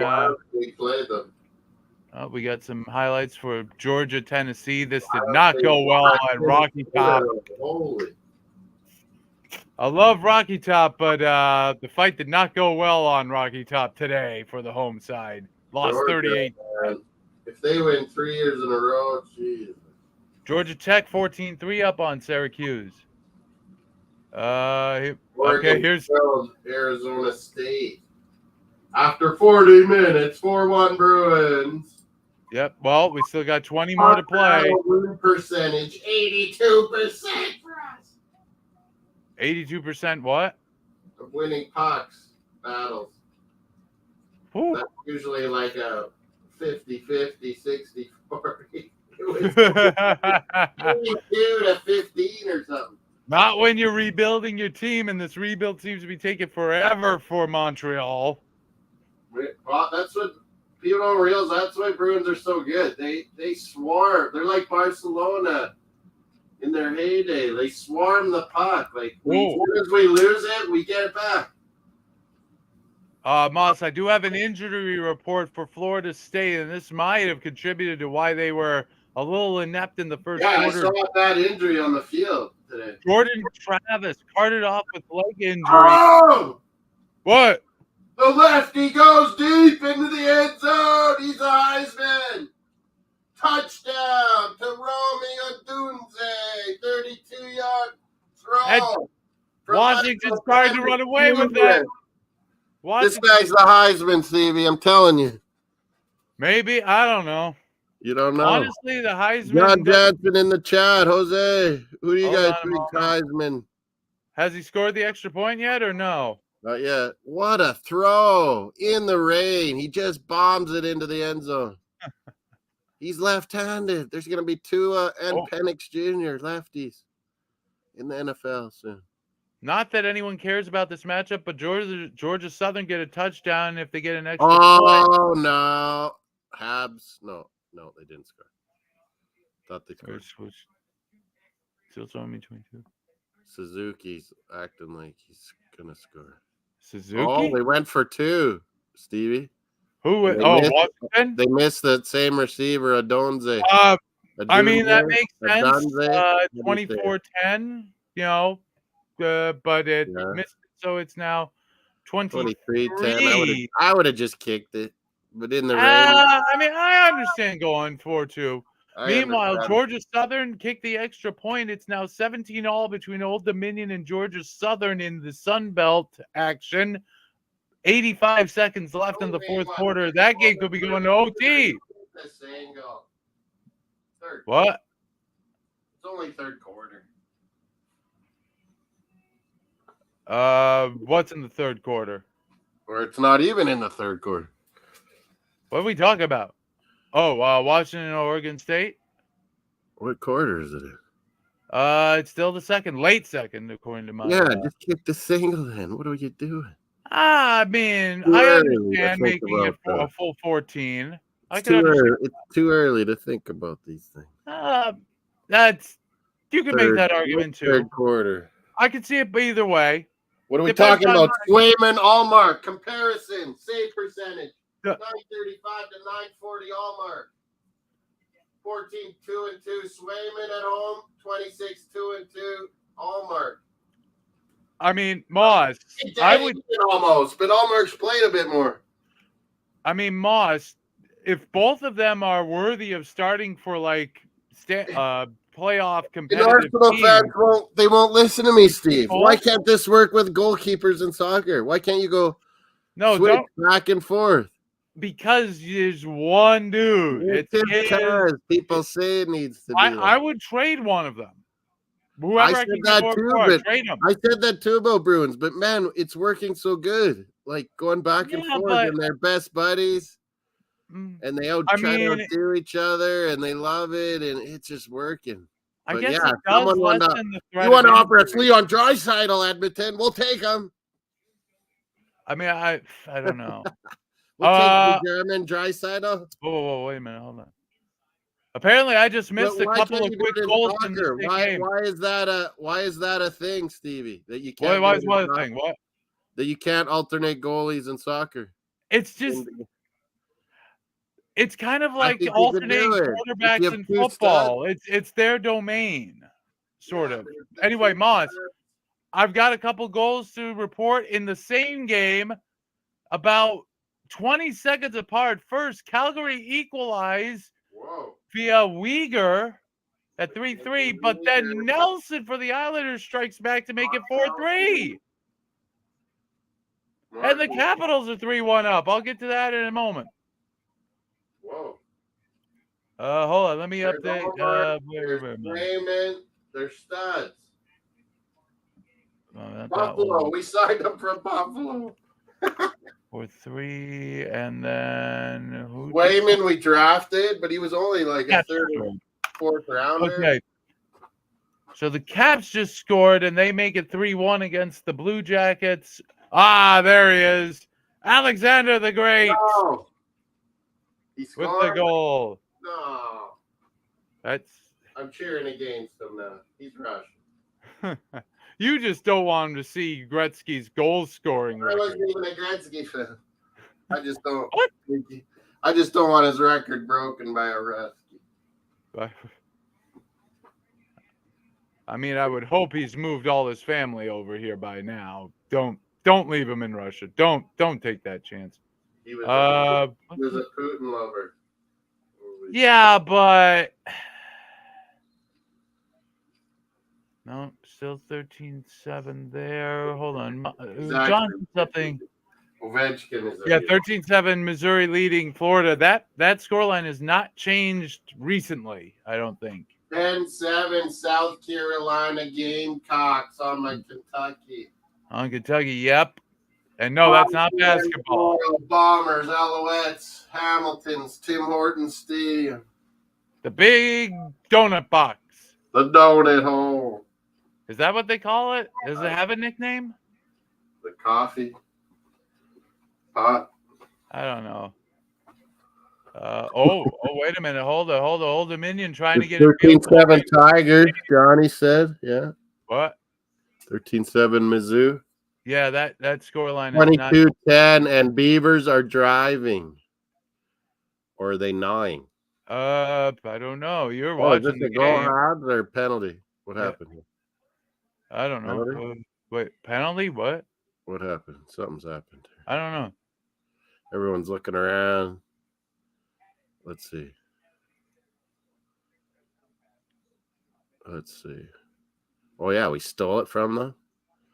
We played them. We got some highlights for Georgia, Tennessee. This did not go well at Rocky Top. Holy. I love Rocky Top, but the fight did not go well on Rocky Top today for the home side. Lost 38. Man. If they win 3 years in a row, geez. Georgia Tech 14-3 up on Syracuse. Okay, here's Arizona State. After 40 minutes, 4-1 Bruins. Yep. Well, we still got 20 more to play. Win percentage 82% for us. 82% what? Of winning pucks battles. Ooh. That's usually like a 50-50, 60-40. It was 22 to 15 or something. Not when you're rebuilding your team, and this rebuild seems to be taking forever for Montreal. Well, that's what people don't realize. That's why Bruins are so good. They swarm. They're like Barcelona in their heyday. They swarm the puck. Like as soon as we lose it, we get it back. Moss, I do have an injury report for Florida State, and this might have contributed to why they were a little inept in the first quarter. I saw that injury on the field today. Jordan Travis carted off with leg injury. Oh! What? The lefty goes deep into the end zone. He's a Heisman. Touchdown to Romeo Dunze. 32-yard throw. Washington's trying to run away with that. This guy's the Heisman, Stevie. I'm telling you. Maybe. I don't know. You don't know. Honestly, the Heisman. John Johnson in the chat. Jose, who do you Hold guys on a think moment. Heisman? Has he scored the extra point yet or no? Not yet. What a throw in the rain. He just bombs it into the end zone. He's left-handed. There's going to be Tua and Penix Jr. lefties in the NFL soon. Not that anyone cares about this matchup, but Georgia Southern get a touchdown if they get an extra point. Oh, no. Habs. No, they didn't score. Thought they scored. Still showing me 22. Suzuki's acting like he's going to score. Suzuki? Oh, they went for 2, Stevie. Who? Washington? They missed that same receiver, Adonze. I mean, that makes sense. 24-10. You know, but it missed it, so it's now 23-10. I would have just kicked it, but in the rain. I mean, I understand going 4-2. Meanwhile, Georgia Southern kicked the extra point. It's now 17-all between Old Dominion and Georgia Southern in the Sun Belt action. 85 seconds left in the fourth quarter. That game could be going to OT. What? It's only third quarter. What's in the third quarter? Or it's not even in the third quarter. What are we talking about? Oh, Washington, Oregon State. What quarter is it in? It's still the late second, according to my. Yeah, just kick the single then. What are you doing? I mean, I understand making it a full 14. It's too early to think about these things. You can make that argument too. Third quarter. I can see it either way. What are we talking about? Swayman, Allmark, comparison, save percentage. 935 to 940 Allmark. 14-2-2 Swayman at home. 26-2-2 Allmark. I mean, Moss. I would almost, but Allmark's played a bit more. I mean, Moss. If both of them are worthy of starting for playoff competitive teams, fans won't listen to me, Steve. Why can't this work with goalkeepers in soccer? Why can't you go switch back and forth? Because there's one dude. It's because people say it needs to be. I would trade one of them. I said that too about Bruins, but man, it's working so good. Like going back and forth, and they're best buddies, and they try to outdo each other, and they love it, and it's just working. I guess it does lessen the threat. You want to offer us Leon Draisaitl, Edmonton? We'll take him. I mean, I don't know. We'll take the German Draisaitl. Whoa, wait a minute, hold on. Apparently, I just missed a couple of quick goals in this game. Why is that a thing, Stevie? That you can't. Why is what a thing? What? That you can't alternate goalies in soccer. It's just. It's kind of like alternating quarterbacks in football. It's their domain, sort of. Anyway, Moss, I've got a couple goals to report in the same game, about 20 seconds apart. First, Calgary equalized. Whoa. Via Uyghur at 3-3, but then Nelson for the Islanders strikes back to make it 4-3. And the Capitals are 3-1 up. I'll get to that in a moment. Whoa. Hold on. Let me update. Raymond, they're studs. Buffalo. We signed them from Buffalo. 4-3, and then Wayman we drafted, but he was only like a third or fourth rounder. Okay. So the Caps just scored, and they make it 3-1 against the Blue Jackets. There he is. Alexander the Great. No. He with the goal. No. I'm cheering against him now. He's Russian. You just don't want him to see Gretzky's goal scoring record. I wasn't even a Gretzky fan. I just don't. I just don't want his record broken by a Ruski. I mean, I would hope he's moved all his family over here by now. Don't leave him in Russia. Don't take that chance. He was a Putin lover. Yeah, but no, still 13-7 there. Hold on. Exactly. Johnson's something. Ovechkin is a Yeah, hero. 13-7 Missouri leading Florida. That scoreline has not changed recently, I don't think. 10-7 South Carolina Gamecocks on my Kentucky. On Kentucky, yep. And no, that's not basketball. Bombers, Alouettes, Hamilton's, Tim Hortons Stadium. The big donut box. The donut hole. Is that what they call it? Does it have a nickname? The coffee pot. I don't know. Oh, wait a minute. Hold it. Old Dominion trying to get a field goal. 13-7 Tigers, Johnny said. Yeah. What? 13-7 Mizzou. Yeah, that scoreline is not. 22-10, and Beavers are driving. Or are they gnawing? I don't know. You're watching the goal game. hard or penalty? What happened here? I don't know. Penalty? Wait, penalty? What? What happened? Something's happened. I don't know. Everyone's looking around. Let's see. Oh, yeah, we stole it from them.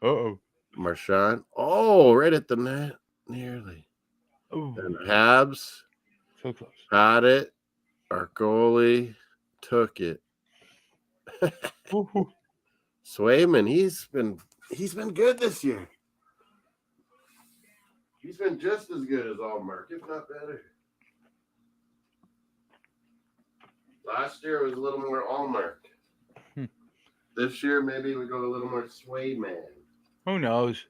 Uh-oh. Marchand. Oh, right at the net. Nearly. Ooh. And Habs So close. had it. Our goalie took it. Swayman, he's been good this year. He's been just as good as Allmark, if not better. Last year was a little more Allmark. This year, maybe we go a little more Swayman. Who knows?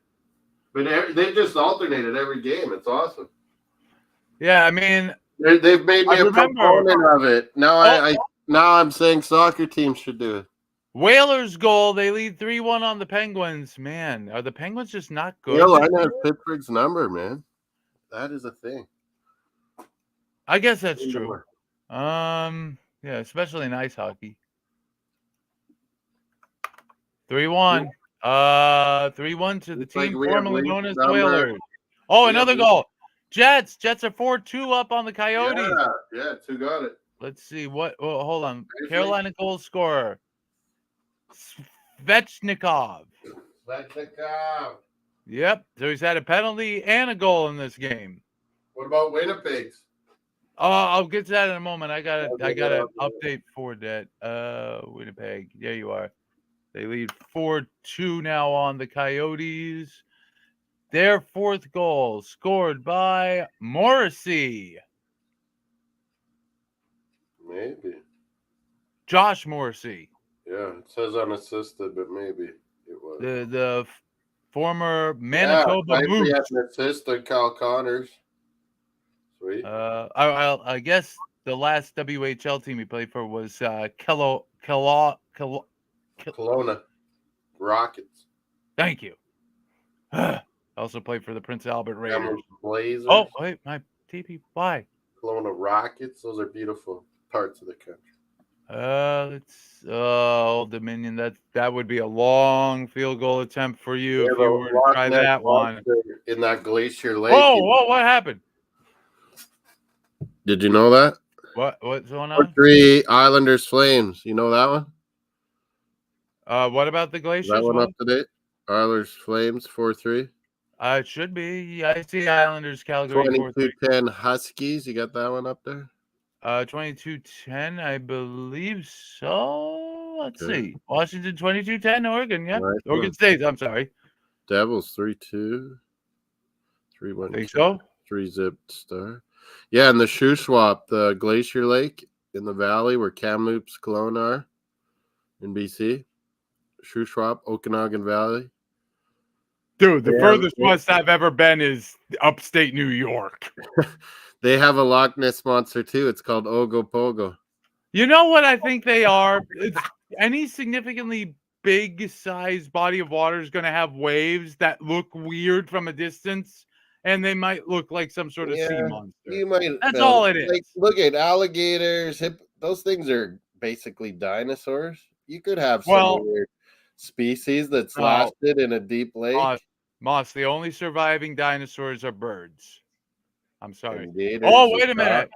But they just alternated every game. It's awesome. Yeah, I mean, they've made me a proponent of it. Now now I'm saying soccer teams should do it. Whalers goal. They lead 3-1 on the Penguins. Man, are the Penguins just not good? Carolina has Pittsburgh's number, man. That is a thing. I guess that's true. Yeah, especially in ice hockey. 3-1. 3-1 to the team formerly known as the Whalers. Oh, another goal. Jets are 4-2 up on the Coyotes. Yeah, two got it. Let's see what. Oh, hold on. Carolina goal scorer Svechnikov. Yep. So he's had a penalty and a goal in this game. What about Winnipeg's? I'll get to that in a moment. I got an update for that. Winnipeg. There you are. They lead 4-2 now on the Coyotes. Their fourth goal scored by Morrissey. Maybe. Josh Morrissey. Yeah, it says unassisted, but maybe it was. The former Manitoba Moose. Yeah, assisted Kyle Connors. Sweet. I guess the last WHL team he played for was Kelowna Rockets. Thank you. Also played for the Prince Albert Raiders. Blazers. Oh, wait, my TP. Why? Kelowna Rockets. Those are beautiful parts of the country. Old Dominion. That would be a long field goal attempt for you if you were to try that one. In that Glacier Lake. Whoa, what happened? Did you know that? What's going on? 4-3 Islanders Flames. You know that one? What about the Glaciers? That one up to date? Islanders Flames 4-3. It should be. I see Islanders Calgary 22-10 Huskies. You got that one up there? 22-10, I believe so. Let's see. Washington 22-10, Oregon. Yeah, nice. Oregon State. I'm sorry. Devils 3-2. 3-1. Think so? 3-zip star. Yeah, and the shoe swap, the Glacier Lake in the valley where Kamloops, Kelowna are in BC. Shoe swap, Okanagan Valley. Dude, the furthest west I've ever been is upstate New York. They have a Loch Ness monster too. It's called Ogopogo. You know what I think they are? It's any significantly big size body of water is going to have waves that look weird from a distance, and they might look like some sort of sea monster. That's all it is. Like, look at alligators. Those things are basically dinosaurs. You could have some weird species that's lasted in a deep lake. Moss, the only surviving dinosaurs are birds. I'm sorry. Gators, wait a minute.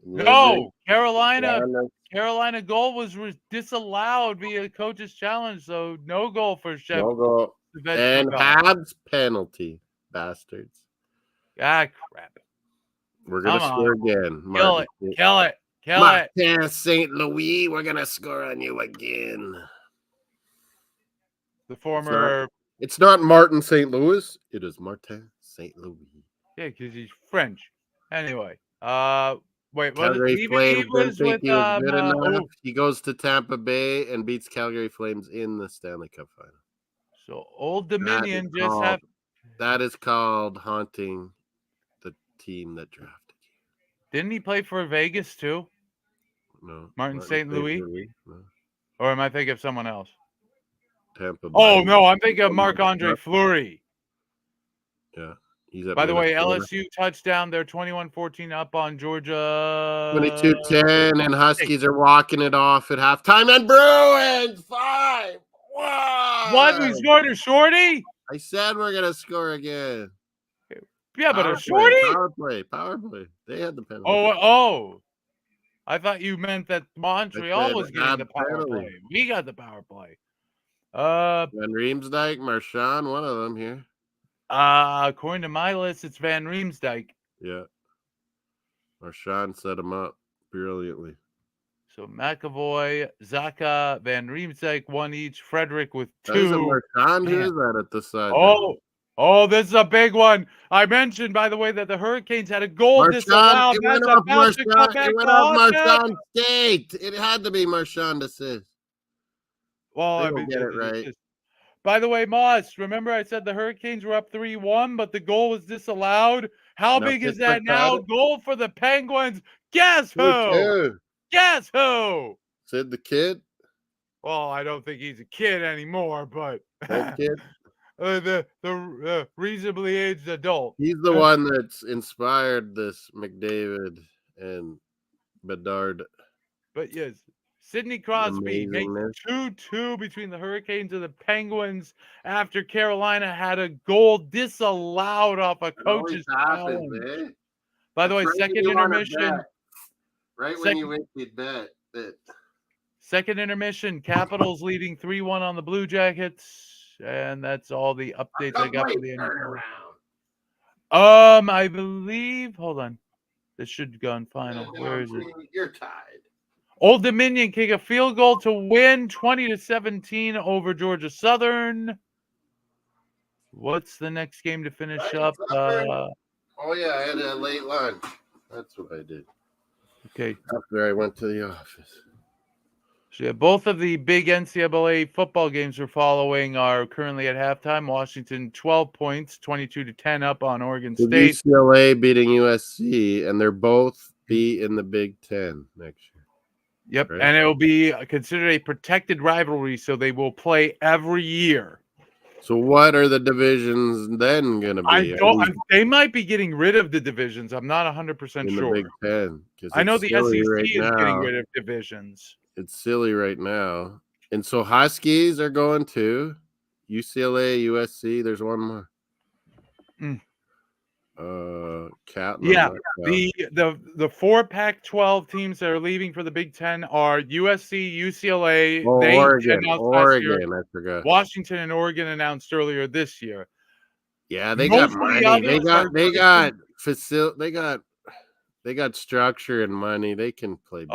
No, Carolina goal was disallowed via coach's challenge, so no goal for Chef. No goal. And Habs penalty, bastards. Ah, crap. We're going to Come score on. again. Kill it. Kill it. Kill it. Martin St. Louis, we're going to score on you again. The former... It's not Martin St. Louis. It is Martin St. Louis. Yeah, because he's French. Anyway. Wait, Calgary Flames didn't think he was good enough. oh, He goes to Tampa Bay and beats Calgary Flames in the Stanley Cup final. so Old Dominion just have... That is called haunting the team that drafted you. Didn't he play for Vegas too? No. Martin St. Louis? No. Or am I thinking of someone else? Tampa Bay. Oh, no, I'm thinking of Marc-Andre Fleury. Yeah. He's at By the way, Minnesota. LSU touchdown. They're 21-14 up on Georgia. 22-10, and Huskies are walking it off at halftime. And Bruins 5. What? We scored a shorty? I said we're gonna score again. Yeah, but a shorty? Power play. They had the penalty. Oh. I thought you meant that Montreal was getting the power play. We got the power play. Van Riemsdyk, Marchand, one of them here. According to my list, it's Van Riemsdyk. Yeah. Marchand set him up brilliantly. So McAvoy, Zaka, Van Riemsdyk, one each. Frederick with 2. That is a Marchand. Who is that at the side? Oh, this is a big one. I mentioned, by the way, that the Hurricanes had a goal disallowed. It went off Marchand skate. It had to be Marchand assist. Well, I mean, get it right. By the way, Moss, remember I said the Hurricanes were up 3-1, but the goal was disallowed? How big is that now? Goal for the Penguins. Guess who? Guess who? Sid the Kid? Well, I don't think he's a kid anymore, but Old kid? the reasonably aged adult. He's the one that's inspired this McDavid and Bedard. But yes, Sidney Crosby makes 2-2 between the Hurricanes and the Penguins after Carolina had a goal disallowed off a coach's challenge. By the way, second intermission. Right when you wish you'd bet. Second intermission, Capitals leading 3-1 on the Blue Jackets. And that's all the updates I got for the NFL. I believe, hold on. This should go on final. Where is it? You're tied. Old Dominion kick a field goal to win 20-17 over Georgia Southern. What's the next game to finish up? Oh, yeah, I had a late lunch. That's what I did. Okay. After I went to the office. So yeah, both of the big NCAA football games we're following are currently at halftime. Washington 12 points, 22-10 up on Oregon State. UCLA beating USC, and they're both be in the Big Ten next year. Yep, right? And it will be considered a protected rivalry, so they will play every year. So what are the divisions then going to be? They might be getting rid of the divisions. I'm not 100% sure. In the Big Ten. I know the SEC is getting rid of divisions. It's silly right now. And so Huskies are going to UCLA, USC. There's one more. The 4 Pac-12 teams that are leaving for the Big Ten are USC, UCLA, Oregon. I forgot. Washington and Oregon announced earlier this year. Yeah, they got money. They got structure and money. They can play.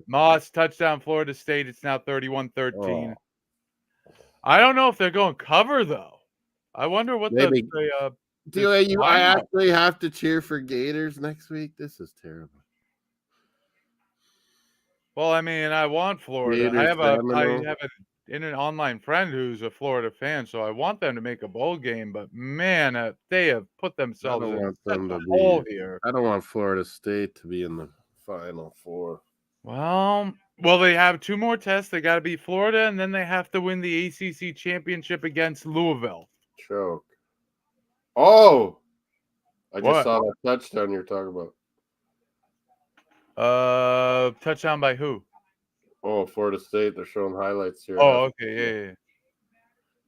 Moss touchdown, Florida State. It's now 31-13. I don't know if they're going cover though. I wonder what I actually have to cheer for Gators next week. This is terrible. Well, I mean, I want Florida. I have an online friend who's a Florida fan, so I want them to make a bowl game. But man, they have put themselves in a hole here. I don't want Florida State to be in the Final Four. Well, they have 2 more tests. They got to beat Florida, and then they have to win the ACC championship against Louisville. Choke. Oh, I just saw that touchdown you're talking about. Touchdown by who? Oh, Florida State. They're showing highlights here. Oh, okay,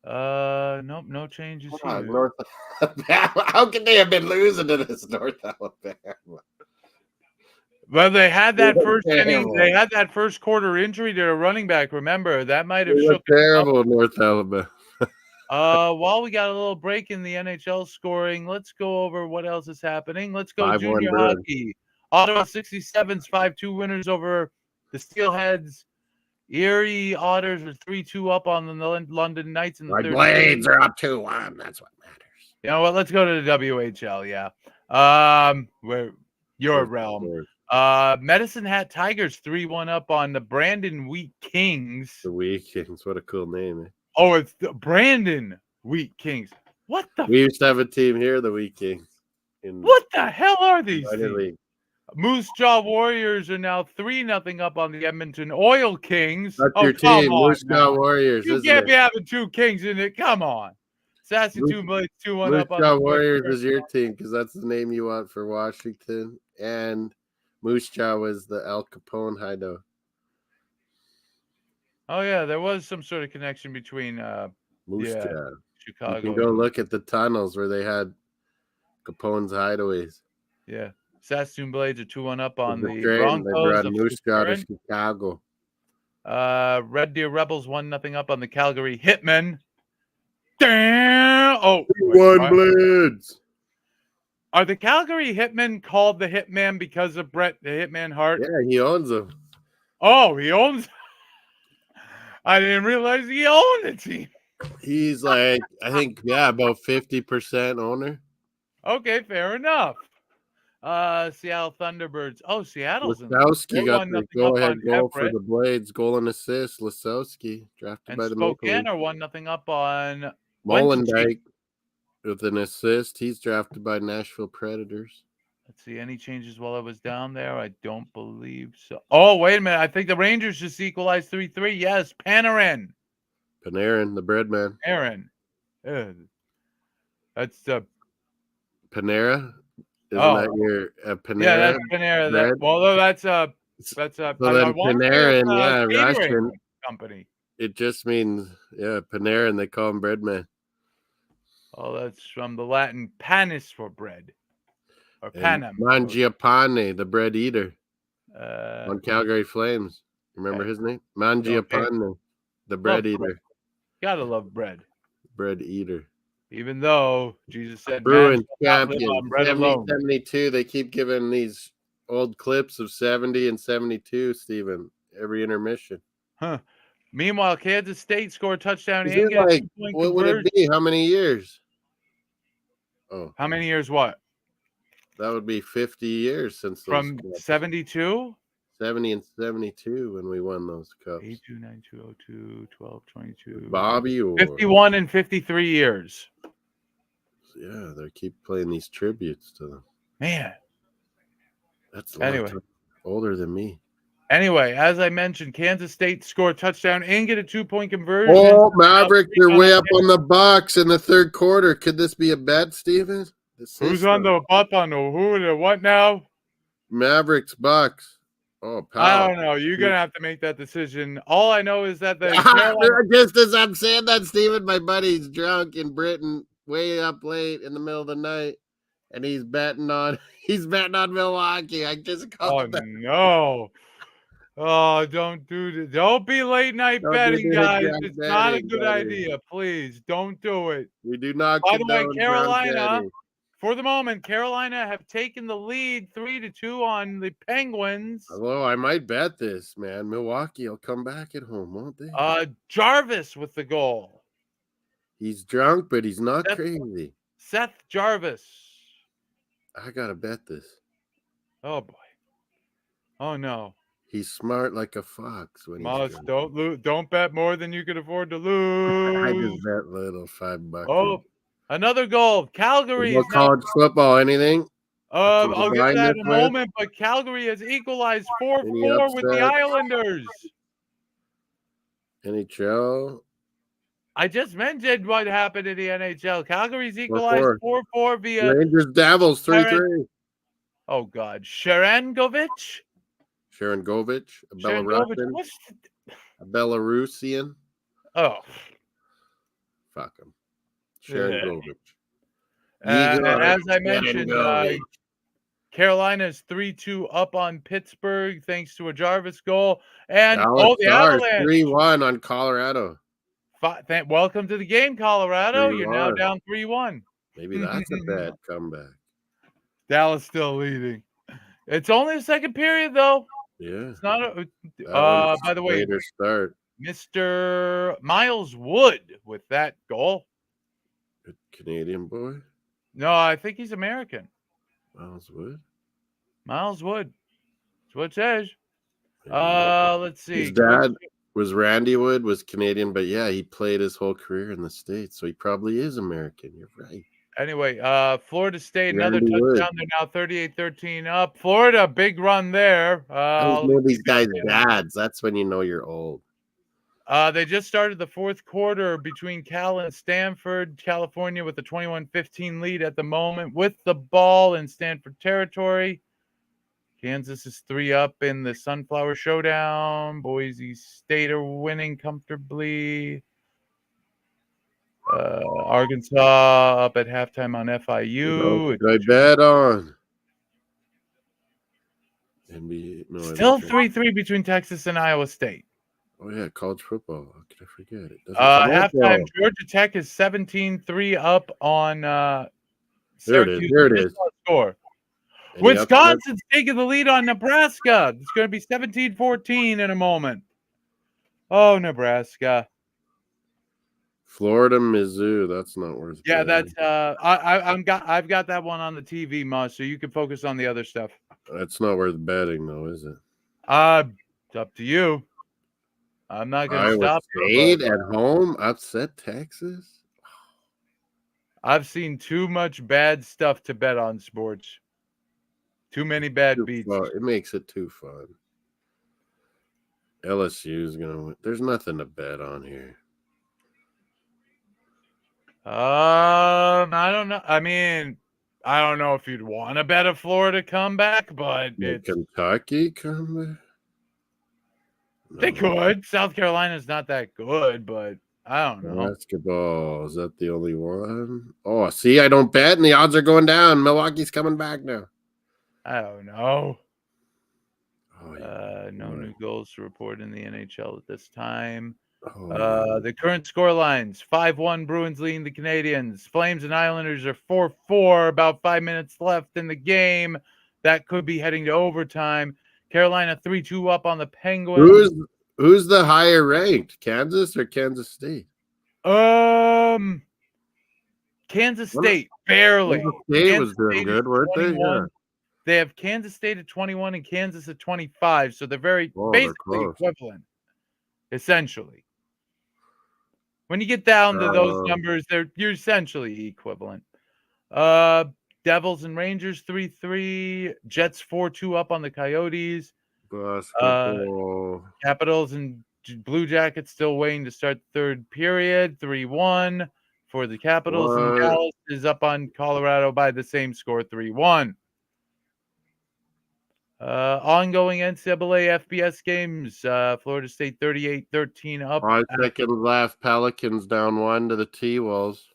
yeah. Nope, no changes here. North Alabama. How could they have been losing to this North Alabama? Well, they had that first inning. They had that first quarter injury to a running back. Remember, that might have shook. Terrible, North Alabama. While we got a little break in the NHL scoring, let's go over what else is happening. Let's go 5-1 junior Bruins. hockey. Ottawa 67s 5-2 winners over the Steelheads. Erie Otters are 3-2 up on the London Knights in the My third Blades period. are up 2-1. That's what matters. You know what? Let's go to the WHL. Yeah. Where your realm. Medicine Hat Tigers 3-1 up on the Brandon Wheat Kings. The Wheat Kings. What a cool name. Eh? Oh, it's the Brandon Wheat Kings. What the? We used to have a team here, the Wheat Kings. What the hell are these Minor teams? League. Moose Jaw Warriors are now 3-0 up on the Edmonton Oil Kings. That's Oh, your come team, on Moose Jaw Warriors, You isn't can't it? be having two Kings in it. Come on. Saskatoon Blades 2-1 Moose up on Jaw the Warriors is your team because that's the name you want for Washington. And Moose Jaw was the Al Capone hideout. Oh, yeah. There was some sort of connection between Moose Jaw. Chicago. You can go look at the tunnels where they had Capone's hideaways. Yeah. Saskatoon Blades are 2-1 up on the They Broncos brought of Moose Jaw to Sharon. Chicago. Red Deer Rebels 1-0 up on the Calgary Hitmen. Damn! Oh, One Blades. Are the Calgary Hitmen called the Hitman because of Bret the Hitman Hart? Yeah, he owns them. Oh, he owns. I didn't realize he owned the team. He's like, I think, about 50% owner. Okay, fair enough. Seattle Thunderbirds. Oh, Seattle's Lesowski got the go-ahead goal for the Blades. Goal and assist. Lesowski drafted and by the Maple Spokane Leafs. are 1-0 up on Molendyke with an assist. He's drafted by Nashville Predators. Let's see, any changes while I was down there? I don't believe so. Oh, wait a minute. I think the Rangers just equalized 3-3. Yes, Panarin, the bread man. Aaron. That's Panera? Isn't that your Panera? Yeah, that's Panera. That's Panarin, catering Russian company. It just means, Panarin. They call him bread man. Oh, that's from the Latin panis for bread. Or panam. Mangiapane, the bread eater. On Calgary Flames. Remember his name? Mangiapane, the bread eater. Gotta love bread. Bread eater. Even though Jesus said Bruins champion 70-72. They keep giving these old clips of 70 and 72, Steven, every intermission. Huh. Meanwhile, Kansas State scored a touchdown. What would it be? How many years? Oh. How many years what? That would be 50 years since from 72? 70 and 72 when we won those cups. 82, 92, 02, 12, 22. Bobby Orr. 51 and 53 years. Yeah, they keep playing these tributes to them. Man. That's a lot older than me. Anyway, as I mentioned, Kansas State scored a touchdown and get a 2-point conversion. Oh, Mavericks are way up on the Bucks in the third quarter. Could this be a bet, Steven? Who's on the up on the who the what now? Mavericks, Bucks. Oh, pal. I don't know. You're going to have to make that decision. All I know is that just as I'm saying that, Steven, my buddy's drunk in Britain, way up late in the middle of the night, and he's betting on Milwaukee. I just called that. No. Oh, don't do this. Don't be late night betting, guys. It's not a good idea. Please don't do it. We do not. By the way, Carolina, for the moment, Carolina have taken the lead 3-2 on the Penguins. Although I might bet this, man. Milwaukee will come back at home, won't they? Jarvis with the goal. He's drunk, but he's not crazy. Seth Jarvis. I gotta bet this. Oh boy. Oh no. He's smart like a fox. When don't bet more than you can afford to lose. I just bet little $5. Oh, another goal. Calgary. No college football, anything? I'll get to that in a moment, but Calgary has equalized 4-4 with the Islanders. NHL. I just mentioned what happened in the NHL. Calgary's equalized 4-4 via Rangers Devils 3-3. Oh God, Sharangovich, a Belarusian. Oh, fuck him. Sharangovich. As I mentioned, Carolina's 3-2 up on Pittsburgh thanks to a Jarvis goal, and the Avalanche 3-1 on Colorado. Welcome to the game, Colorado. You're now 3-1. down 3-1. Maybe that's a bad comeback. Dallas still leading. It's only the second period, though. Yeah. It's not a. By the way, later start. Mr. Miles Wood with that goal. Good Canadian boy. No, I think he's American. Miles Wood. Miles Wood. That's what it says. Maybe. Let's see. His dad was Randy Wood, was Canadian, but yeah, he played his whole career in the States, so he probably is American. You're right. Anyway, Florida State, another Randy Wood. touchdown. They're now 38-13 up. Florida, big run there. I always know these guys' dads. That's when you know you're old. They just started the fourth quarter between Cal and Stanford, California, with a 21-15 lead at the moment with the ball in Stanford territory. Kansas is 3 up in the Sunflower Showdown. Boise State are winning comfortably. Arkansas up at halftime on FIU. I bet on. Still 3-3 between Texas and Iowa State. Oh, yeah, college football. How could I forget it? Halftime, Georgia Tech is 17-3 up on Syracuse. Here it is. Score. Wisconsin's taking the lead on Nebraska. It's going to be 17-14 in a moment. Oh, Nebraska. Florida, Mizzou. That's not worth. Yeah, that's I've got that one on the TV, Moss, so you can focus on the other stuff. That's not worth betting, though, is it? It's up to you. I'm not going to stop. State at home upset Texas. I've seen too much bad stuff to bet on sports. Too many bad beats. It makes it too fun. LSU is going to win. There's nothing to bet on here. I don't know. I mean, I don't know if you'd want to bet a Florida comeback, but it's Kentucky comeback. No. They could. South Carolina's not that good, but I don't know. Basketball, is that the only one? Oh, see, I don't bet, and the odds are going down. Milwaukee's coming back now. I don't know. Oh, yeah. No new goals to report in the NHL at this time. The current score lines: 5-1 Bruins leading the Canadiens. Flames and Islanders are 4-4. About 5 minutes left in the game. That could be heading to overtime. Carolina 3-2 up on the Penguins. Who's the higher ranked? Kansas or Kansas State? Kansas State, barely. Kansas State was doing good, weren't they? Yeah. They have Kansas State at 21 and Kansas at 25, so they're basically equivalent, essentially. When you get down to those numbers, you're essentially equivalent. Devils and Rangers 3-3. Jets 4-2 up on the Coyotes. Capitals and Blue Jackets still waiting to start the third period. 3-1 for the Capitals. And Dallas is up on Colorado by the same score, 3-1. Ongoing NCAA FBS games. Florida State 38-13 up. 5 seconds left. Pelicans down 1 to the T-Wolves.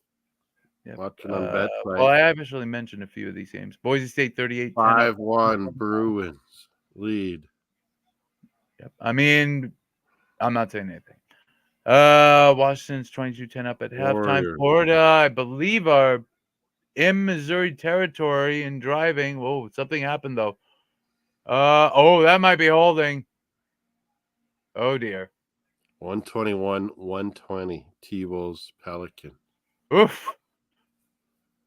Yep. Watching on bet play. Well, I actually mentioned a few of these games. Boise State 38-10. 5-1 Bruins lead. Yep. I mean, I'm not saying anything. Washington's 22-10 up at halftime. Florida, I believe, are in Missouri territory and driving. Whoa, something happened though. That might be holding. Oh dear. 121-120 T-Wolves Pelican. Oof.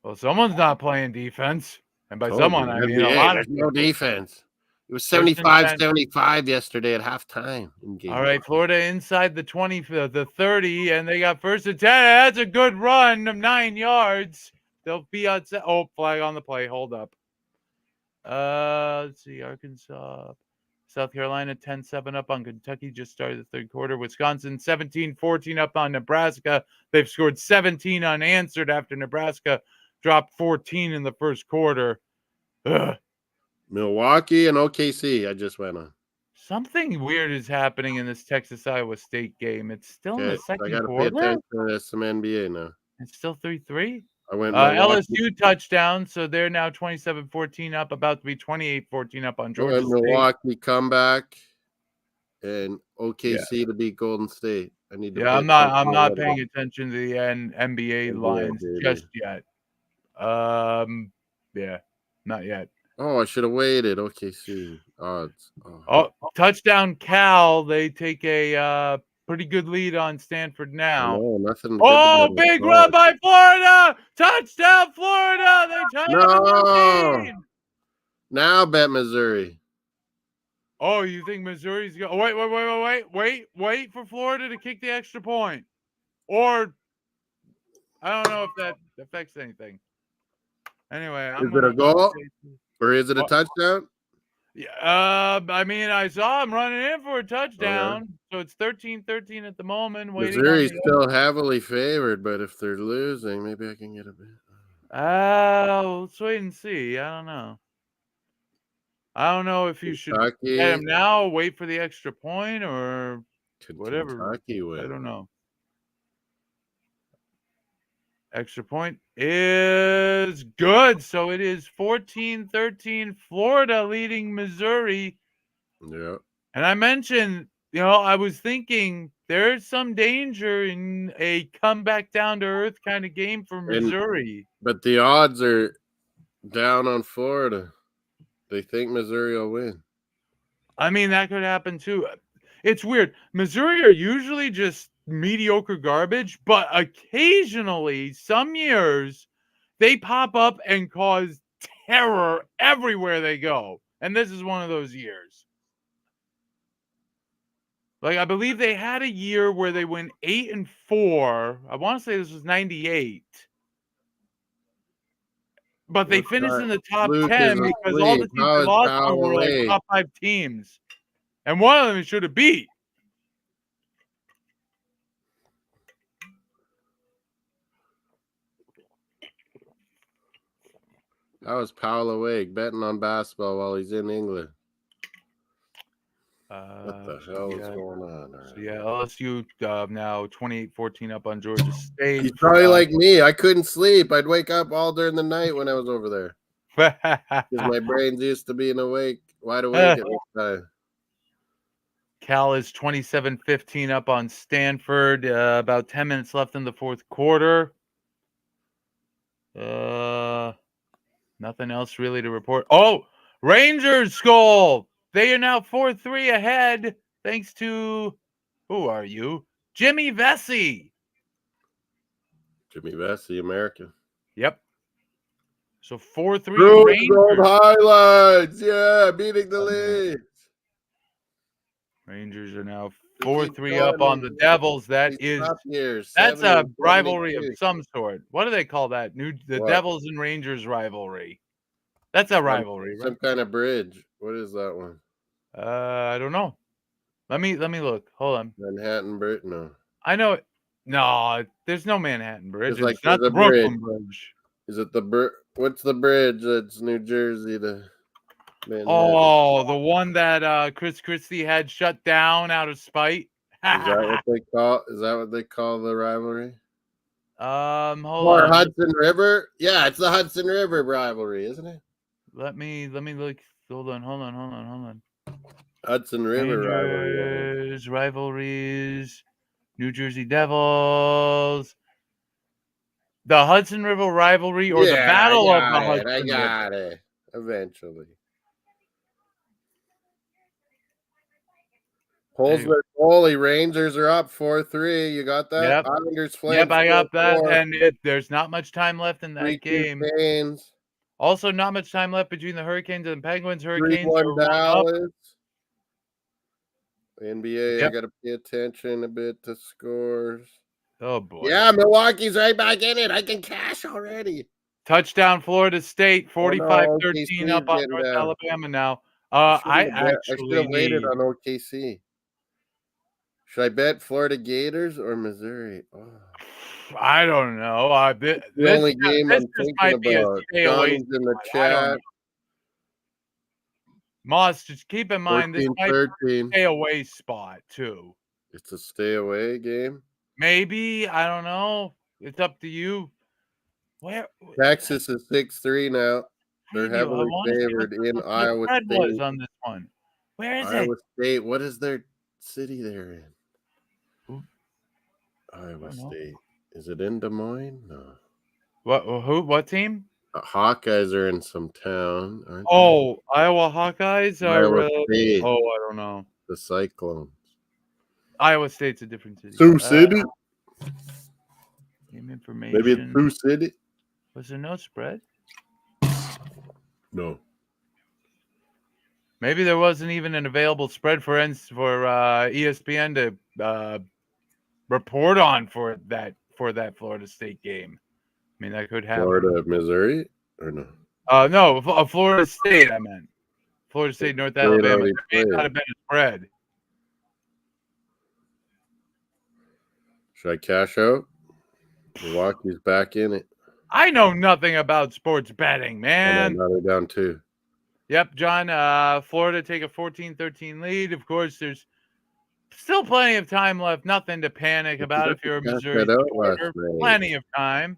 Well, someone's not playing defense. And by someone, I mean a lot of no defense. It was 75-75 yesterday at halftime. All right, Florida inside the 20, the 30, and they got first and 10. That's a good run of 9 yards. They'll be outside. Oh, flag on the play. Hold up. Let's see. Arkansas, South Carolina 10-7 up on Kentucky. Just started the third quarter. Wisconsin 17-14 up on Nebraska. They've scored 17 unanswered after Nebraska dropped 14 in the first quarter. Ugh. Milwaukee and OKC, I just went on. Something weird is happening in this Texas-Iowa State game. It's still in the second quarter. I got to pay attention to some NBA now. It's still 3-3. I went LSU touchdown, so they're now 27-14 up, about to be 28-14 up on Georgia State. Milwaukee comeback and OKC to beat Golden State. I need to. Yeah, I'm not paying attention to the NBA lines just yet. Yeah, not yet. Oh, I should have waited. OKC odds. Oh, touchdown Cal. They take a pretty good lead on Stanford now. No, nothing. Oh, big run by Florida! Touchdown Florida! They tied up 13. Now bet Missouri. Oh, you think Missouri's going? Wait for Florida to kick the extra point, or I don't know if that affects anything. Anyway, Is it a goal or is it a What? touchdown? Yeah, I mean, I saw him running in for a touchdown, so it's 13-13 at the moment. Missouri's still heavily favored, but if they're losing, maybe I can get a bit. Let's wait and see. I don't know. I don't know if you should bet him now, wait for the extra point, or whatever. Kentucky win. I don't know. Extra point is good. So it is 14-13, Florida leading Missouri. Yeah. And I mentioned, I was thinking there's some danger in a comeback down to earth kind of game for Missouri. But the odds are down on Florida. They think Missouri will win. I mean, that could happen too. It's weird. Missouri are usually just mediocre garbage, but occasionally, some years, they pop up and cause terror everywhere they go. And this is one of those years. Like, I believe they had a year where they went 8-4. I want to say this was 98. But they finished in the top 10 because all the teams they lost to were like top 5 teams. And one of them should have beat. That was Powell awake betting on basketball while he's in England. What the hell is going on? So yeah, LSU now 28-14 up on Georgia State. He's probably like me. I couldn't sleep. I'd wake up all during the night when I was over there. Because my brain's used to being wide awake at this time. Cal is 27-15 up on Stanford. About 10 minutes left in the fourth quarter. Nothing else really to report. Oh, Rangers goal. They are now 4-3 ahead thanks to, who are you? Jimmy Vesey. Jimmy Vesey, American. Yep. So 4-3 Rangers. Gold highlights. Yeah, beating the lead. Rangers are now 4-3 up on the Devils. That's a rivalry of some sort. What do they call that? The Devils and Rangers rivalry. That's a rivalry, some kind of bridge. What is that one? I don't know. Let me look. Hold on. Manhattan Bridge? No. I know it. No, there's no Manhattan Bridge. It's not the Brooklyn Bridge. Is it what's the bridge that's New Jersey to Manhattan? Oh, the one that Chris Christie had shut down out of spite. Is that what they call the rivalry? Hold on. Hudson River? Yeah, it's the Hudson River rivalry, isn't it? Let me look. Hold on. Hudson River rivalries. New Jersey Devils. The Hudson River rivalry or the Battle of the Hudson River. I got it. Eventually. Pulls their goalie. Rangers are up 4-3. You got that? Yep. Islanders Flames. Yep, I got that. And there's not much time left in that game. Canes. Also, not much time left between the Hurricanes and Penguins. Hurricanes 3-1 Dallas. NBA, I got to pay attention a bit to scores. Oh, boy. Yeah, Milwaukee's right back in it. I can cash already. Touchdown, Florida State, 45-13 up on North Alabama now. I should have waited on OKC. Should I bet Florida Gators or Missouri? Oh. I don't know. The only game I'm thinking about. Johnny's in the chat. Moss, just keep in mind this might be a stay away spot too. It's a stay away game? Maybe. I don't know. It's up to you. Texas is 6-3 now. They're heavily favored in Iowa State. Was on this one. Where is Iowa State. What is their city they're in? Iowa State. Is it in Des Moines? No. What team? Hawkeyes are in some town, aren't Oh, Iowa Hawkeyes they? are. Iowa State. I don't know. The Cyclones. Iowa State's a different city. Sioux City. Game information. Maybe it's Sioux City. Was there no spread? No. Maybe there wasn't even an available spread for ESPN to report on for that Florida State game. I mean, that could happen. Florida, Missouri, or no? No, Florida State. I meant Florida State, North Alabama. There may not have been a spread. Should I cash out? Milwaukee's back in it. I know nothing about sports betting, man. Now they're down 2. Yep, John. Florida take a 14-13 lead. Of course, there's still plenty of time left. Nothing to panic about if you're a Missouri supporter. Plenty of time.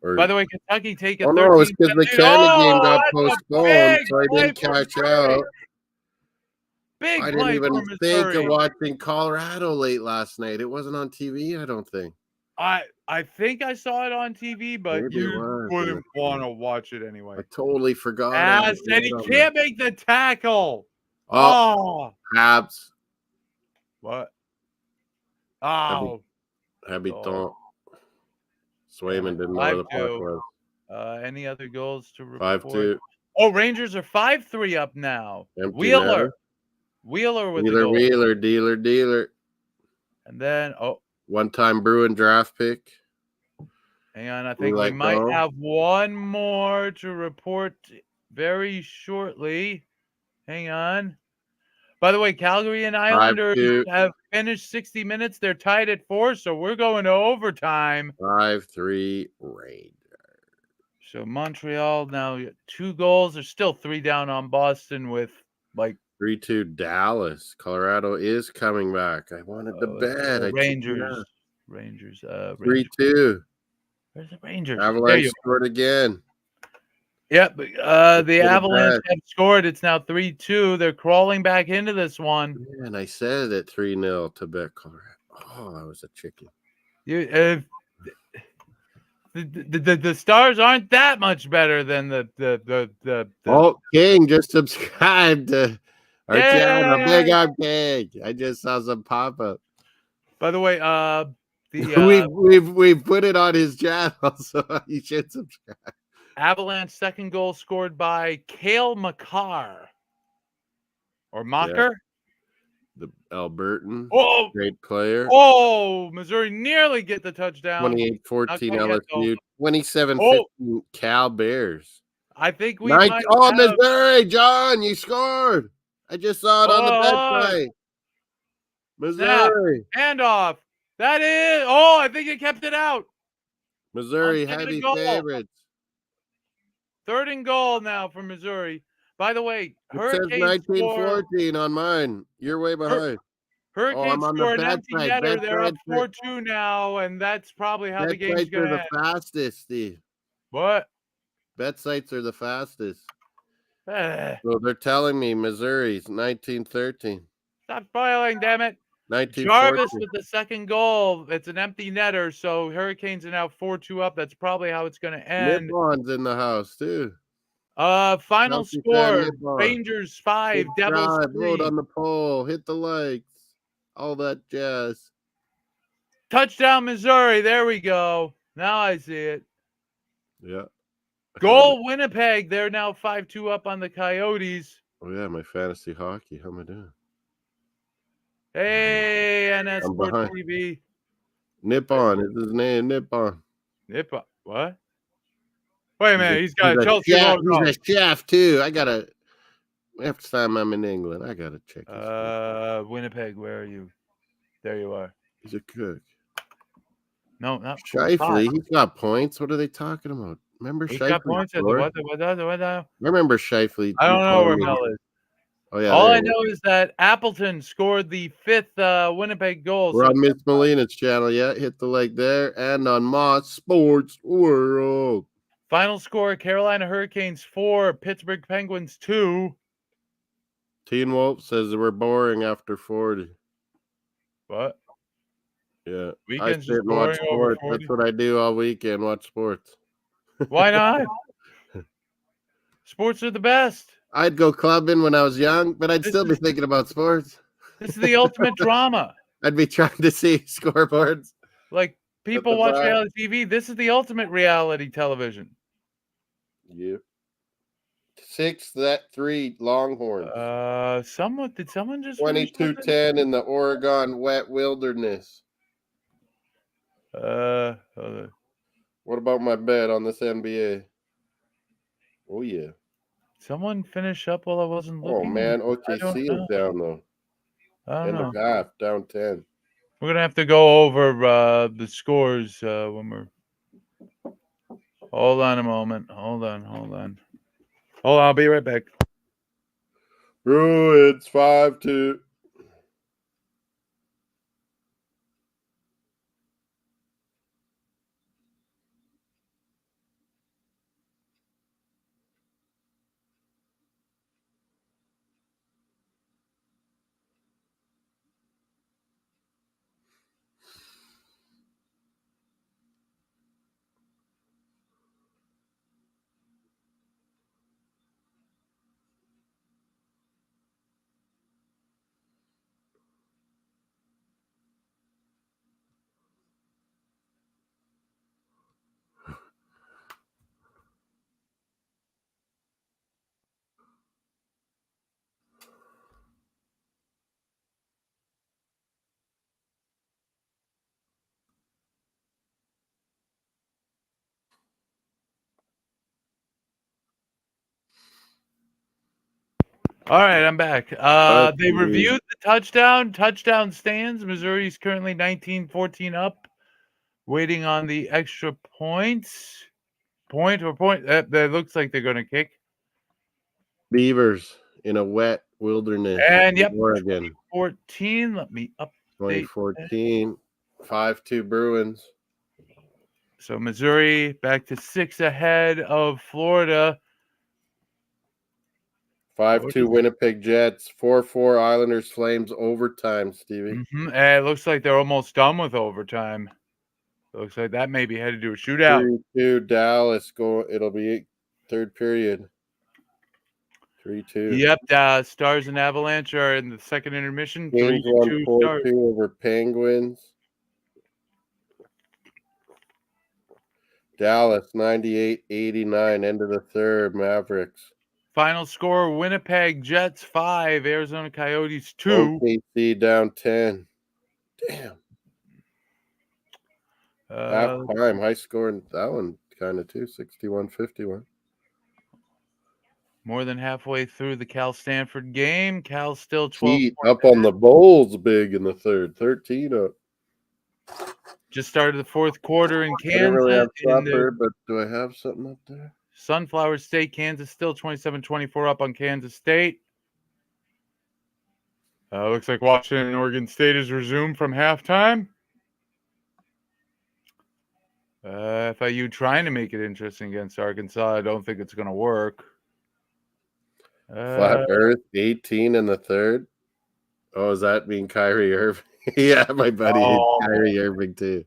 By the way, Kentucky take a 13. Oh, no, it's because the Canada game got postponed, so I didn't cash out. I didn't even think of watching Colorado late last night. It wasn't on TV, I don't think. I think I saw it on TV, but maybe you wouldn't want to watch it anyway. I totally forgot. And he can't make the tackle. Habs. What? Oh. Habitant. Swayman didn't know where the puck was. Any other goals to report? 5-2. Oh, Rangers are 5-3 up now. Empty Wheeler with the goal. Dealer. And then, one-time Bruin draft pick. Hang on, I think we might have one more to report very shortly. Hang on. By the way, Calgary and Islanders have finished 60 minutes. They're tied at 4, so we're going to overtime. 5-3 Rangers. So Montreal now 2 goals. They're still 3 down on Boston with 3-2 Dallas. Colorado is coming back. I wanted to bet. Rangers. 3-2. Where's the Rangers? Avalanche scored again. Yep. The Avalanche have scored. It's now 3-2. They're crawling back into this one. Man, I said it 3-0 to bet Colorado. Oh, I was a chicken. The Stars aren't that much better than the King just subscribed to our channel. Big up, King. I just saw some pop up. By the way, we've put it on his channel, so you should subscribe. Avalanche second goal scored by Cale Makar or Macher. The Albertan. Oh, great player. Oh, Missouri nearly get the touchdown. 28-14 LSU. 27-15 Cal Bears. I think we Missouri, John, you scored. I just saw it on the website. Missouri. Handoff. That is. Oh, I think it kept it out. Missouri heavy favorites. 3rd and goal now for Missouri. By the way, Hurricanes 19-14 on mine. You're way behind. Hurricanes score an empty netter. They're up 4-2 now, and that's probably how the game's going to end. The fastest, Steve. What? Bet sites are the fastest. So they're telling me Missouri's 19-13. Stop spoiling, damn it. 19-14. Jarvis with the second goal. It's an empty netter, so Hurricanes are now 4-2 up. That's probably how it's going to end. Nippon's in the house, too. Final score, Rangers 5, Devils 3. Vote on the poll, hit the likes, all that jazz. Touchdown, Missouri. There we go. Now I see it. Yeah. Goal, Winnipeg. They're now 5-2 up on the Coyotes. Oh, yeah, my fantasy hockey. How am I doing? Hey, NS Sports TV. Nippon is his name. Nippon. What? Wait a minute. He's got a Chelsea logo. He's a chef, too. Next time I'm in England, I got to check his Winnipeg, where are you? There you are. He's a cook. No, not Shifley. He's got points. What are they talking about? Remember Shifley? Got points at what? I remember Shifley. I don't know where Mel is. Oh, yeah, all I know is that Appleton scored the 5th Winnipeg goal. We're on Miss Melina's channel. Yeah, hit the like there. And on Mosssports World. Final score, Carolina Hurricanes 4, Pittsburgh Penguins 2. Teen Wolf says we're boring after 40. What? Yeah. Weekends sit just and watch scoring over sports. 40. That's what I do all weekend, watch sports. Why not? Sports are the best. I'd go clubbing when I was young, but I'd This still be is thinking about sports. this is the ultimate drama. I'd be trying to see scoreboards Like, at people the watch bar. reality TV. This is the ultimate reality television. Yep. 6-3 Longhorns. Did someone just finish something? 22-10 in the Oregon wet wilderness. Hold on. What about my bet on this NBA? Oh, yeah. Someone finish up while I wasn't Oh, looking? man. I don't OKC is know. down, though. I don't End know. of half, down 10. We're gonna have to go over the scores when we're. Hold on a moment. Hold on. I'll be right back. Bruins 5-2. All right, I'm back. They Okay. reviewed the touchdown stands. Missouri's currently 19-14 up, waiting on the extra points. Point. That looks like they're going to kick. Beavers in a wet wilderness. And yep, Oregon. 2014. Let me update. 2014. 5-2 Bruins. So Missouri back to 6 ahead of Florida. 5-2 Winnipeg Jets. 4-4 Islanders Flames overtime, Stevie. And it looks like they're almost done with overtime. It looks like that may be headed to a shootout. 3-2 Dallas. It'll be third period. 3-2. Yep, Stars and Avalanche are in the second intermission. Kings won 3-2 4-2 Stars. over Penguins. Dallas 98-89, end of the third, Mavericks. Final score: Winnipeg Jets 5, Arizona Coyotes 2. OKC down 10. Damn. Half time, high scoring. That one kind of too, 61-51. More than halfway through the Cal-Stanford game. Cal still 12 Heat points up on the Bulls big in the third, 13 up. Just started the fourth quarter in I don't really Kansas. have supper, but do I have something up there? Sunflower State, Kansas still 27-24 up on Kansas State. Looks like Washington and Oregon State is resumed from halftime. FIU trying to make it interesting against Arkansas. I don't think it's going to work. Flat Earth 18 in the third. Oh, is that mean Kyrie Irving? Yeah, my buddy hates Kyrie Irving too.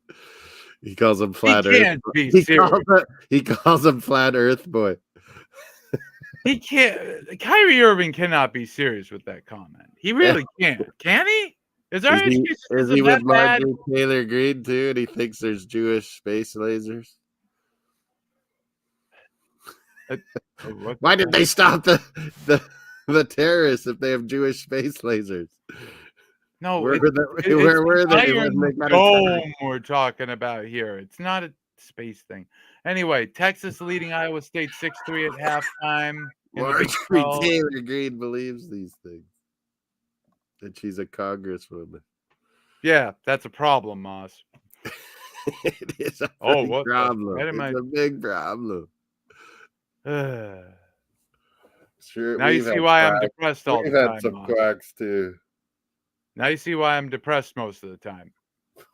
He calls him Flat Earth. Can't be serious. He calls him Flat Earth Boy. He can't. Kyrie Irving cannot be serious with that comment. He really can't. Can he? Is there any excuse? Is he with Marjorie Taylor Greene too? And he thinks there's Jewish space lasers. Why did they stop the terrorists if they have Jewish space lasers? No, where were they when they got dome we're talking about here? It's not a space thing. Anyway, Texas leading Iowa State 6-3 at halftime. Marjorie Taylor Greene believes these things. That she's a congresswoman. Yeah, that's a problem, Moss. It is a big problem. It's a big problem. Sure. Now you see why I'm depressed all the time. We've had some quacks too. Now you see why I'm depressed most of the time.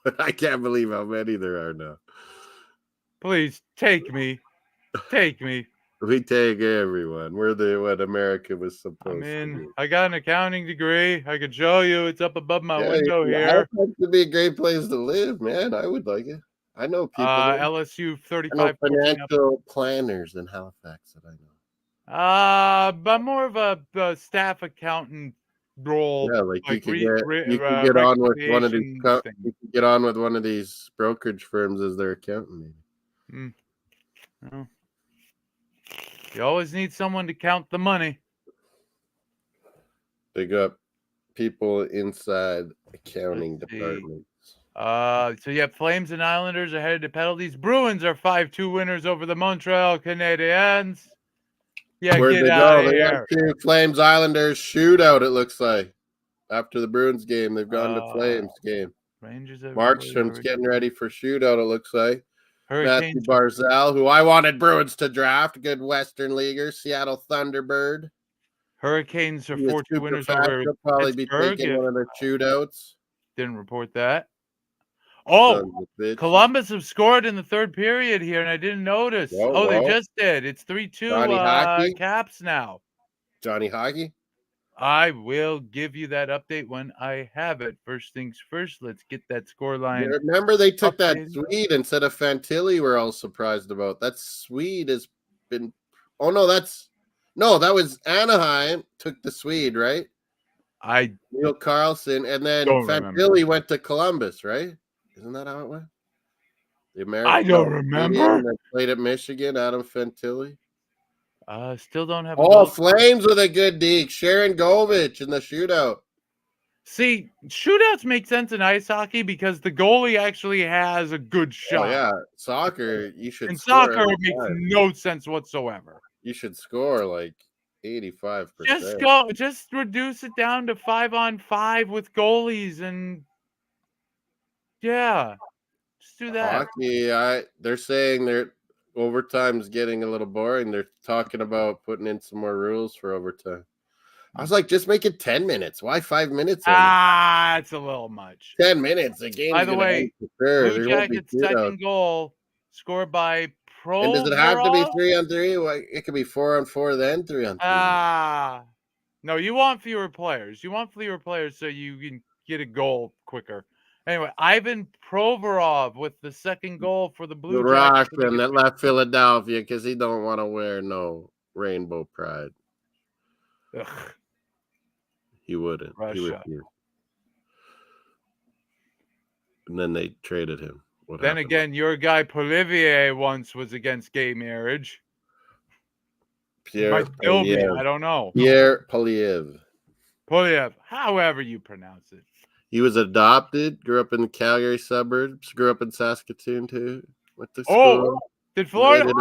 But I can't believe how many there are now. Please take me. Take me. We take everyone. We're what America was supposed to be. I got an accounting degree. I could show you. It's up above my Yeah, window here. Halifax would be a great place to live, man. I would like it. I know people there. LSU I know 35-14 up. financial planners in Halifax that I know. But more of a staff accountant role. Yeah, like you could get on with one of these. reconciliation thing. You could get on with one of these brokerage firms as their accountant. Maybe. Well, you always need someone to count the money. They got people inside accounting departments. So you have Flames and Islanders are headed to penalties. Bruins are 5-2 winners over the Montreal Canadiens. Yeah, Where'd get they out go? of They here. went to Flames Islanders shootout, it looks like. After the Bruins game, they've gone to Flames game. Rangers Markstrom's getting ready for shootout, it looks like. Hurricanes. Matthew Barzal, who I wanted Bruins to draft, good Western Leaguer, Seattle Thunderbird. Hurricanes are He was 4-2 super winners fast. over He'll probably Pittsburgh. be taking one of the shootouts. Didn't report that. Oh, Sons of bitches. Columbus have scored in the third period here, and I didn't notice. Whoa, They whoa. just did. It's 3-2 Johnny Hockey? Caps now. Johnny Hockey? I will give you that update when I have it. First things first, let's get that score line. Remember they took that updated. Swede instead of Fantilli we're all surprised about. That Swede has been – oh, no, that was Anaheim took the Swede, right? Neil Carlson, and then Fantilli went to Columbus, right? Isn't that how it went? The American I don't remember. That played at Michigan, Adam Fantilli. Still don't have. Flames with a good deke. Sharon Govich in the shootout. See, shootouts make sense in ice hockey because the goalie actually has a good shot. Oh, yeah. Soccer, you should in score. Soccer, it makes no sense whatsoever. You should score like 85%. Just reduce it down to 5-on-5 with goalies and yeah, just do that. Hockey, they're saying their overtime's getting a little boring. They're talking about putting in some more rules for overtime. I was like, just make it 10 minutes. Why 5 minutes? It's a little much. 10 minutes. The game. By the way, Blue Jackets' second goal scored by Pro. And does it have to be 3-on-3? Well, it could be 4-on-4, then 3-on-3. No, you want fewer players. You want fewer players so you can get a goal quicker. Anyway, Ivan Provorov with the second goal for the Blue Jackets. The Russian that left Philadelphia because he don't want to wear no rainbow pride. Ugh. He wouldn't. Russia. He would. And then they traded him. Then again, your guy Polivier once was against gay marriage. Pierre Poliev. I don't know. Pierre Poliev. Poliev, however you pronounce it. He was adopted, grew up in the Calgary suburbs, grew up in Saskatoon too. Went to school. Did Florida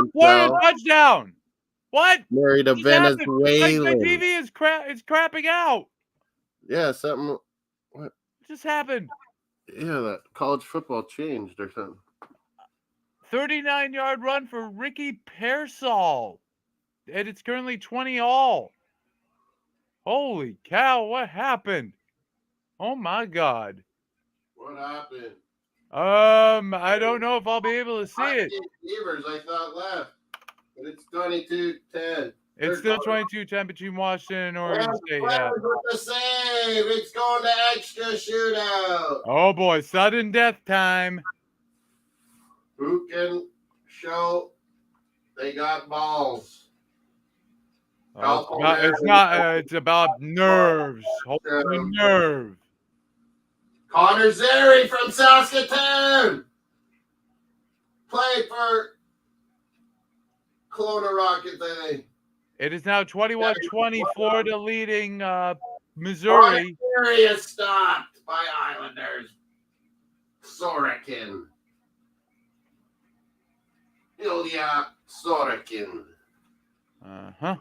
touchdown? What? Married a Venezuelan. My TV is crapping out. Yeah, something. What just happened? Yeah, that college football changed or something. 39-yard run for Ricky Pearsall. And it's currently 20-all. Holy cow, what happened? Oh my God. What happened? I don't know if I'll be able to see it. Beavers, I thought left. But it's 22-10. It's still 22-10 between Washington and Oregon State. Yeah. With the save. It's going to extra shootout. Oh boy, sudden death time. Who can show they got balls? It's about nerves. Hold the nerve. Connor Zary from Saskatoon. Played for Kelowna Rockets, I think. It is now 21-20, Florida leading Missouri. Zary is stopped by Islanders. Sorokin. Ilya Sorokin. Uh-huh.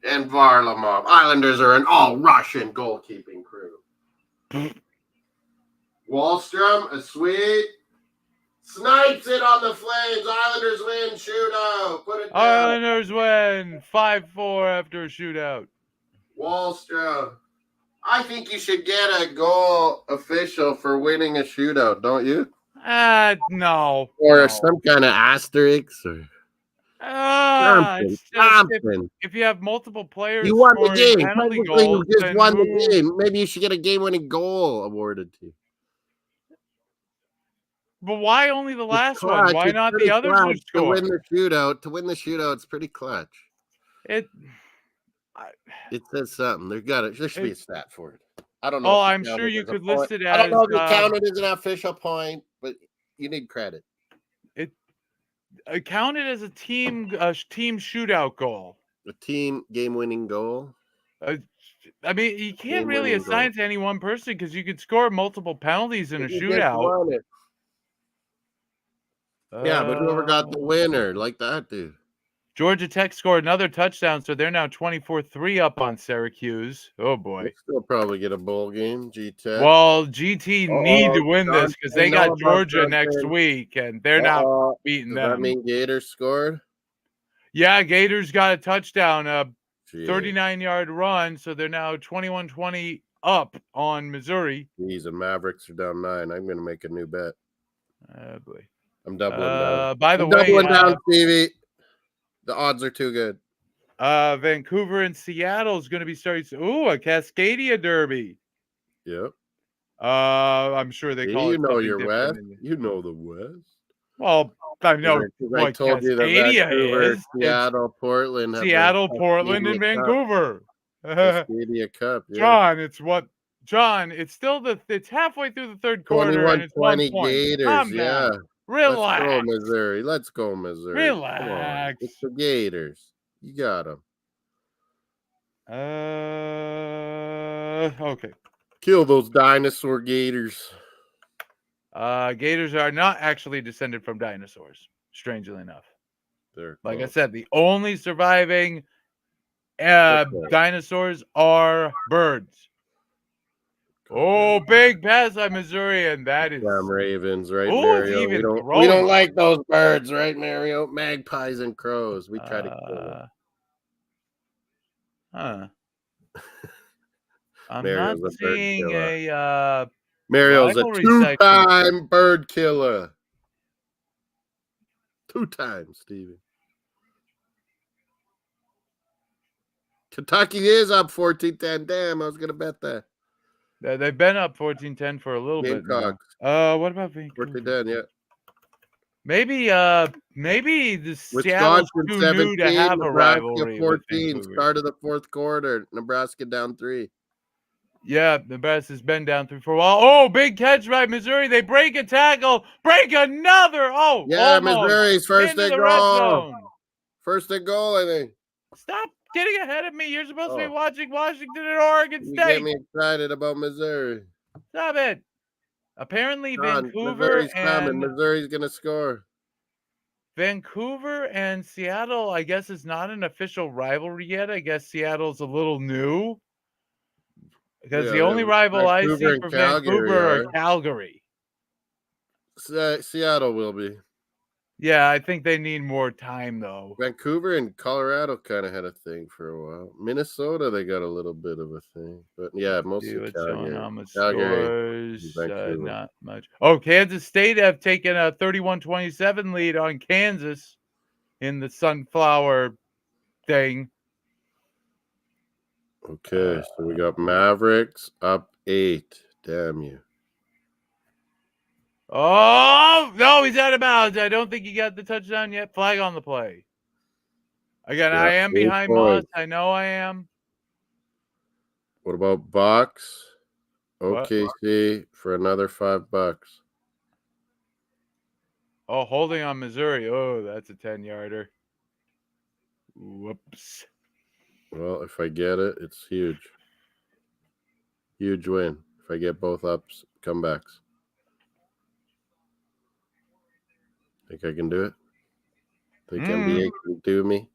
And Varlamov. Islanders are an all-Russian goalkeeping crew. Wallstrom, a Swede, snipes it on the Flames. Islanders win shootout. Put it down. Islanders win 5-4 after a shootout. Wallstrom. I think you should get a goal official for winning a shootout, don't you? No. Or some kind of asterisk. Thompson. It's just Thompson. if you have multiple players You won the scoring game. penalty Technically, you goals, just then won the move. game. Maybe you should get a game-winning goal awarded to you. But why only the last one? Clutch. Why It's not pretty the others who clutch to win score? the shootout. To win the shootout, it's pretty clutch. It says something. There should be a stat for it. I don't know. Oh, if I'm sure you could list it I don't as know if you count it as an official point, but you need credit. it counted as a team shootout goal. A team game-winning goal. I mean, you can't really Game-winning assign goal. it to any one person because you could score multiple penalties in a You just shootout. won it. Yeah, but whoever got the winner, like that dude. Georgia Tech scored another touchdown, so they're now 24-3 up on Syracuse. Oh boy. They'll still probably get a bowl game. G-Tech. Well, GT need to win this because they got Georgia next something. week, and they're not beating Does them. that mean Gators scored? Yeah, Gators got a touchdown, a 39-yard run, so they're now 21-20 up on Missouri. Jeez, and Mavericks are down 9. I'm going to make a new bet. Oh boy. I'm doubling down. By the I'm way, doubling down, Stevie. The odds are too good. Vancouver and Seattle is going to be starting. Ooh, a Cascadia Derby. Yep. I'm sure they call it. You know something your different West. You know the West. Well, I know I told you that Vancouver, is. Seattle, Portland, Seattle, Portland, and Vancouver. Cascadia Cup. Yeah. John, it's still it's halfway through the third quarter and it's 1 point. Gators. Calm yeah. down. Relax. Let's go, Missouri. Let's go, Missouri. Relax. It's the Gators. You got them. Okay. Kill those dinosaur gators. Gators are not actually descended from dinosaurs, strangely enough. Like I said, the only surviving dinosaurs are birds. Oh, big pass by Missouri, and that is Ravens, right, Mario? We don't like those birds, right, Mario? Magpies and crows. We try to kill them. I'm not seeing a Mario's a 2-time bird killer. 2 times, Stevie. Kentucky is up 14-10. Damn, I was going to bet that. They've been up 14-10 for a little bit now. What about Vancouver? 14-10, yeah. Maybe the Seattle's too new to have a rivalry. 14, start of the fourth quarter. Nebraska down 3. Yeah, Nebraska's been down 3 for a while. Oh, big catch by Missouri. They break a tackle. Break another. Oh, yeah, Missouri's first and goal. First and goal, I think. Stop getting ahead of me. You're supposed to be watching Washington and Oregon State. You get me excited about Missouri. Stop it. Apparently, Vancouver Missouri's going to score. Vancouver and Seattle, I guess, is not an official rivalry yet. I guess Seattle's a little new. Because the only rival I see for Vancouver are Calgary. Seattle will be. Yeah, I think they need more time, though. Vancouver and Colorado kind of had a thing for a while. Minnesota, they got a little bit of a thing. But, yeah, mostly Calgary. Not much. Oh, Kansas State have taken a 31-27 lead on Kansas in the Sunflower thing. Okay, so we got Mavericks up 8. Damn you. Oh, no, he's out of bounds. I don't think he got the touchdown yet. Flag on the play. Again, I am behind Moss. I know I am. What about Bucks? OKC for another $5. Oh, holding on Missouri. Oh, that's a 10-yarder. Whoops. Well, if I get it, it's huge. Huge win. If I get both ups, comebacks. Think I can do it? Think NBA can do me?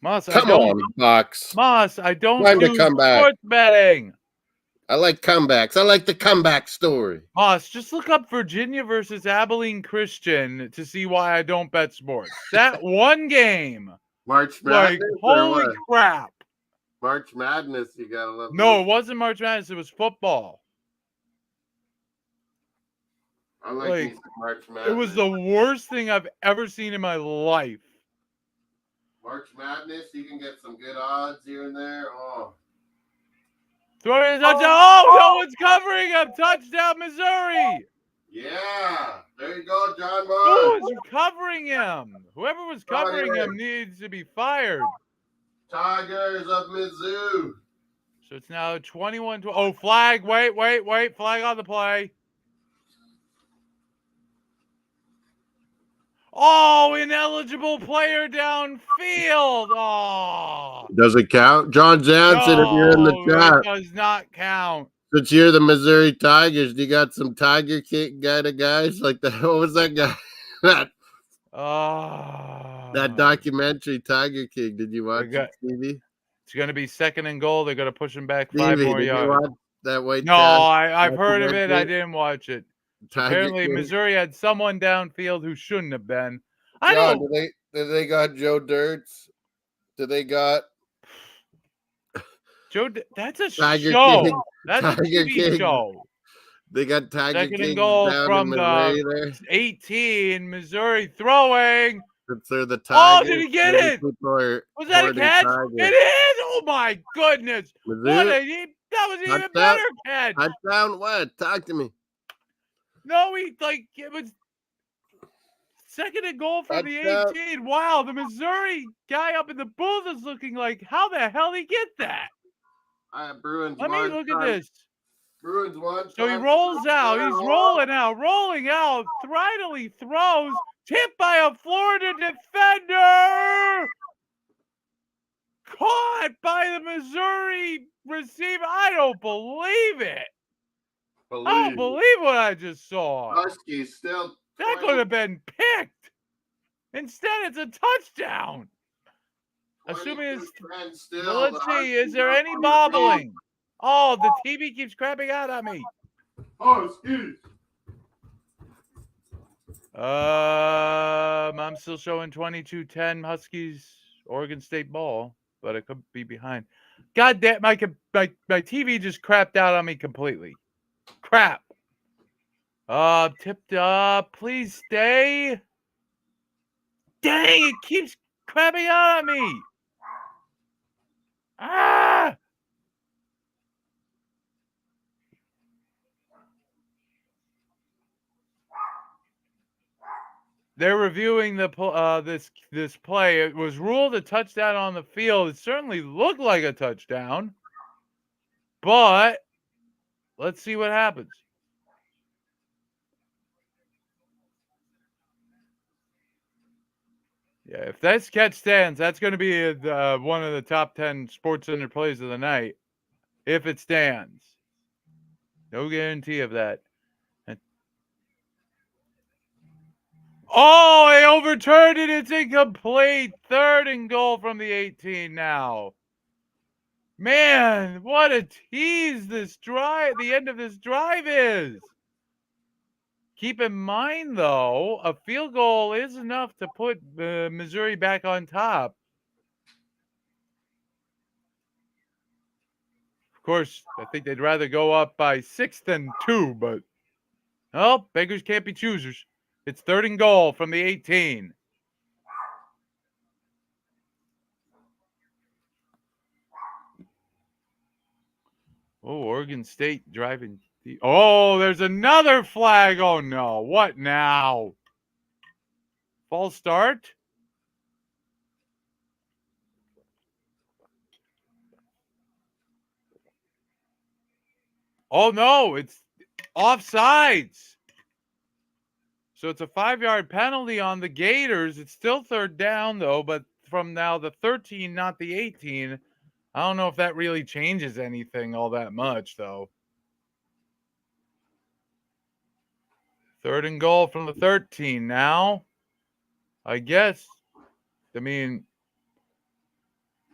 Moss, Come on, Bucks. Moss, I don't do sports betting. I like comebacks. I like the comeback story. Moss, just look up Virginia versus Abilene Christian to see why I don't bet sports. That one game. March Madness? Holy crap. March Madness, you gotta love it. No, it wasn't March Madness. It was football. I like March Madness. It was the worst thing I've ever seen in my life. March Madness, you can get some good odds here and there. Oh. Throwing a touchdown. Oh, no one's covering him. Touchdown, Missouri. Yeah. There you go, John Who Moss. was covering him? Whoever was covering him needs to be fired. Tigers of Mizzou. So it's now 21-12. Oh, flag. Wait. Flag on the play. Oh, ineligible player downfield. Oh. Does it count? John Jansen, if you're in the chat. It does not count. Since you're the Missouri Tigers, you got some Tiger King kind of guys like that. What was that guy? that documentary, Tiger King. Did you watch it, Stevie? It's going to be 2nd and goal. They're going to push him back 5 more yards. You watch that white? No, I've heard of it. I didn't watch it. Apparently, King. Missouri had someone downfield who shouldn't have been. Did they got Joe Dirts? Did they got Joe? That's a Tiger show. King. That's Tiger a TV King. show. They got Tiger 2nd King and goal down from in Missouri the 18. Missouri throwing. They're the Oh, Tigers. did he get it? Was that a catch? Tigers. It is. Oh my goodness! That was an even better catch. Touchdown! What? Talk to me. No, it was 2nd and goal for the 18. Wow, the Missouri guy up in the booth is looking like, how the hell did he get that? Bruins. Let me look at this. Bruins won. So he rolls out. He's rolling out. Thridily throws. Tipped by a Florida defender. Caught by the Missouri receiver. I don't believe it. I don't believe what I just saw. Huskies still. That could have been picked. Instead, it's a touchdown. Assuming it's. Well, let's see. Is there any bobbling? Oh, the TV keeps crapping out on me. Huskies. I'm still showing 22-10 Huskies, Oregon State ball, but I could be behind. God damn, my TV just crapped out on me completely. Crap. Tipped up. Please stay. Dang, it keeps crapping out on me. Ah! They're reviewing the this play. It was ruled a touchdown on the field. It certainly looked like a touchdown, but let's see what happens. Yeah, if that catch stands, that's going to be one of the top 10 Sports Center plays of the night. If it stands, no guarantee of that. Oh, they overturned it. It's incomplete. 3rd and goal from the 18 now. Man, what a tease this drive, the end of this drive is. Keep in mind, though, a field goal is enough to put Missouri back on top. Of course, I think they'd rather go up by 6 than 2, but, oh, beggars can't be choosers. It's 3rd and goal from the 18. Oh, Oregon State driving. Oh, there's another flag. Oh, no. What now? False start? Oh, no. It's offsides. So it's a 5-yard penalty on the Gators. It's still 3rd down, though, but from now the 13, not the 18. I don't know if that really changes anything all that much, though. 3rd and goal from the 13 now. I guess. I mean,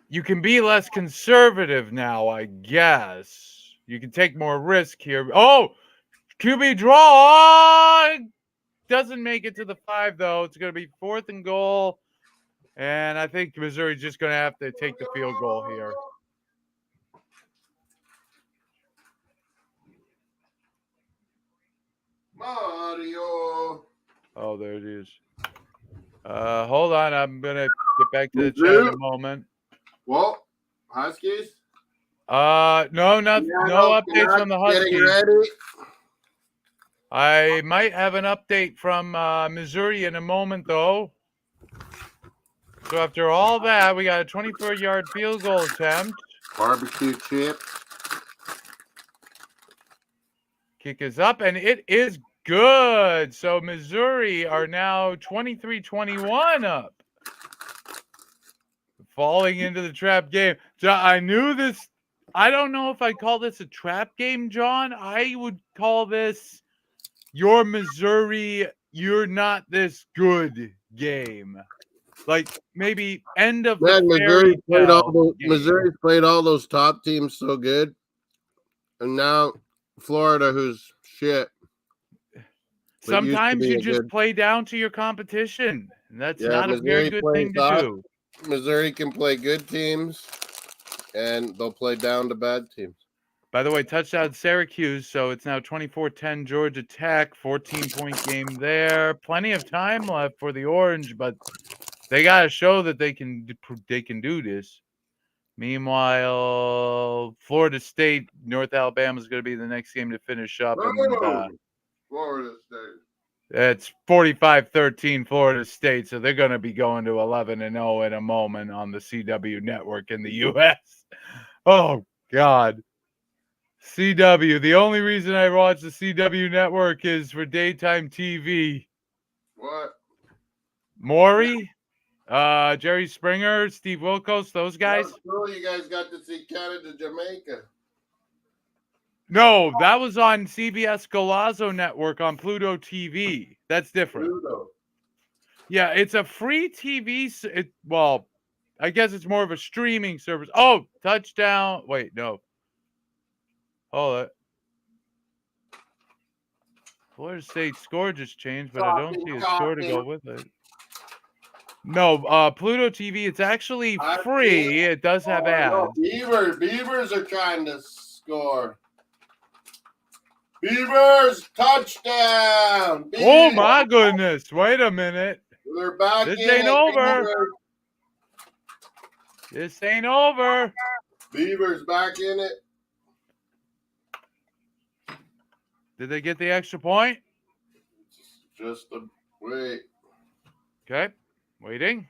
you can be less conservative now, I guess. You can take more risk here. Oh, QB draw. Doesn't make it to the 5, though. It's going to be 4th and goal. And I think Missouri's just going to have to take the field goal here. Mario. Oh, there it is. Hold on. I'm going to get back to the chat in a moment. Well, Huskies? No updates from the Getting Huskies. ready. I might have an update from Missouri in a moment, though. So after all that, we got a 24-yard field goal attempt. Barbecue chips. Kick is up, and it is good. So Missouri are now 23-21 up. Falling into the trap game. I knew this. I don't know if I call this a trap game, John. I would call this your Missouri, you're not this good game. Like maybe end of the fairy tale. Missouri's played all those top teams so good. And now Florida, who's shit. Sometimes you just play down to your competition. And that's not a very good thing to do. Missouri can play good teams, and they'll play down to bad teams. By the way, touchdown Syracuse, so it's now 24-10 Georgia Tech, 14-point game there. Plenty of time left for the Orange, but they got to show that they can do this. Meanwhile, Florida State, North Alabama is going to be the next game to finish up. Florida State. It's 45-13 Florida State, so they're going to be going to 11-0 in a moment on the CW network in the U.S. Oh, God. CW. The only reason I watch the CW network is for daytime TV. What? Maury, Jerry Springer, Steve Wilkos, those guys. You guys got to see Canada, Jamaica. No, that was on CBS Golazo Network on Pluto TV. That's different. Pluto. Yeah, it's a free TV. Well, I guess it's more of a streaming service. Oh, touchdown. Wait, no. Hold it. Florida State score just changed, but I don't see a score to go with it. No, Pluto TV, it's actually free. It does have ads. No, Beavers are trying to score. Beavers, touchdown! Beavers. Oh, my goodness. Wait a minute. They're back this ain't over. Beavers. This ain't over. Beavers back in it. Did they get the extra point? Just a wait. Okay. Waiting.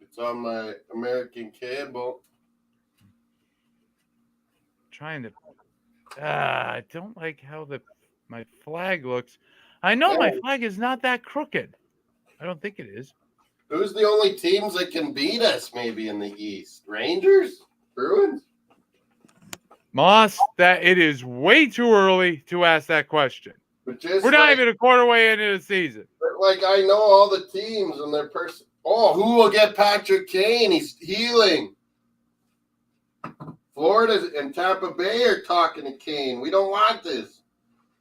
It's on my American cable. Trying to... I don't like how my flag looks. I know my flag is not that crooked. I don't think it is. Who's the only teams that can beat us maybe in the East? Rangers? Bruins? Moss, that it is way too early to ask that question. We're not even a quarter way into the season. Like, I know all the teams and their person. Oh, who will get Patrick Kane? He's healing. Florida and Tampa Bay are talking to Kane. We don't want this.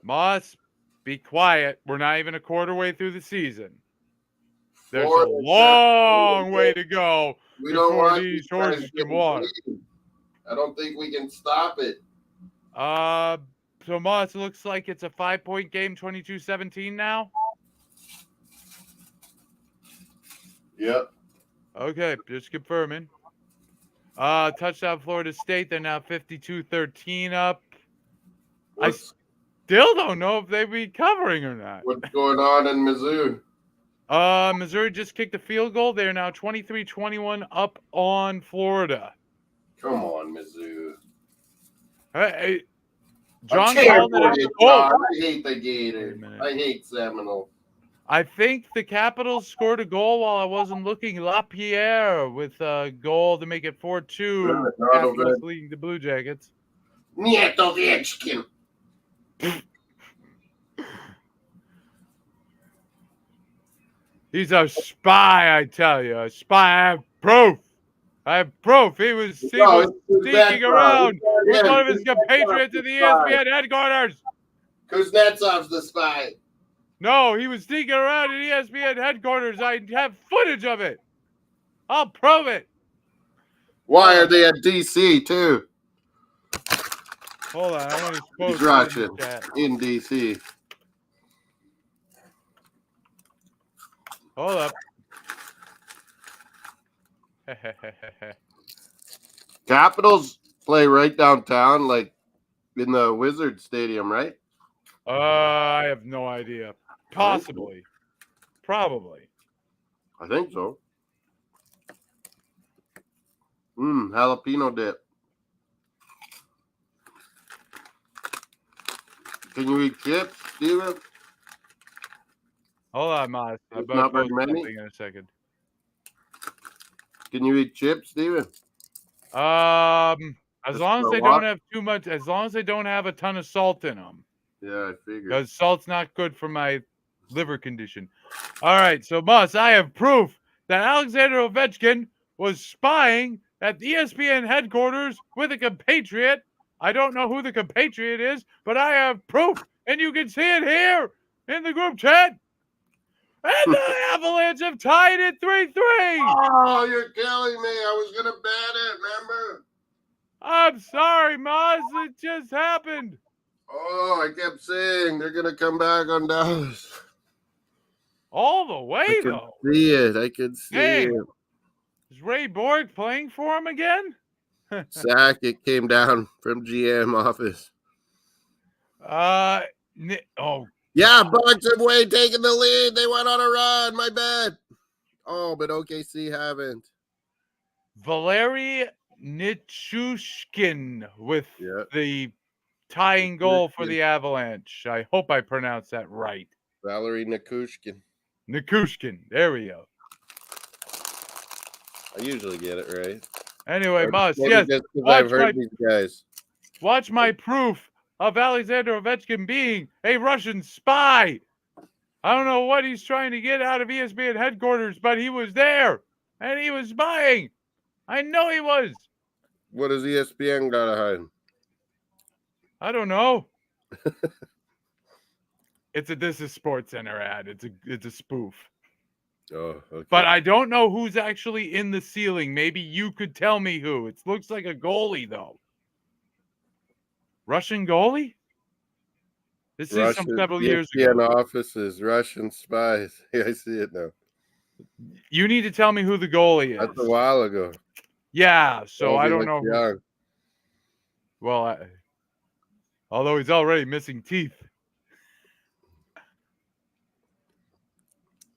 Moss, be quiet. We're not even a quarter way through the season. There's a long way to go before these horses can water. I don't think we can stop it. So Moss, it looks like it's a 5-point game, 22-17 now. Yep. Okay, just confirming. Touchdown Florida State. They're now 52-13 up. I still don't know if they'll be covering or not. What's going on in Missouri? Missouri just kicked a field goal. They're now 23-21 up on Florida. Come on, Mizzou. Hey, John called it. I hate the Gators. I hate Seminole. I think the Capitals scored a goal while I wasn't looking. LaPierre with a goal to make it 4-2. Capitals leading the Blue Jackets. Nieto Ovechkin. He's a spy, I tell you. A spy. I have proof. I have proof. He was sneaking around with one of his compatriots at the ESPN headquarters. Kuznetsov's the spy. No, he was sneaking around at ESPN headquarters. I have footage of it. I'll prove it. Why are they at DC too? Hold on, I want to post He's Russian in DC. Hold up. Capitals play right downtown, like in the Wizard Stadium, right? I have no idea. Possibly. Probably. I think so. Jalapeno dip. Can you eat chips, Steven? Hold on, Moss. I There's better not very post many. something in a second. Can you eat chips, Steven? As Just long as for a they don't walk? have too much, as long as they don't have a ton of salt in them. Yeah, I figured. Because salt's not good for my liver condition. All right, so Moss, I have proof that Alexander Ovechkin was spying at the ESPN headquarters with a compatriot. I don't know who the compatriot is, but I have proof, and you can see it here in the group chat. And the Avalanche have tied it 3-3. Oh, you're killing me. I was going to bet it, remember? I'm sorry, Moss. It just happened. Oh, I kept saying they're going to come back on Dallas. All the way, I could though. see it. I could see Dang. it. Is Ray Borg playing for him again? Sakic came down from GM office. Yeah, Bucks have way taken the lead. They went on a run. My bad. Oh, but OKC haven't. Valery Nichushkin with Yeah. the tying goal for the Avalanche. I hope I pronounced that right. Valery Nikushkin. Nikushkin. There we go. I usually get it right. Anyway, Mus, yes. I've heard these guys. Watch my proof of Alexander Ovechkin being a Russian spy. I don't know what he's trying to get out of ESPN headquarters, but he was there and he was spying. I know he was. What does ESPN got to hide? I don't know. This is Sports Center ad. It's a spoof. Oh, okay. But I don't know who's actually in the ceiling. Maybe you could tell me who. It looks like a goalie though. Russian goalie? This is from several years ago. ESPN offices, Russian spies. Yeah, I see it now. You need to tell me who the goalie is. That's a while ago. Yeah, so I don't know. Young. Well, although he's already missing teeth.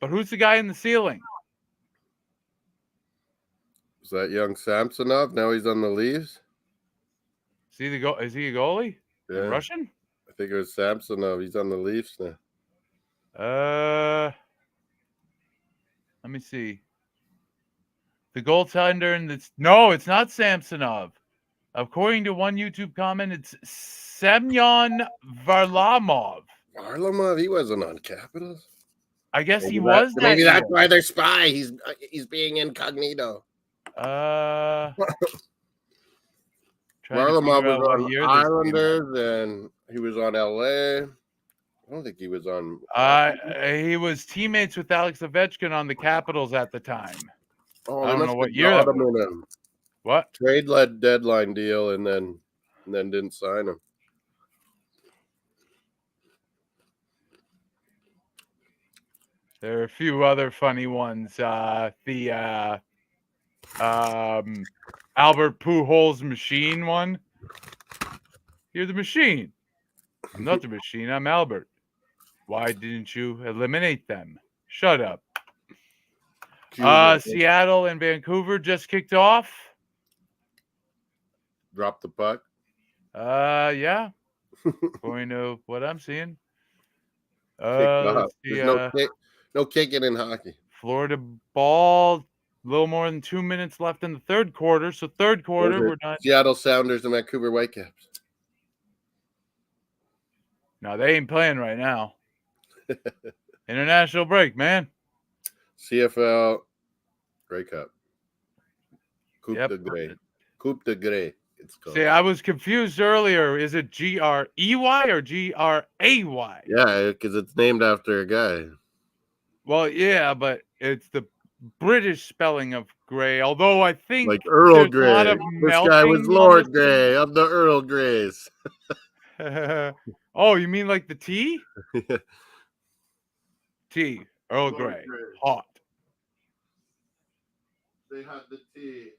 But who's the guy in the ceiling? Is that young Samsonov? Now he's on the Leafs. Is he a goalie? Yeah. Russian? I think it was Samsonov. He's on the Leafs now. Let me see. The goaltender in this. No, it's not Samsonov. According to one YouTube comment, it's Semyon Varlamov. Varlamov? He wasn't on Capitals. I guess he was. Maybe that's why they're spy. He's being incognito. Varlamov was on Islanders and he was on LA. I don't think he was on. He was teammates with Alex Ovechkin on the Capitals at the time. Oh, I don't know what year that was. What? Trade-led deadline deal and then didn't sign him. There are a few other funny ones. Albert Pujols machine one. You're the machine. I'm not the machine. I'm Albert. Why didn't you eliminate them? Shut up. Seattle and Vancouver just kicked off. Drop the puck. Yeah. According to what I'm seeing. There's no kicking in hockey. Florida ball. A little more than 2 minutes left in the third quarter. So third quarter, we're done. Seattle Sounders and Vancouver Whitecaps. No, they ain't playing right now. International break, man. CFL Grey Cup. Coupe de Grey. Coupe de Grey. It's called. See, I was confused earlier. Is it G-R-E-Y or G-R-A-Y? Yeah, because it's named after a guy. Well, yeah, but it's the British spelling of Grey. Although I think like Earl Grey. This guy was Lord Grey of the Earl Greys. Oh, you mean like the tea? Tea. Earl Grey. Hot. they had the tea.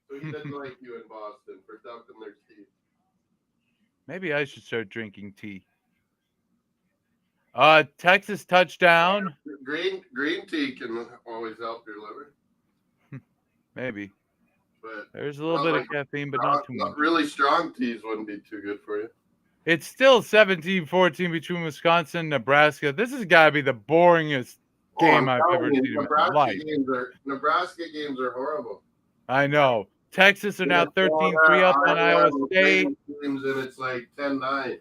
So he didn't like you in Boston for dumping their tea. Maybe I should start drinking tea. Texas touchdown. Green tea can always help your liver. Maybe. But There's a little bit of caffeine, but not too much. Really strong teas wouldn't be too good for you. It's still 17-14 between Wisconsin and Nebraska. This has got to be the boringest game I've ever seen in my life. Nebraska games are horrible. I know. Texas are now 13-3 up on Iowa State. Teams and it's like 10-9.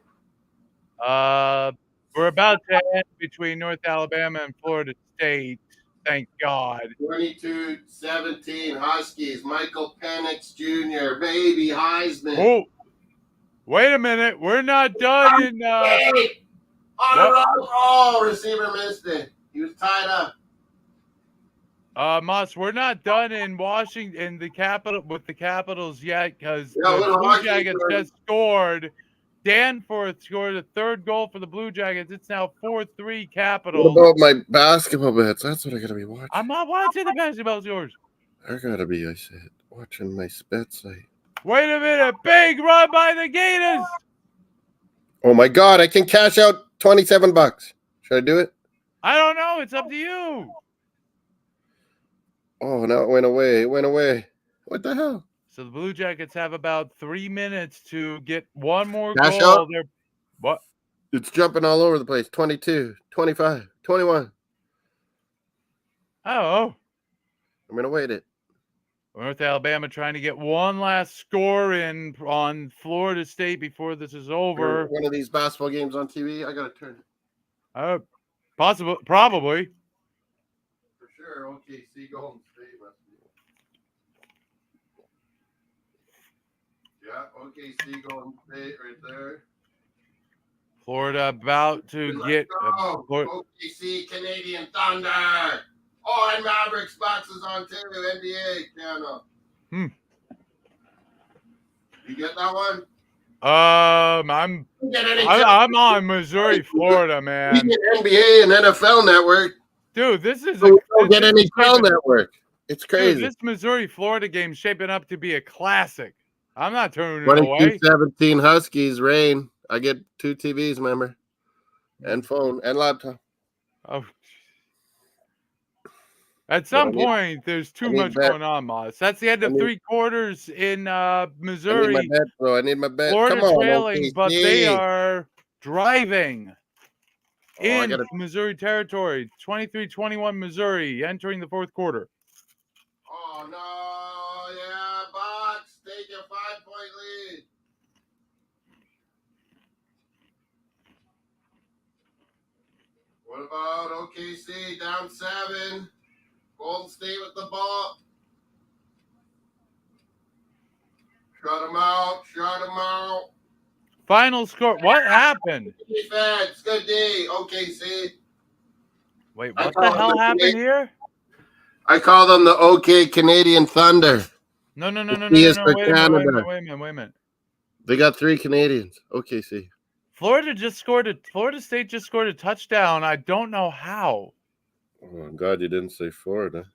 We're about to end between North Alabama and Florida State. Thank God. 22-17 Huskies. Michael Penix Jr. Baby Heisman. Oh, wait a minute. We're not done in. Receiver missed it. He was tied up. Moss, we're not done in Washington, the Capitals yet, because the Blue Jackets just scored. Danforth scored a third goal for the Blue Jackets. It's now 4-3 Capitals. What about my basketball bets? That's what I gotta be watching. I'm not watching the basketball scores. I gotta be, I said, watching my bet site. Wait a minute. Big run by the Gators. Oh my God, I can cash out $27. Should I do it? I don't know. It's up to you. Oh, now it went away. It went away. What the hell? So the Blue Jackets have about 3 minutes to get one more Cash goal. out? What? It's jumping all over the place. 22, 25, 21. Oh. I'm going to wait it. North Alabama trying to get one last score in on Florida State before this is over. One of these basketball games on TV, I got to turn it. Probably. For sure. OKC Golden State must be. Yeah, OKC Golden State right there. Florida about to get OKC Canadian Thunder. Oh, and Mavericks boxes on too. NBA channel. You get that one? I'm on Missouri, Florida, man. You get NBA and NFL network. Dude, this is don't get NHL network. It's crazy. Dude, this Missouri Florida game shaping up to be a classic. I'm not turning it away. 22-17 Huskies rain. I get 2 TVs, remember, and phone and laptop. Oh. At some point, there's too much going on, Moss. That's the end of 3 quarters in Missouri. I need my bet, bro. I need my bet. Florida Come on, trailing, OKC. but they are driving in Missouri territory. 23-21 Missouri entering the 4th quarter. Oh, no. Yeah, Bucks. Take a 5-point lead. What about OKC down 7? Golden State with the ball. Shut him out. Final score. What happened? Defense. Good D. OKC. Wait, what the hell happened here? I call them the OK Canadian Thunder. No. Wait a minute. They got 3 Canadians. OKC. Florida State just scored a touchdown. I don't know how. Oh, I'm glad you didn't say Florida.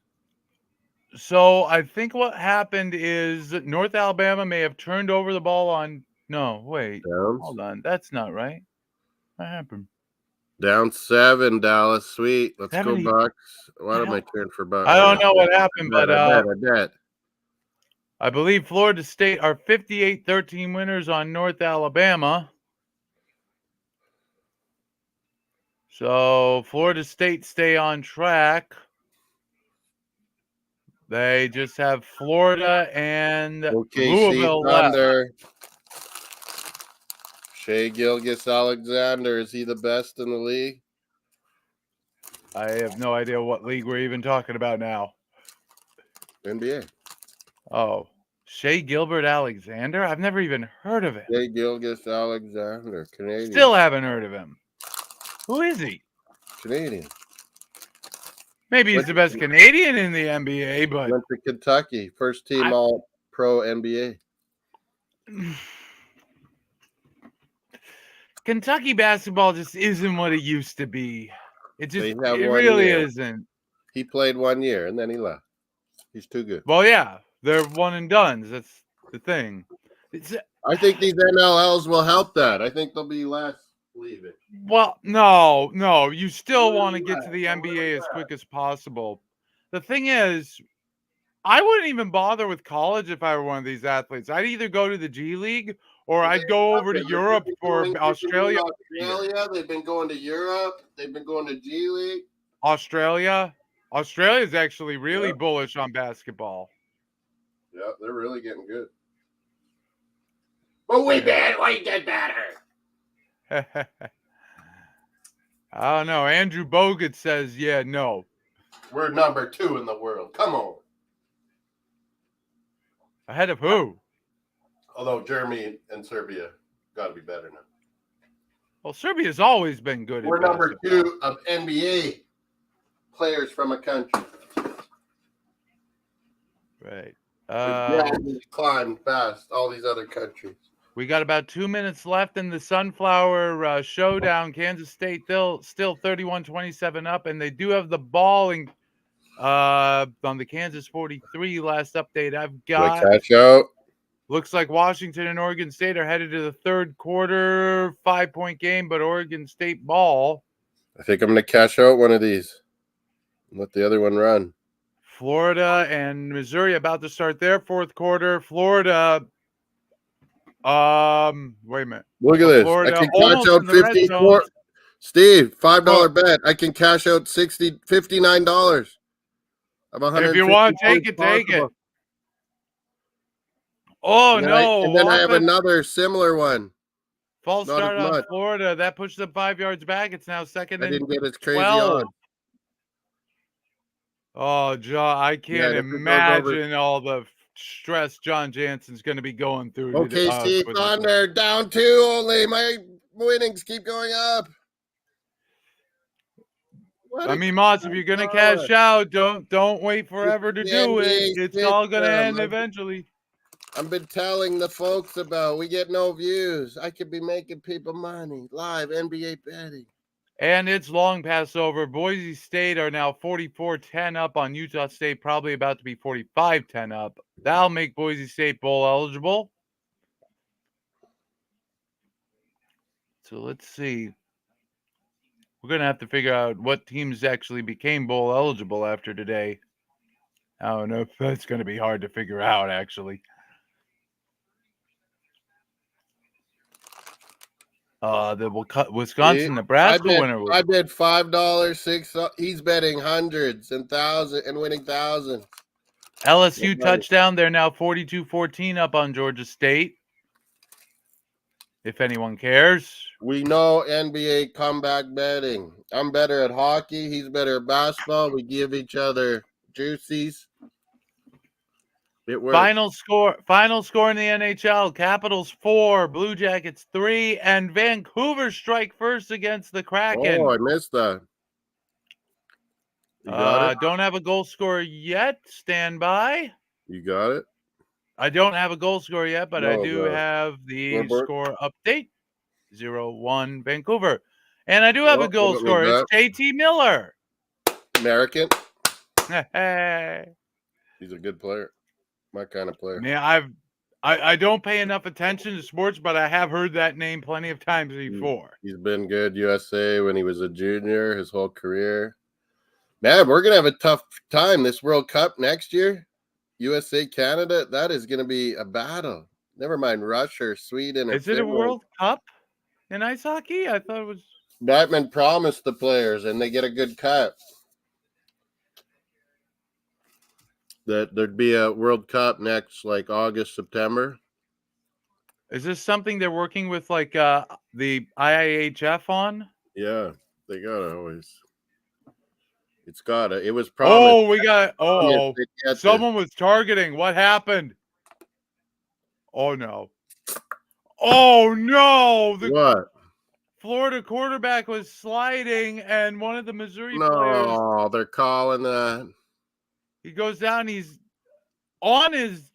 So I think what happened is North Alabama may have turned over the ball on. No, wait. Downs. Hold on. That's not right. What happened? Down 7, Dallas. Sweet. Let's go, Bucks. Why don't I turn for Bucks? I don't know what happened, but I bet. I believe Florida State are 58-13 winners on North Alabama. So Florida State stay on track. They just have Florida and Louisville left. Shea Gilgeous-Alexander, is he the best in the league? I have no idea what league we're even talking about now. NBA. Oh, Shea Gilbert-Alexander? I've never even heard of it. Shea Gilgeous-Alexander, Canadian. Still haven't heard of him. Who is he? Canadian. Maybe he's the best Canadian in the NBA, but went to Kentucky, first team All-Pro NBA. Kentucky basketball just isn't what it used to be. It really isn't. He played 1 year and then he left. He's too good. Well, yeah, they're one and dones. That's the thing. I think these NLLs will help that. I think there'll be less leaving. Well, no. You still want to get to the NBA as quick as possible. The thing is, I wouldn't even bother with college if I were one of these athletes. I'd either go to the G League or I'd go over to Europe for Australia. They've been going to Europe. They've been going to G League. Australia is actually really bullish on basketball. Yeah, they're really getting good. But we get better. I don't know. Andrew Bogut says, yeah, no. We're number 2 in the world. Come on. Ahead of who? Although Germany and Serbia got to be better now. Well, Serbia's always been good. We're number 2 of NBA players from a country. Right. Climbed past all these other countries. We got about 2 minutes left in the Sunflower Showdown. Kansas State still 31-27 up, and they do have the ball on the Kansas 43. Last update I've got. Catch out. Looks like Washington and Oregon State are headed to the third quarter. 5-point game, but Oregon State ball. I think I'm going to cash out one of these. Let the other one run. Florida and Missouri about to start their fourth quarter. Florida. Wait a minute. Look at this. Florida I can cash out 54. Steve, $5 bet. I can cash out $59. Of $100. If you want to take it. Oh, no. And then I have another similar one. False start on Florida. That pushed them 5 yards back. It's now second and 12. I didn't get as crazy on. Oh, John, I can't imagine all the stress John Jansen's going to be going through. Okay, Steve Thunder, down 2 only. My winnings keep going up. I mean, Moss, if you're going to cash out, don't wait forever to do it. It's all going to end eventually. I've been telling the folks about we get no views. I could be making people money. Live NBA betting. And it's long past over. Boise State are now 44-10 up on Utah State, probably about to be 45-10 up. That'll make Boise State bowl eligible. So let's see. We're going to have to figure out what teams actually became bowl eligible after today. I don't know if that's going to be hard to figure out, actually. The Wisconsin-Nebraska winner. I bet $5, $6. He's betting hundreds and thousands and winning thousands. LSU touchdown. They're now 42-14 up on Georgia State. If anyone cares. We know NBA comeback betting. I'm better at hockey. He's better at basketball. We give each other juicies. It works. Final score in the NHL. Capitals 4, Blue Jackets 3, and Vancouver strike first against the Kraken. Oh, I missed that. You got it? Don't have a goal scorer yet. Stand by. You got it? I don't have a goal scorer yet, but I do have the score update. 0-1 Vancouver. And I do have a goal scorer. It's JT Miller. American. He's a good player. My kind of player. Man, I don't pay enough attention to sports, but I have heard that name plenty of times before. He's been good USA when he was a junior, his whole career. Man, we're gonna have a tough time this World Cup next year. USA, Canada, that is gonna be a battle. Never mind Russia or Sweden. Is it a World Cup in ice hockey? I thought it was. Batman promised the players, and they get a good cut. That there'd be a World Cup next, like August, September. Is this something they're working with, like the IIHF on? Yeah, they gotta always. It's gotta. It was promised. Oh, we got. Oh, someone was targeting. What happened? Oh no! Oh no! What? Florida quarterback was sliding, and one of the Missouri players. No, they're calling that. He goes down. He's on his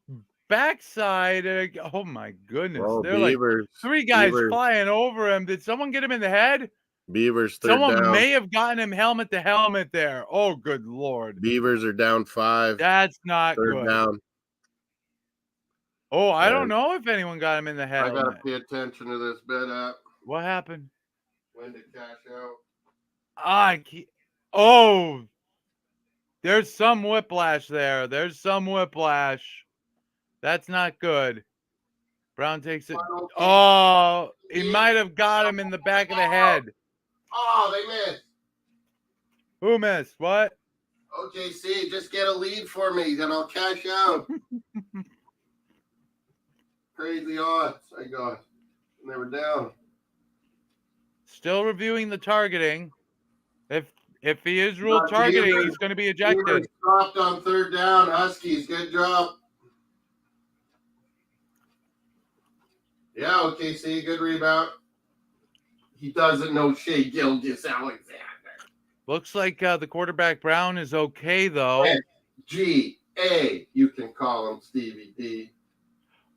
backside. Oh my goodness! Oh, They're like 3 guys flying over him. Did someone get him in the head? Beavers third Someone down. may have gotten him helmet to helmet there. Oh, good Lord. Beavers are down 5. That's not Third good. down. Oh, I don't know if anyone got him in the I helmet. gotta pay attention to this bet up. What happened? When to cash out. Oh, there's some whiplash there. There's some whiplash. That's not good. Brown takes it. Oh, he might have got him in the back of the head. Oh, they missed. Who missed? What? OKC, just get a lead for me, then I'll cash out. Crazy odds I got. And they were down. Still reviewing the targeting. If he is ruled targeting, he's going to be ejected. Stopped on third down. Huskies, good job. Yeah, OKC, good rebound. He doesn't know Shea Gilgeous-Alexander. Looks like the quarterback Brown is okay, though. G-A, you can call him Stevie D.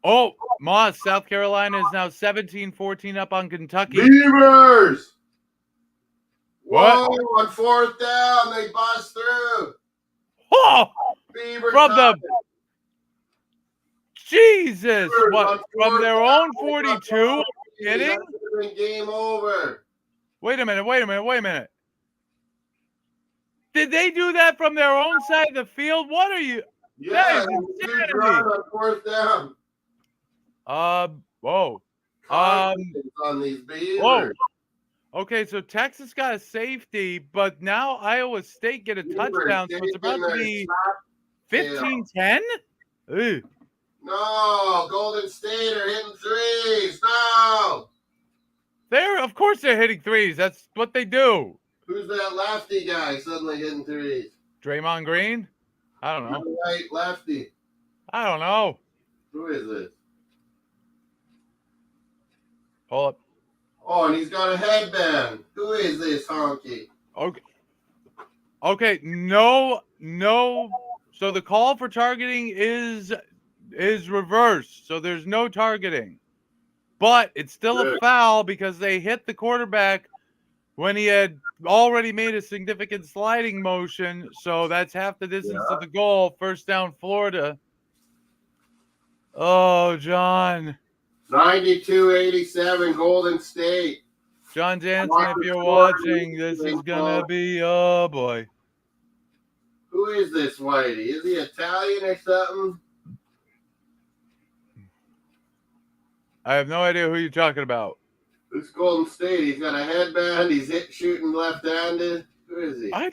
Oh, Moss, South Carolina is now 17-14 up on Kentucky. Beavers! What? Whoa, on fourth down, they bust through. Oh! Beavers From the... Jesus! What? From their own 42? Kidding? Game over. Wait a minute. Did they do that from their own side of the field? What are you? Yeah, huge run on fourth down. Whoa. On these Beavers. Whoa. Okay, so Texas got a safety, but now Iowa State get a touchdown, so it's about to be 15-10? No, Golden State are hitting threes. No. Of course they're hitting threes. That's what they do. Who's that lefty guy suddenly hitting threes? Draymond Green? I don't know. Right, lefty. I don't know. Who is this? Hold up. Oh, and he's got a headband. Who is this honky? Okay. No. So the call for targeting is reversed. So there's no targeting. But it's still a foul because they hit the quarterback when he had already made a significant sliding motion. So that's half the distance to the goal. First down, Florida. Oh, John. 92-87, Golden State. John Jansen, if you're watching, this is going to be, oh, boy. Who is this Whitey? Is he Italian or something? I have no idea who you're talking about. This Golden State, he's got a headband. He's shooting left-handed. Who is he? I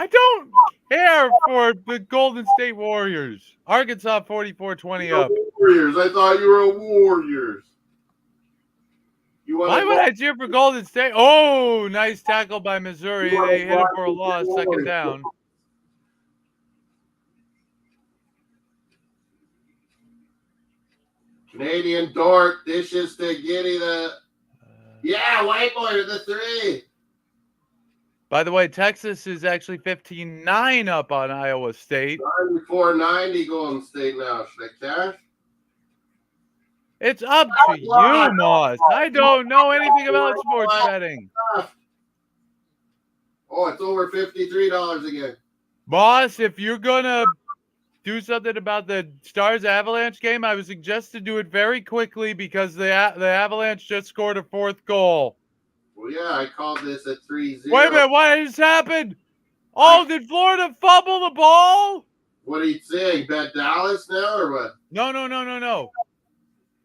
don't care for the Golden State Warriors. Arkansas 44-20 up. Warriors. I thought you were a Warriors. Why would I cheer for Golden State? Oh, nice tackle by Missouri. They hit it for a loss, second down. Canadian Dort dishes to Giddy White boy with the three. By the way, Texas is actually 15-9 up on Iowa State. 94-90 Golden State now. Should I cash? It's up to you, Moss. I don't know anything about sports betting. Oh, it's over $53 again. Moss, if you're going to do something about the Stars Avalanche game, I would suggest to do it very quickly because the Avalanche just scored a fourth goal. Well, yeah, I called this at 3-0. Wait a minute, what just happened? Oh, did Florida fumble the ball? What are you saying? Bet Dallas now or what? No.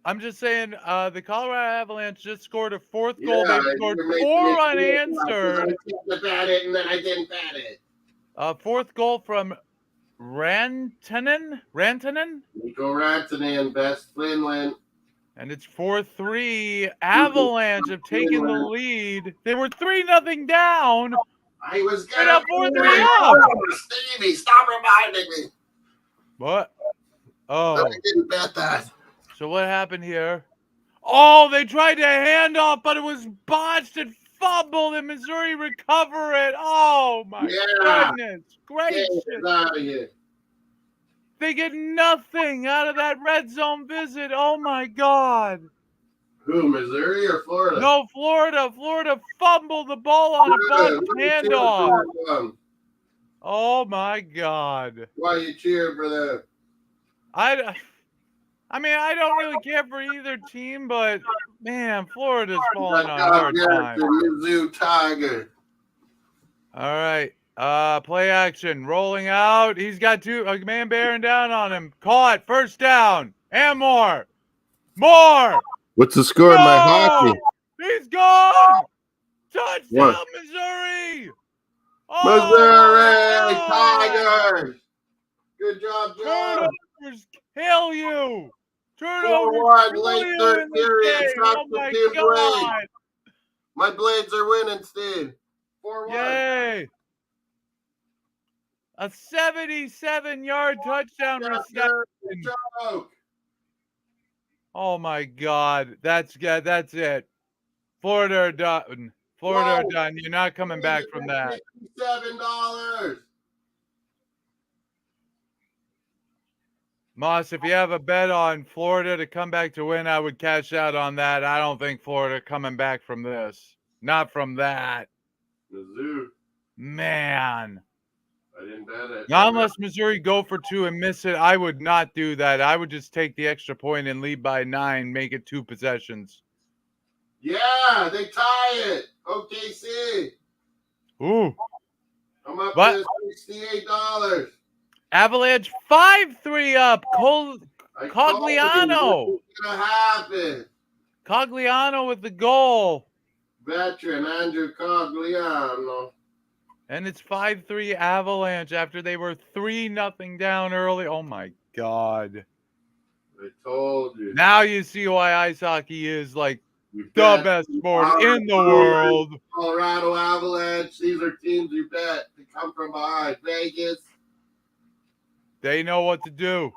I'm just saying the Colorado Avalanche just scored a fourth goal. They scored 4 unanswered. I bet it and then I didn't bet it. Fourth goal from Rantanen? Nico Rantanen, best Finland. And it's 4-3. Avalanche have taken the lead. They were 3-0 down. I was going to 4-3 up. Stevie, stop reminding me. What? Oh. I didn't bet that. So what happened here? Oh, they tried to hand off, but it was botched and fumbled, and Missouri recover it. Oh, my goodness. Gracious. Get out of here. They get nothing out of that red zone visit. Oh, my God. Who, Missouri or Florida? No, Florida. Florida fumbled the ball on a botched handoff. Oh my God. Why you cheering for them? I mean, I don't really care for either team, but man, Florida's falling on hard times. Mizzou Tiger. All right. Play action. Rolling out. He's got a man bearing down on him. Caught. First down. And more. More. What's the score in my hockey? He's gone. Touchdown, What? Missouri. Missouri Tigers. Good job, John. Turnovers kill you. Turnovers 4-1, kill late you third in this period. game. Stop Oh the my team God. Blades. My Blades are winning, Steve. 4-1. Yay. A 77-yard touchdown reception. Joke. Oh my God. That's it. Florida are done. Florida are done. You're not coming back from that. $57. Moss, if you have a bet on Florida to come back to win, I would cash out on that. I don't think Florida coming back from this. Not from that. Mizzou. Man. I didn't bet it. Not unless Missouri go for 2 and miss it. I would not do that. I would just take the extra point and lead by 9, make it 2 possessions. Yeah, they tie it. OKC. Ooh. I'm up What? to $68. Avalanche 5-3 up. Cogliano. What's going to happen? Cogliano with the goal. Veteran Andrew Cogliano. And it's 5-3 Avalanche after they were 3-0 down early. Oh, my God. I told you. Now you see why ice hockey is like You the bet. best sport in the world. Colorado Avalanche. These are teams you bet to come from behind. Vegas. They know what to do.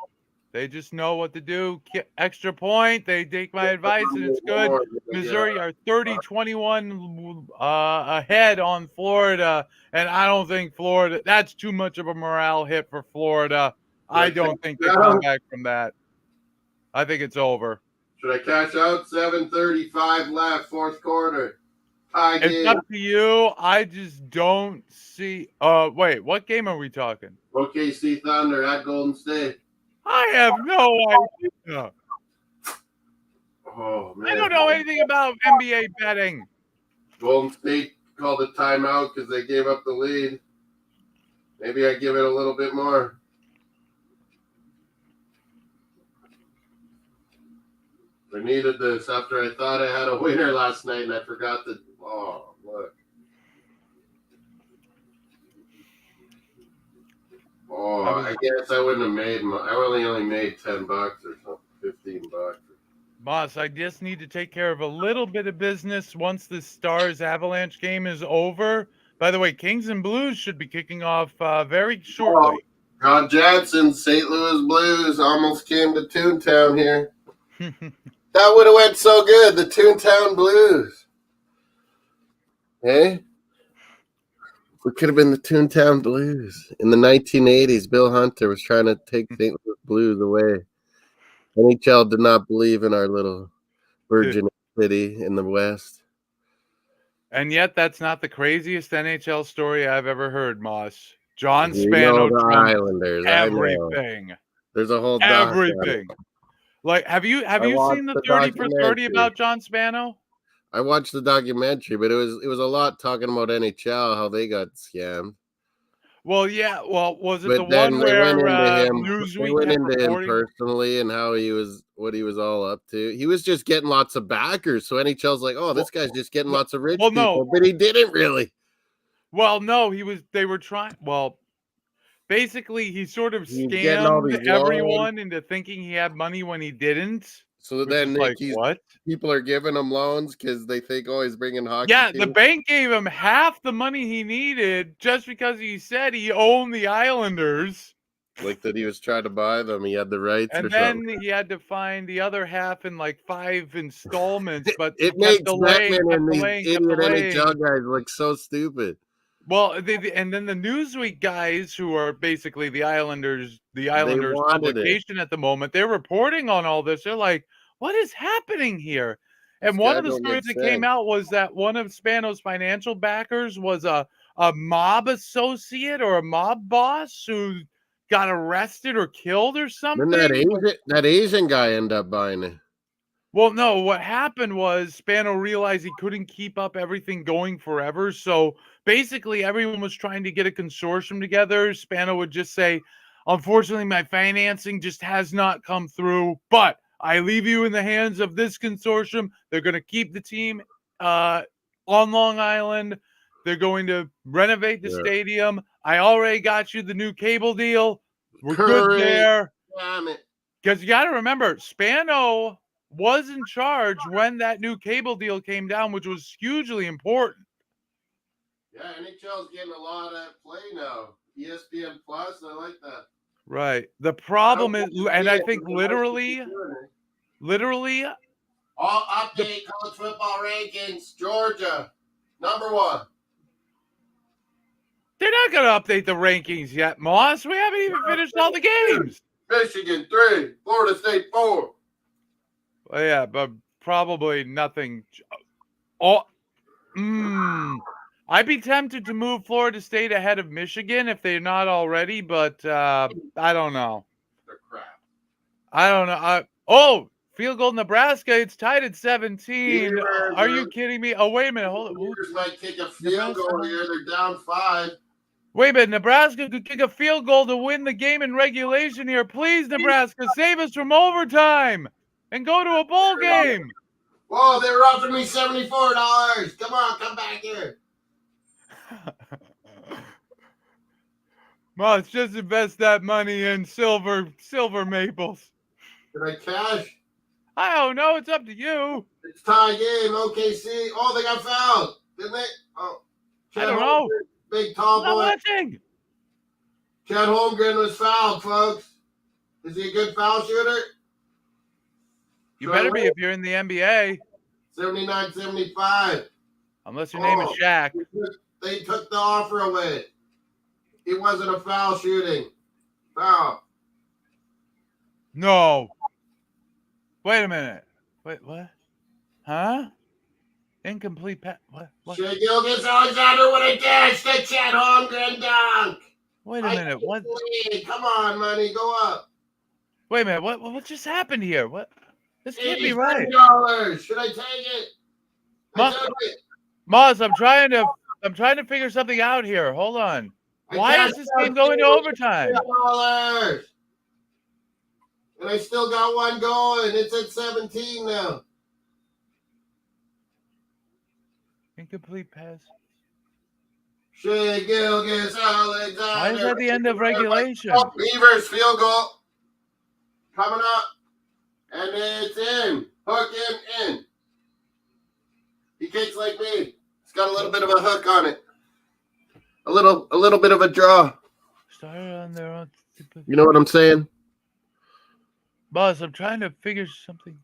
They just know what to do. Extra point. They take my advice, and it's good. Missouri are 30-21 ahead on Florida, and I don't think Florida – that's too much of a morale hit for Florida. I don't think they come back from that. I think it's over. Should I cash out? 7:35 left, fourth quarter. Tie game. It's up to you. I just don't see – wait, what game are we talking? OKC Thunder at Golden State. I have no idea. Oh, man. I don't know anything about NBA betting. Golden State called a timeout because they gave up the lead. Maybe I give it a little bit more. I needed this after I thought I had a winner last night and I forgot to. Oh, look. Oh, I guess I wouldn't have made. I only made $10 or something, $15. Moss, I just need to take care of a little bit of business once the Stars Avalanche game is over. By the way, Kings and Blues should be kicking off very shortly. Rod Johnson, St. Louis Blues almost came to Toontown here. That would have went so good, the Toontown Blues. Hey? We could have been the Toontown Blues. In the 1980s, Bill Hunter was trying to take St. Louis Blues away. NHL did not believe in our little Virgin city in the West. And yet, that's not the craziest NHL story I've ever heard, Moss. John Spano the Islanders. Everything. There's a whole everything. Like, have you seen the 30 for 30 about John Spano? I watched the documentary, but it was a lot talking about NHL, how they got scammed. Well, yeah. Well, was it but the one where Newsweek they went into reporting? Him personally and how what he was all up to? He was just getting lots of backers, so NHL's like, oh, this guy's just getting lots of rich people, but he didn't really. Well, no, they were trying. Well, basically, he sort of scammed everyone into thinking he had money when he didn't. So then what? People are giving him loans because they think, oh, he's bringing hockey. Yeah, the bank gave him half the money he needed just because he said he owned the Islanders. Like that he was trying to buy them. He had the rights and or then something. He had to find the other half in like 5 installments. But it makes Beckman and these idiot NHL guys look so stupid. Well, and then the Newsweek guys, who are basically the Islanders publication at the moment, they're reporting on all this. They're like, what is happening here? And one of the Schedule stories makes that came sense. out was that one of Spano's financial backers was a mob associate or a mob boss who got arrested or killed or Didn't something. that Asian guy end up buying it? Well, no, what happened was Spano realized he couldn't keep up everything going forever. So basically, everyone was trying to get a consortium together. Spano would just say, unfortunately, my financing just has not come through, but I leave you in the hands of this consortium. They're going to keep the team on Long Island. They're going to renovate the stadium. I already got you the new cable deal. We're good there. Damn it. Because you got to remember, Spano was in charge when that new cable deal came down, which was hugely important. Yeah, NHL's getting a lot of play now. ESPN Plus, I like that. Right. The problem is, and I think literally, all update college football rankings. Georgia, #1. they're not going to update the rankings yet, Moss. We haven't even finished all the games. Michigan 3, Florida State 4. Well, yeah, but probably nothing. Oh, I'd be tempted to move Florida State ahead of Michigan if they're not already, but I don't know. They're crap. I don't know. Field goal Nebraska. It's tied at 17. Are you kidding me? Oh, wait a minute. Hold on. Beavers might kick a field goal here. They're down 5. Wait a minute. Nebraska could kick a field goal to win the game in regulation here. Please, Nebraska, save us from overtime and go to a bowl game. Whoa, they were offering me $74. Come on, come back here. Well, it's just invest that money in silver maples. Did I cash? I don't know. It's up to you. It's tie game. OKC. Oh, they got fouled. Didn't they? Oh, I don't know. Big tall I'm boy. watching. Chad Holmgren was fouled, folks. Is he a good foul shooter? You better be if you're in the NBA. 79-75. Unless your name is Shaq. They took the offer away. It wasn't a foul shooting. Foul. No. Wait a minute. Wait, what? Huh? Incomplete pass. What? Shea Gilgeous-Alexander with a dash to Chad Holmgren dunk. Wait a minute. What? Come on, money. Go up. Wait a minute. What just happened here? What? This can't be right. $80. Should I take it? I took it. Moz, I'm trying to figure something out here. Hold on. Why is this game going to overtime? $2. And I still got one going. It's at 17 now. Incomplete pass. Shea Gilgeous-Alexander. Why is that the end of regulation? Beavers field goal. Coming up. And it's in. Hook him in. He kicks like me. It's got a little bit of a hook on it. A little bit of a draw. Started on their own. You know what I'm saying? Boss, I'm trying to figure something.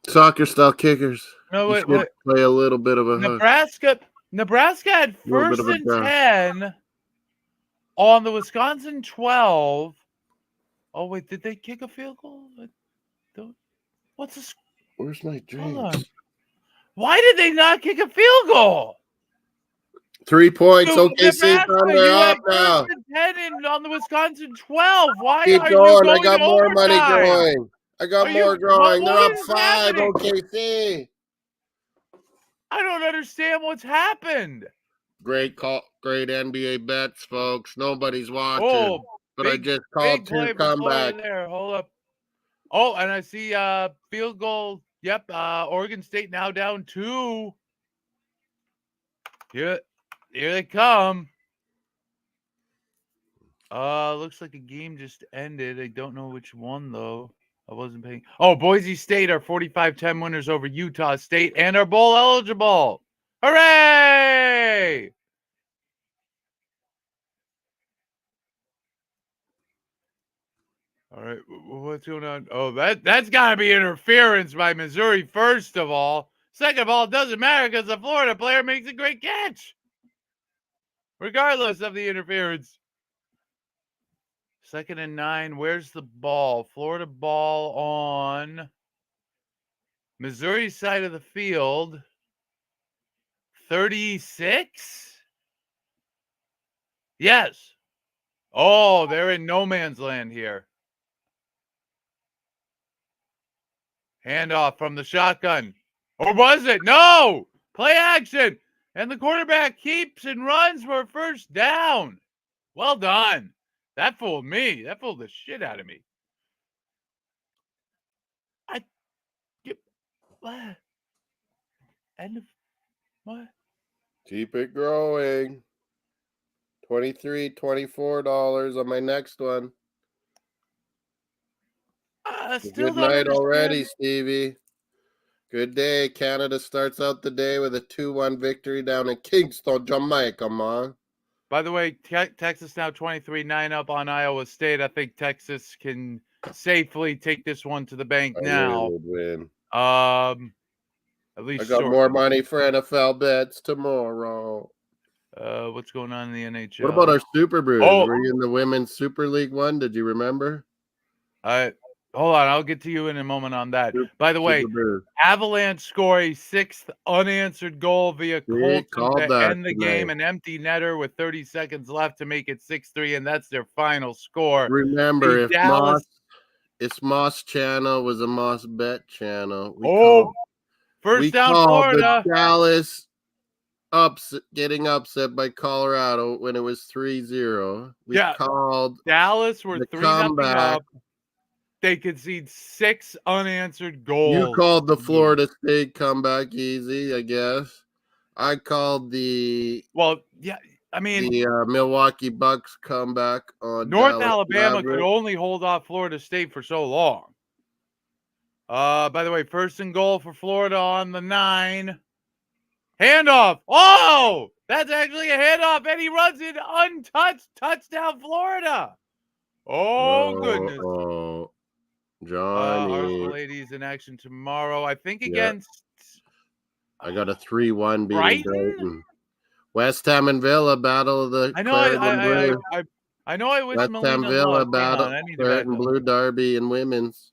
Soccer style kickers. No, wait. Play a little bit of a hook. Nebraska had first and 10 on the Wisconsin 12. Oh, wait, did they kick a field goal? What's this? Where's my drink? Hold on. Why did they not kick a field goal? 3 points. OKC Thunder up now. 10 on the Wisconsin 12. Why Keep are going. you I going got more overtime? money going. I got more drawing. They're up 5, happening? OKC. I don't understand what's happened. Great call. Great NBA bets, folks. Nobody's watching. Oh, but I just called 2 comebacks. There. Hold up. Oh, and I see field goal. Yep, Oregon State now down 2. Here they come. Looks like a game just ended. I don't know which one, though. I wasn't paying. Oh, Boise State are 45-10 winners over Utah State and are bowl eligible. Hooray! All right, what's going on? Oh, that's got to be interference by Missouri, first of all. Second of all, it doesn't matter because the Florida player makes a great catch, regardless of the interference. 2nd and 9. Where's the ball? Florida ball on Missouri side of the field, 36? Yes. Oh, they're in no man's land here. Handoff from the shotgun. Or was it? No! Play action! And the quarterback keeps and runs for a first down. Well done. That fooled me. That fooled the shit out of me. What? End of what? Keep it growing. $23, $24 on my next one. Still Good don't night already, understand. Stevie. Good day. Canada starts out the day with a 2-1 victory down in Kingston, Jamaica, man. By the way, Texas now 23-9 up on Iowa State. I think Texas can safely take this one to the bank I now. would win. At least I got more money for NFL bets tomorrow. What's going on in the NHL? What about our Super Brews? Oh. Were you in the Women's Super League one? Did you remember? Hold on, I'll get to you in a moment on that. By the way, Super Brews. Avalanche score a 6th unanswered goal via Colton to end the game, an empty netter with 30 seconds left to make it 6-3, and that's their final score. Remember, if Moss channel was a Moss bet channel, first down called Florida. the Dallas getting upset by Colorado when it was 3-0. We called Dallas were 3-0 up. They concede 6 unanswered goals. You called the Florida State comeback easy, I guess. I called the Milwaukee Bucks comeback on North Dallas Alabama Mavericks. could only hold off Florida State for so long. By the way, first and goal for Florida on the 9. Handoff. Oh, that's actually a handoff, and he runs it untouched. Touchdown, Florida. Oh, goodness. Johnny. Arsenal ladies in action tomorrow. I think against. I got a 3-1 beating Brighton. West Ham and Villa battle of the Claret and Blue. I know I wish West Melina Ham Villa loved. battle Claret and Blue derby in women's.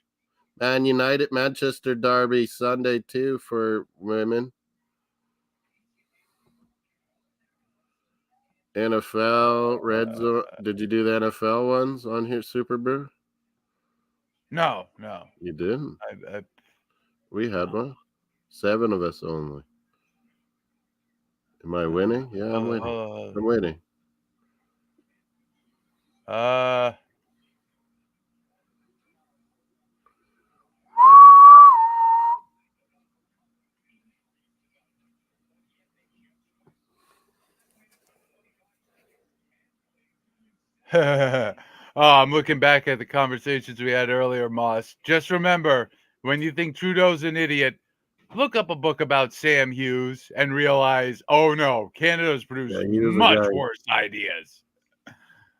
Man United Manchester derby Sunday too for women. NFL Red Zone. Did you do the NFL ones on here, Super Brew? No. You didn't? We had one. 7 of us only. Am I winning? Yeah, I'm winning. I'm winning. I'm looking back at the conversations we had earlier, Moss. Just remember, when you think Trudeau's an idiot, look up a book about Sam Hughes and realize, oh no, Canada's produced much worse ideas.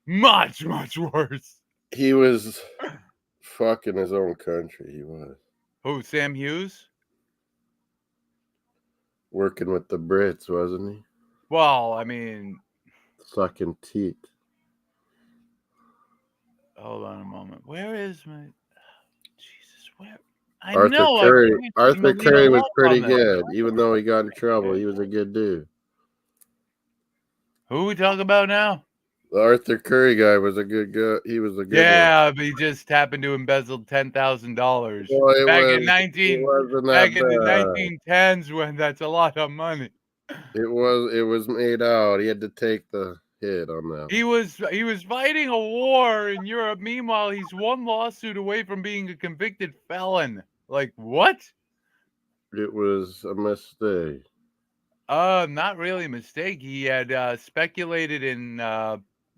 Much worse. He was fucking his own country. He was. Who, Sam Hughes? Working with the Brits, wasn't he? Well, I mean, sucking teeth. Hold on a moment. Where is my Jesus? Where? Arthur Curry was pretty good, even though he got in trouble. He was a good dude. Who are we talking about now? The Arthur Curry guy was a good guy. He was a good one. But he just happened to embezzle $10,000 well, back in the 1910s when that's a lot of money. It was made out. He had to take the hit on that. He was fighting a war in Europe. Meanwhile, he's one lawsuit away from being a convicted felon. Like what? It was a mistake. Not really a mistake. He had speculated in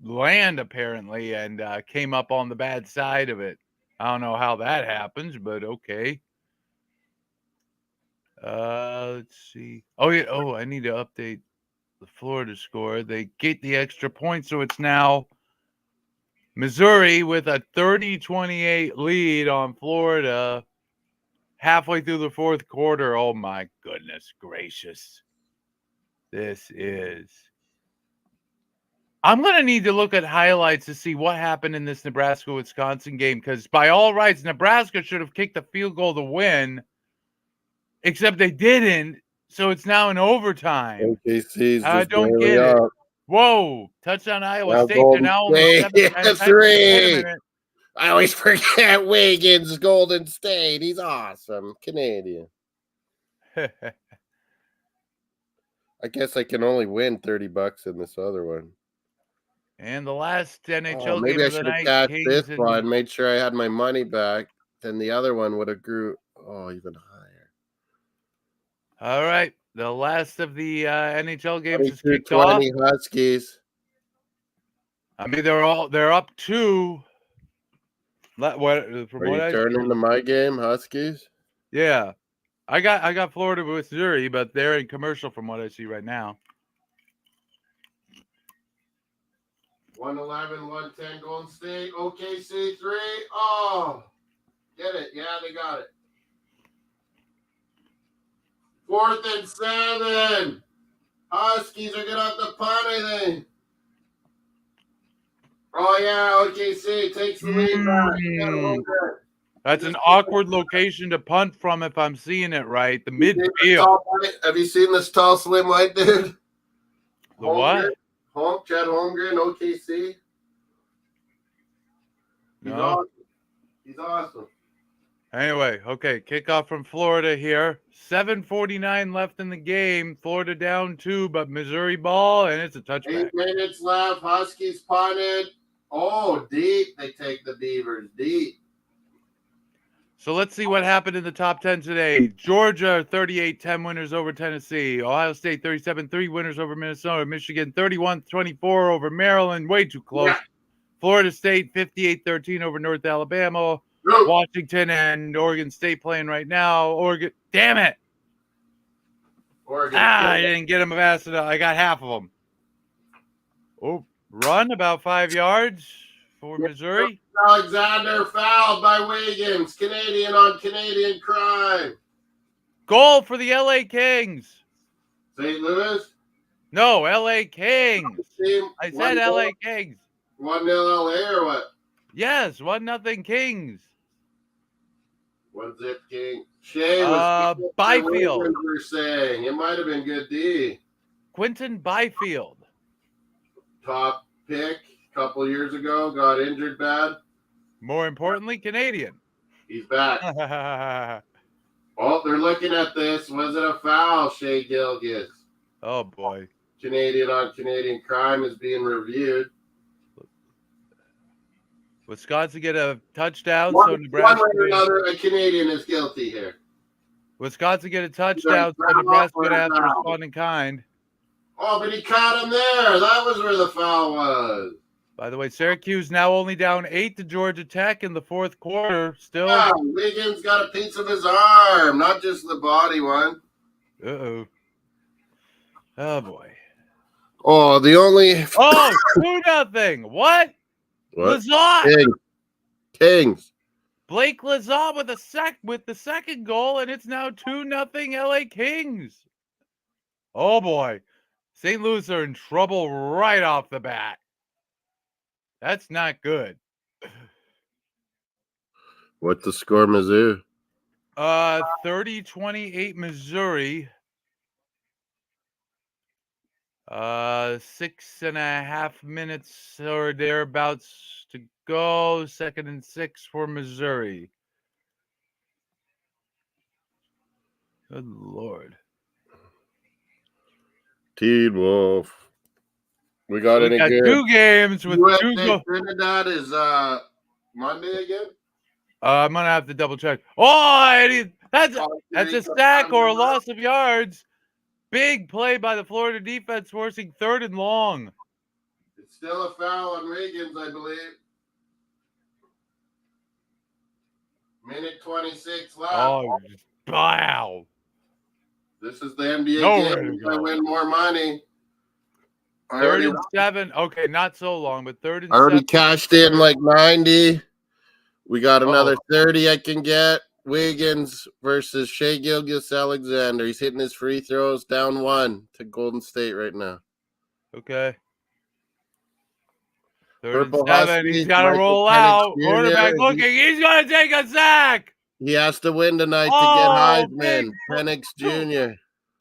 land apparently and came up on the bad side of it. I don't know how that happens, but okay. Let's see. Oh yeah. Oh, I need to update the Florida score. They get the extra point, so it's now Missouri with a 30-28 lead on Florida halfway through the fourth quarter. Oh my goodness gracious. I'm going to need to look at highlights to see what happened in this Nebraska-Wisconsin game because by all rights, Nebraska should have kicked the field goal to win. Except they didn't, so it's now in overtime. OKC's I just don't barely get it. up. Whoa, touchdown Iowa Now State. They're Golden now only State, 7. yeah, Wait a 3. minute. I always forget Wiggins, Golden State. He's awesome. Canadian. I guess I can only win $30 in this other one. And the last NHL Oh, game maybe I of the should have night, cashed Kings this and one, made sure I had my money back. Then the other one would have grew even higher. all right, the last of the NHL games is kicked 22-20 off. Huskies. I mean, they're up 2. From Are what you I turning to my game, Huskies? yeah, I got Florida with Missouri, but they're in commercial from what I see right now. 111, 110 Golden State. OKC 3. Oh, get it. Yeah, they got it. 4th and 7. Huskies are going to have to punt, I think. Oh, yeah, OKC takes the lead back. That's an awkward location to punt from if I'm seeing it right. The midfield. Have you seen this tall, slim white dude? The what? Chad Holmgren, OKC. No. He's awesome. Anyway, okay, kickoff from Florida here. 7:49 left in the game. Florida down 2, but Missouri ball, and it's a touchback. 8 minutes left. Huskies punted. Oh, deep. They take the Beavers. Deep. So let's see what happened in the top 10 today. Georgia, 38-10 winners over Tennessee. Ohio State, 37-3 winners over Minnesota. Michigan, 31-24 over Maryland. Way too close. Yeah. Florida State, 58-13 over North Alabama. Nope. Washington and Oregon State playing right now. Oregon, damn it. Oregon. I didn't get them fast enough. I got half of them. Oh, run about 5 yards for Missouri. Alexander fouled by Wiggins. Canadian on Canadian crime. Goal for the LA Kings. St. Louis? No, LA Kings. I said LA Kings. 1-0 LA or what? Yes, 1-0 Kings. 1-0 King. Shea was Byfield. We're saying it might have been good D. Quentin Byfield. Top pick a couple years ago, got injured bad. More importantly, Canadian. He's back. Oh, they're looking at this. Was it a foul, Shea Gilgis? Oh, boy. Canadian on Canadian crime is being reviewed. Wisconsin get a touchdown, so Nebraska. One way or another, a Canadian is guilty here. Wisconsin get a touchdown, so Nebraska would have to respond in kind. Oh, but he caught him there. That was where the foul was. By the way, Syracuse now only down 8 to Georgia Tech in the fourth quarter. Still. Yeah, Wiggins got a piece of his arm, not just the body one. Uh-oh. Oh, boy. Oh, the only. Oh, 2-0. What? Lazat. Kings. Blake Lazat with the second goal, and it's now 2-0 LA Kings. Oh, boy. St. Louis are in trouble right off the bat. That's not good. What's the score, Mizzou? 30-28 Missouri. 6.5 minutes or thereabouts to go. 2nd and 6 for Missouri. Good Lord. Teen Wolf. We got good? 2 games with USA 2 Trinidad is Monday again? I'm going to have to double check. Oh, that's a sack or a loss of yards. Big play by the Florida defense, forcing 3rd and long. It's still a foul on Wiggins, I believe. Minute 26 left. Oh, wow. This is the NBA game. I win more money. 3rd and 7. Okay, not so long, but 3rd and 7. I already cashed in like 90. We got another 30 I can get. Wiggins versus Shea Gilgeous-Alexander. He's hitting his free throws. Down 1 to Golden State right now. Okay. 3rd and 7. He's got to roll out. Quarterback looking. He's going to take a sack. He has to win tonight to get Oh, Heisman. Penix Jr.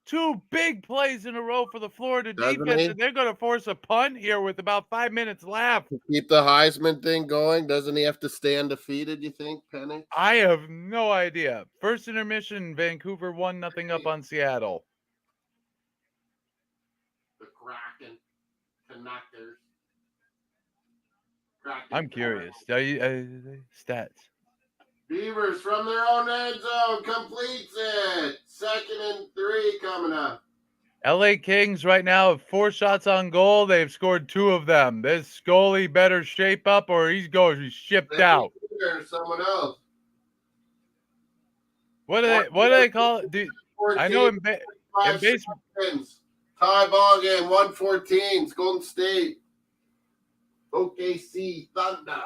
Two big plays in a row for the Florida Doesn't defense, he? and they're going to force a punt here with about 5 minutes left. To keep the Heisman thing going, doesn't he have to stay undefeated, you think, Penix? I have no idea. First intermission, Vancouver 1-0 up on Seattle. The Kraken Canuckers. I'm curious. Stats. Beavers from their own end zone completes it. 2nd and 3 coming up. LA Kings right now have 4 shots on goal. They've scored 2 of them. This goalie better shape up or he's shipped out. Or someone else. What do they call it? Dude, I know in baseball. Tie ball game, 114. It's Golden State. OKC Thunder.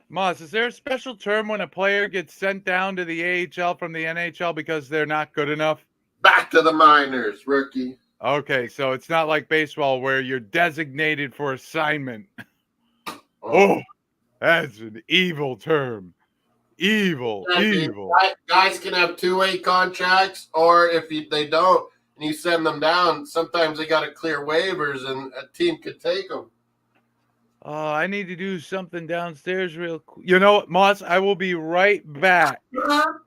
Moss, is there a special term when a player gets sent down to the AHL from the NHL because they're not good enough? Back to the minors, rookie. Okay, so it's not like baseball where you're designated for assignment. Oh, that's an evil term. Evil. Guys can have 2-way contracts, or if they don't, and you send them down, sometimes they got to clear waivers, and a team could take them. Oh, I need to do something downstairs real quick. You know what, Moss? I will be right back.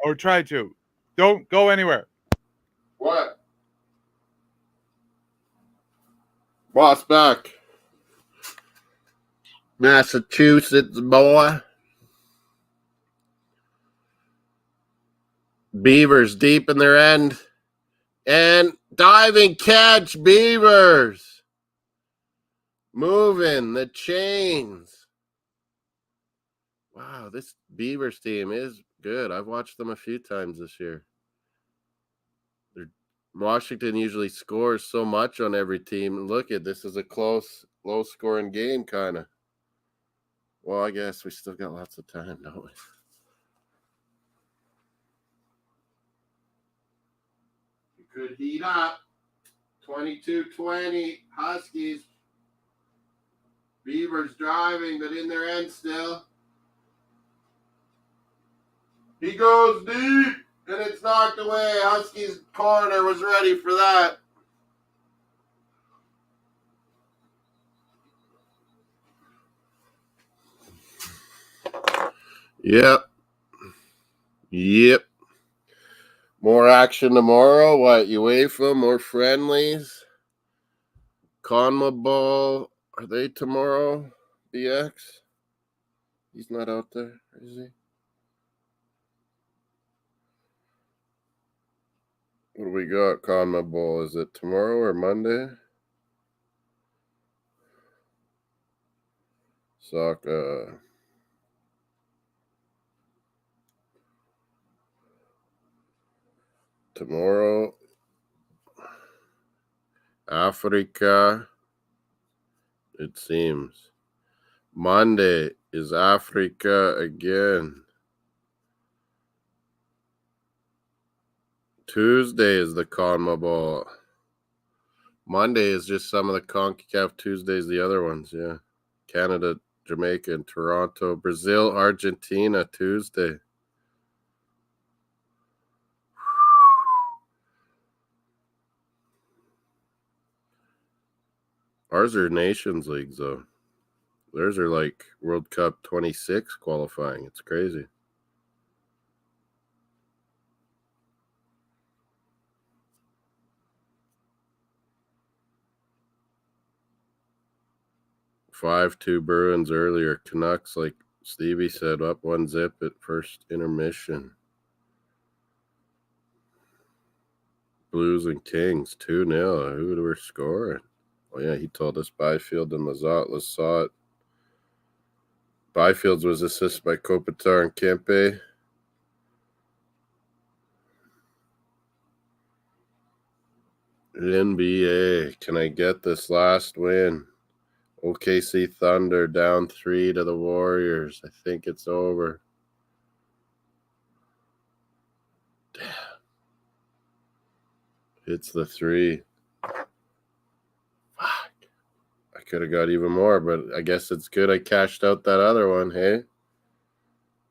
Or try to. Don't go anywhere. What? Moss back. Massachusetts boy. Beavers deep in their end. And diving catch, Beavers. Moving the chains. Wow, this Beavers team is good. I've watched them a few times this year. Washington usually scores so much on every team. Look at this is a close, low-scoring game, kind of. Well, I guess we still got lots of time, don't we? You could heat up. 22-20, Huskies. Beavers driving, but in their end still. He goes deep, and it's knocked away. Huskies' corner was ready for that. Yep. More action tomorrow. What, UEFA, more friendlies? CONMEBOL, are they tomorrow? BX? He's not out there, is he? What do we got, CONMEBOL? Is it tomorrow or Monday? Soccer. Tomorrow, Africa, it seems. Monday is Africa again. Tuesday is the CONMEBOL. Monday is just some of the CONCACAF. Tuesdays the other ones, yeah. Canada, Jamaica, and Toronto. Brazil, Argentina, Tuesday. Ours are Nations Leagues, though. Theirs are like World Cup 26 qualifying. It's crazy. Five-two Bruins earlier. Canucks, like Stevie said, up 1-0 at first intermission. Blues and Kings 2-0. Who were scoring? Oh, yeah, he told us Byfield and Lazat saw it. Byfield's was assisted by Kopitar and Kempe. NBA, can I get this last win? OKC Thunder down 3 to the Warriors. I think it's over. Damn. It's the 3. Fuck. I could have got even more, but I guess it's good I cashed out that other one, hey?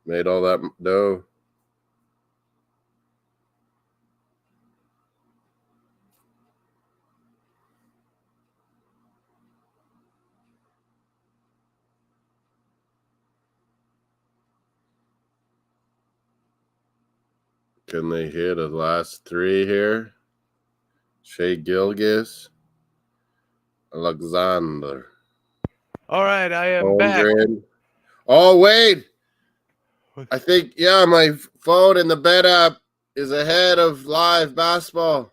Made all that dough. Can they hit a last three here? Shea Gilgis, Alexander. All right, I am back. Holmgren. Oh, wait. I think, my phone in the bet app is ahead of live basketball.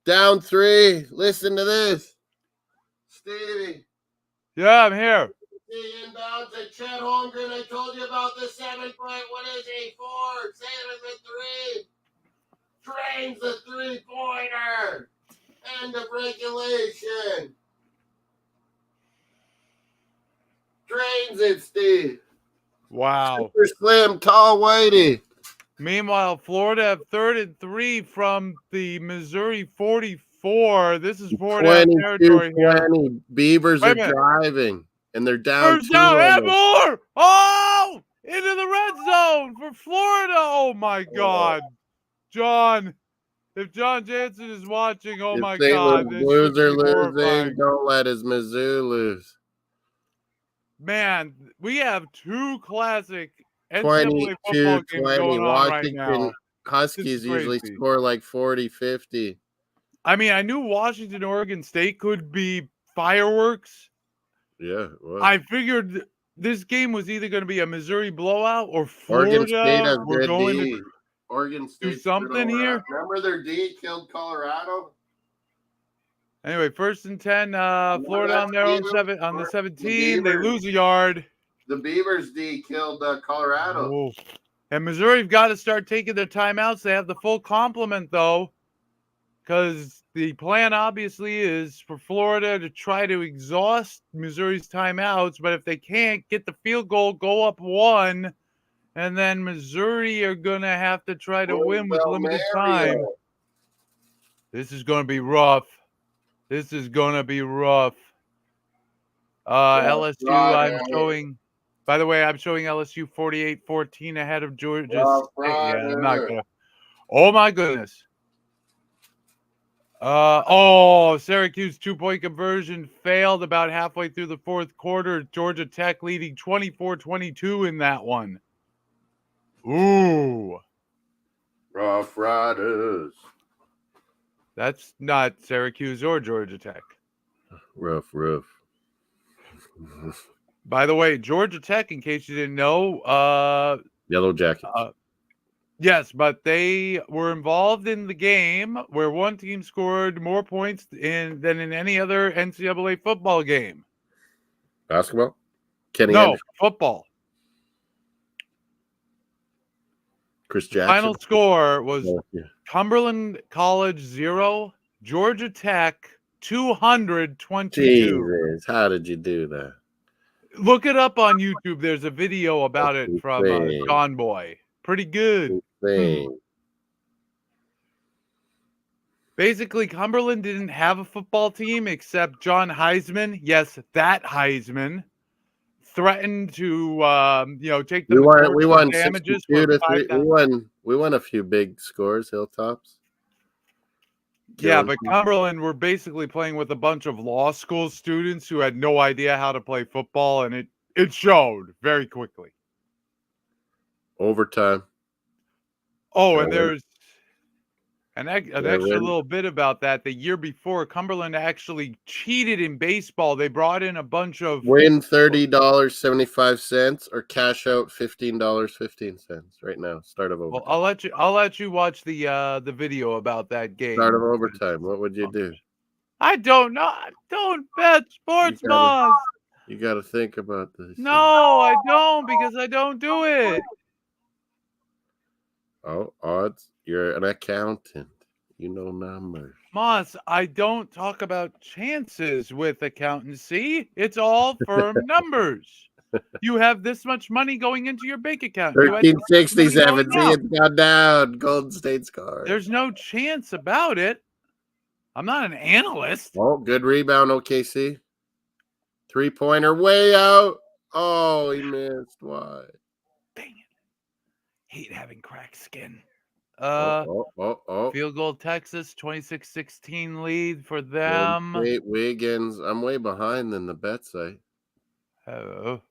Down 3. Listen to this. Stevie. Yeah, I'm here. The inbound to Chet Holmgren. I told you about the 7-point. What is he? 4. Saving the 3. Drains the 3-pointer. End of regulation. Drains it, Steve. Wow. Super slim, tall, whitey. Meanwhile, Florida have 3rd and 3 from the Missouri 44. This is 4-down territory here. 22-20. Beavers Wait are a minute. driving, and they're down First 2. down and more. Oh, into the red zone for Florida. Oh, my God. John, if John Jansen is watching, oh, my St. God. Louis This Blues should are be losing. horrifying. Don't let his Mizzou lose. Man, we have 2 classic NCAA football games 22-20. going on right now. Washington Huskies usually score like 40, 50. I mean, I knew Washington, Oregon State could be fireworks. Yeah, well. I figured this game was either going to be a Missouri blowout or Oregon State Florida. has We're good going D. to Oregon do State something here. Remember their D killed Colorado? Anyway, 1st and 10, Florida on their own on the 17. They lose a yard. The Beavers D killed Colorado. Whoa. And Missouri've got to start taking their timeouts. They have the full complement, though, because the plan obviously is for Florida to try to exhaust Missouri's timeouts. But if they can't get the field goal, go up 1, and then Missouri are going to have to try to win with limited time. This is going to be rough. This is going to be rough. LSU, I'm showing. By the way, I'm showing LSU 48-14 ahead of Georgia State. Yeah, I'm not gonna. Oh my goodness. Syracuse 2-point conversion failed about halfway through the 4th quarter. Georgia Tech leading 24-22 in that one. Ooh. Rough Riders. That's not Syracuse or Georgia Tech. Rough. By the way, Georgia Tech, in case you didn't know, Yellow Jackets. Yes, but they were involved in the game where one team scored more points than in any other NCAA football game. Basketball? Kenny No, Anderson. football. Chris The Jackson. final score was Cumberland College 0, Georgia Tech 222. Jesus, how did you do that? Look it up on YouTube. There's a video about it from John Boy. Pretty good. Basically, Cumberland didn't have a football team except John Heisman. Yes, that Heisman threatened to, take the we won damages 62-3. We won a few big scores, Hilltops. Yeah, but Cumberland were basically playing with a bunch of law school students who had no idea how to play football, and it showed very quickly. Overtime. Oh, and there's an extra little bit about that. The year before, Cumberland actually cheated in baseball. They brought in a bunch of win $30.75 or cash out $15.15 right now. Start of overtime. Well, I'll let you watch the video about that game. Start of overtime. What would you do? I don't know. Don't bet sports, Moss. You got to think about this. No, I don't, because I don't do it. Oh, odds. You're an accountant. You know numbers. Moss, I don't talk about chances with accountancy. It's all firm numbers. You have this much money going into your bank account. 1367. See, it's gone down. Golden State's card. There's no chance about it. I'm not an analyst. Oh, good rebound, OKC. 3-pointer way out. Oh, he missed. Why? Dang it. Hate having cracked skin. Field goal Texas, 26-16 lead for them. Wait, Wiggins. I'm way behind than the bet site. Oh.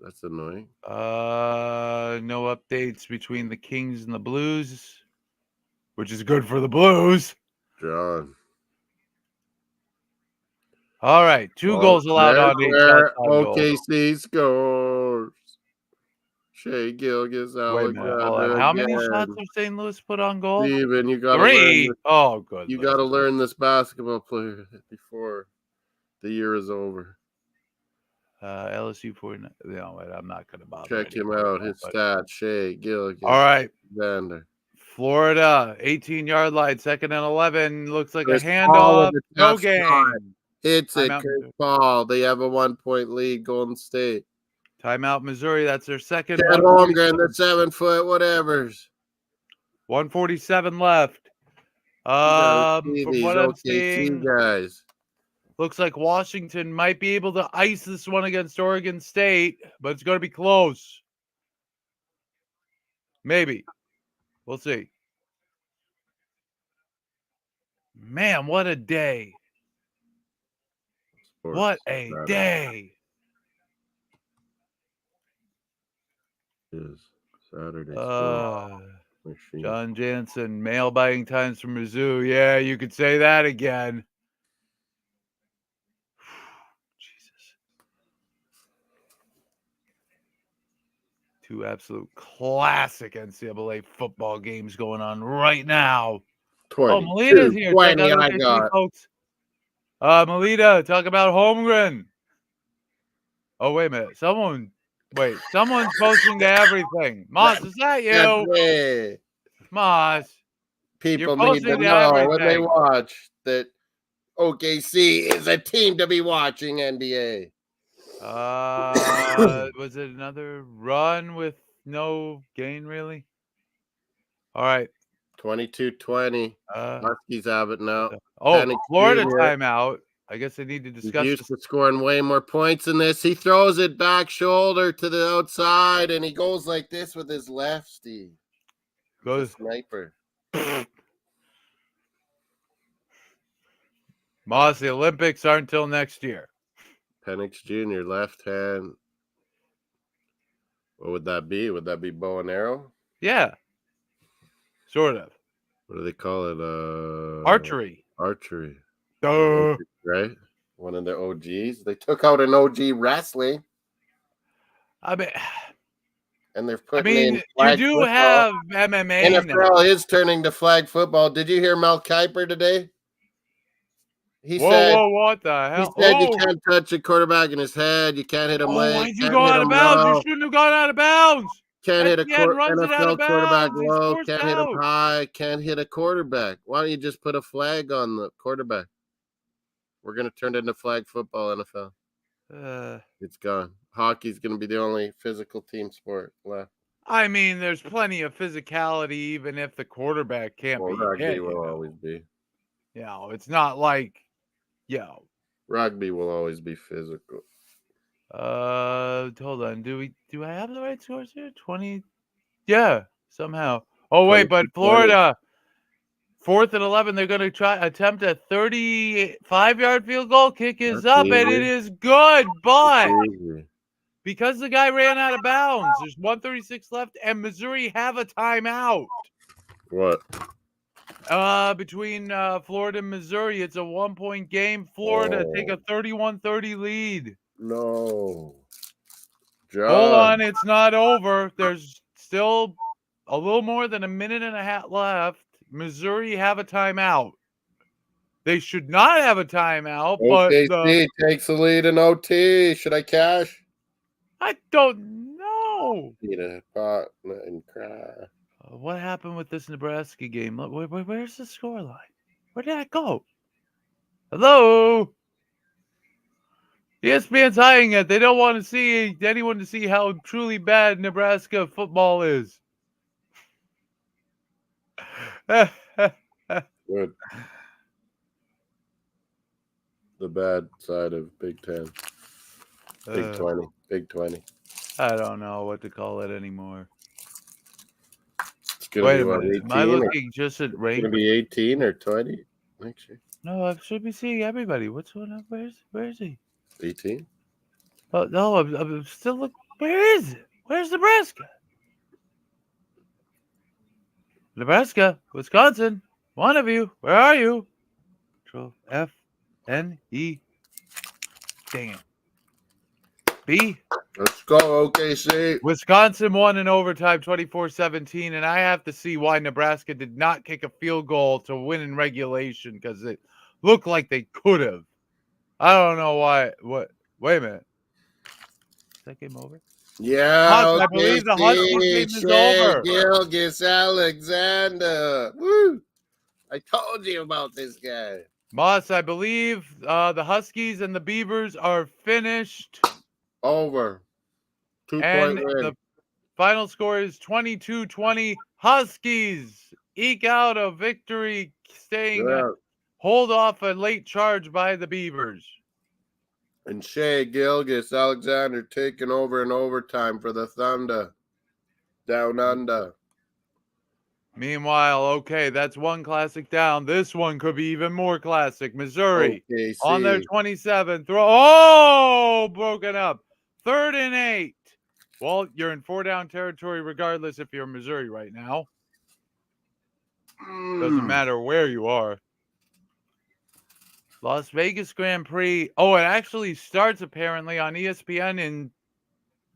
That's annoying. No updates between the Kings and the Blues. which is good for the Blues. John. All right, 2 goals allowed on 8 shots on goal. OKC scores. Shea Gilgeous Wait a minute, hold on. Alexander How many shots again. did St. Louis put on goal? Steven, you gotta 3. learn. Oh, good. You gotta learn this basketball player before the year is over. LSU 49. No, wait, I'm not gonna bother. Check him out. His stats. Shea Gilgeous. All right. Alexander. Florida, 18-yard line, 2nd and 11. Looks like Chris a handoff. No Paul game. hits it. Timeout, Chris Missouri. Paul. They have a 1-point lead. Golden State. Timeout, Missouri. That's their second. Ted Holmgren, the 7-foot whatevers. 147 left. From what I'm seeing, guys. looks like Washington might be able to ice this one against Oregon State, but it's going to be close. Maybe. We'll see. Man, what a day. What a day. Is Saturday. John Jansen, mail buying times from Mizzou. Yeah, you could say that again. Jesus. 2 absolute classic NCAA football games going on right now. 20, Melina's here. 20 I got. Folks. Melina, talk about Holmgren. Oh, wait a minute. Someone's posting to everything. Moss, is that you? Moss. People need to know when they watch that OKC is a team to be watching NBA. Was it another run with no gain, really? All right. 22-20. Huskies have it now. Florida timeout. I guess they need to discuss He's used to scoring way more points than this. He throws it back shoulder to the outside, and he goes like this with his left, Steve. Go sniper. Moss, the Olympics aren't until next year. Penix Jr., left hand. What would that be? Would that be bow and arrow? Yeah. Sort of. What do they call it? Archery. Archery. Duh. Right? One of their OGs. They took out an OG wrestling. I mean, and they're putting in flag you do football. Have MMA. NFL is turning to flag football. Did you hear Mel Kiper today? He said, what the hell? He said you can't touch a quarterback in his head. You can't hit him late. Why'd you go out of bounds? You shouldn't have gone out of bounds. Can't hit a NFL quarterback low. Can't hit him high. Can't hit a quarterback. Why don't you just put a flag on the quarterback? We're going to turn it into flag football, NFL. It's gone. Hockey's going to be the only physical team sport left. I mean, there's plenty of physicality, even if the quarterback can't be rugby hit. Will always be. It's not like, rugby will always be physical. Hold on. Do I have the right scores here? 20. Yeah, somehow. Oh, wait, but Florida, 4th and 11, they're going to attempt a 35-yard field goal. Kick is up, and it is good, but because the guy ran out of bounds, there's 1:36 left, and Missouri have a timeout. What? Between Florida and Missouri, it's a 1-point game. Florida take a 31-30 lead. No. John. Hold on, it's not over. There's still a little more than a minute and a half left. Missouri have a timeout. They should not have a timeout, but OKC takes the lead in OT. Should I cash? I don't know. Eat a pot and cry. What happened with this Nebraska game? Where's the scoreline? Where did I go? Hello? ESPN's hiding it. They don't want to see anyone to see how truly bad Nebraska football is. Good. The bad side of Big 10. Big 20. Big 20. I don't know what to call it anymore. Wait a minute. 18 am I looking just at rank? It's going to be 18 or 20 next year. No, I should be seeing everybody. What's going on? Where is he? 18? Oh, no, I'm still looking. Where is it? Where's Nebraska? Nebraska, Wisconsin, one of you, where are you? Control F, N, E. Dang it. B. Let's go, OKC. Wisconsin won in overtime 24-17, and I have to see why Nebraska did not kick a field goal to win in regulation because it looked like they could have. I don't know why. What? Wait a minute. Is that game over? Yeah, Hus, I believe the Husky game is over. Gilgis Alexander. Woo! I told you about this guy. Moss, I believe the Huskies and the Beavers are finished. Over. 2-point And win. the final score is 22-20. Huskies eke out a victory, staying hold off a late charge by the Beavers. And Shea Gilgis Alexander taking over in overtime for the Thunder. Down under. Meanwhile, okay, that's one classic down. This one could be even more classic. Missouri OKC. on their 27th throw. Oh, broken up. 3rd and 8. Well, you're in 4-down territory regardless if you're Missouri right now. Doesn't matter where you are. Las Vegas Grand Prix. Oh, it actually starts apparently on ESPN in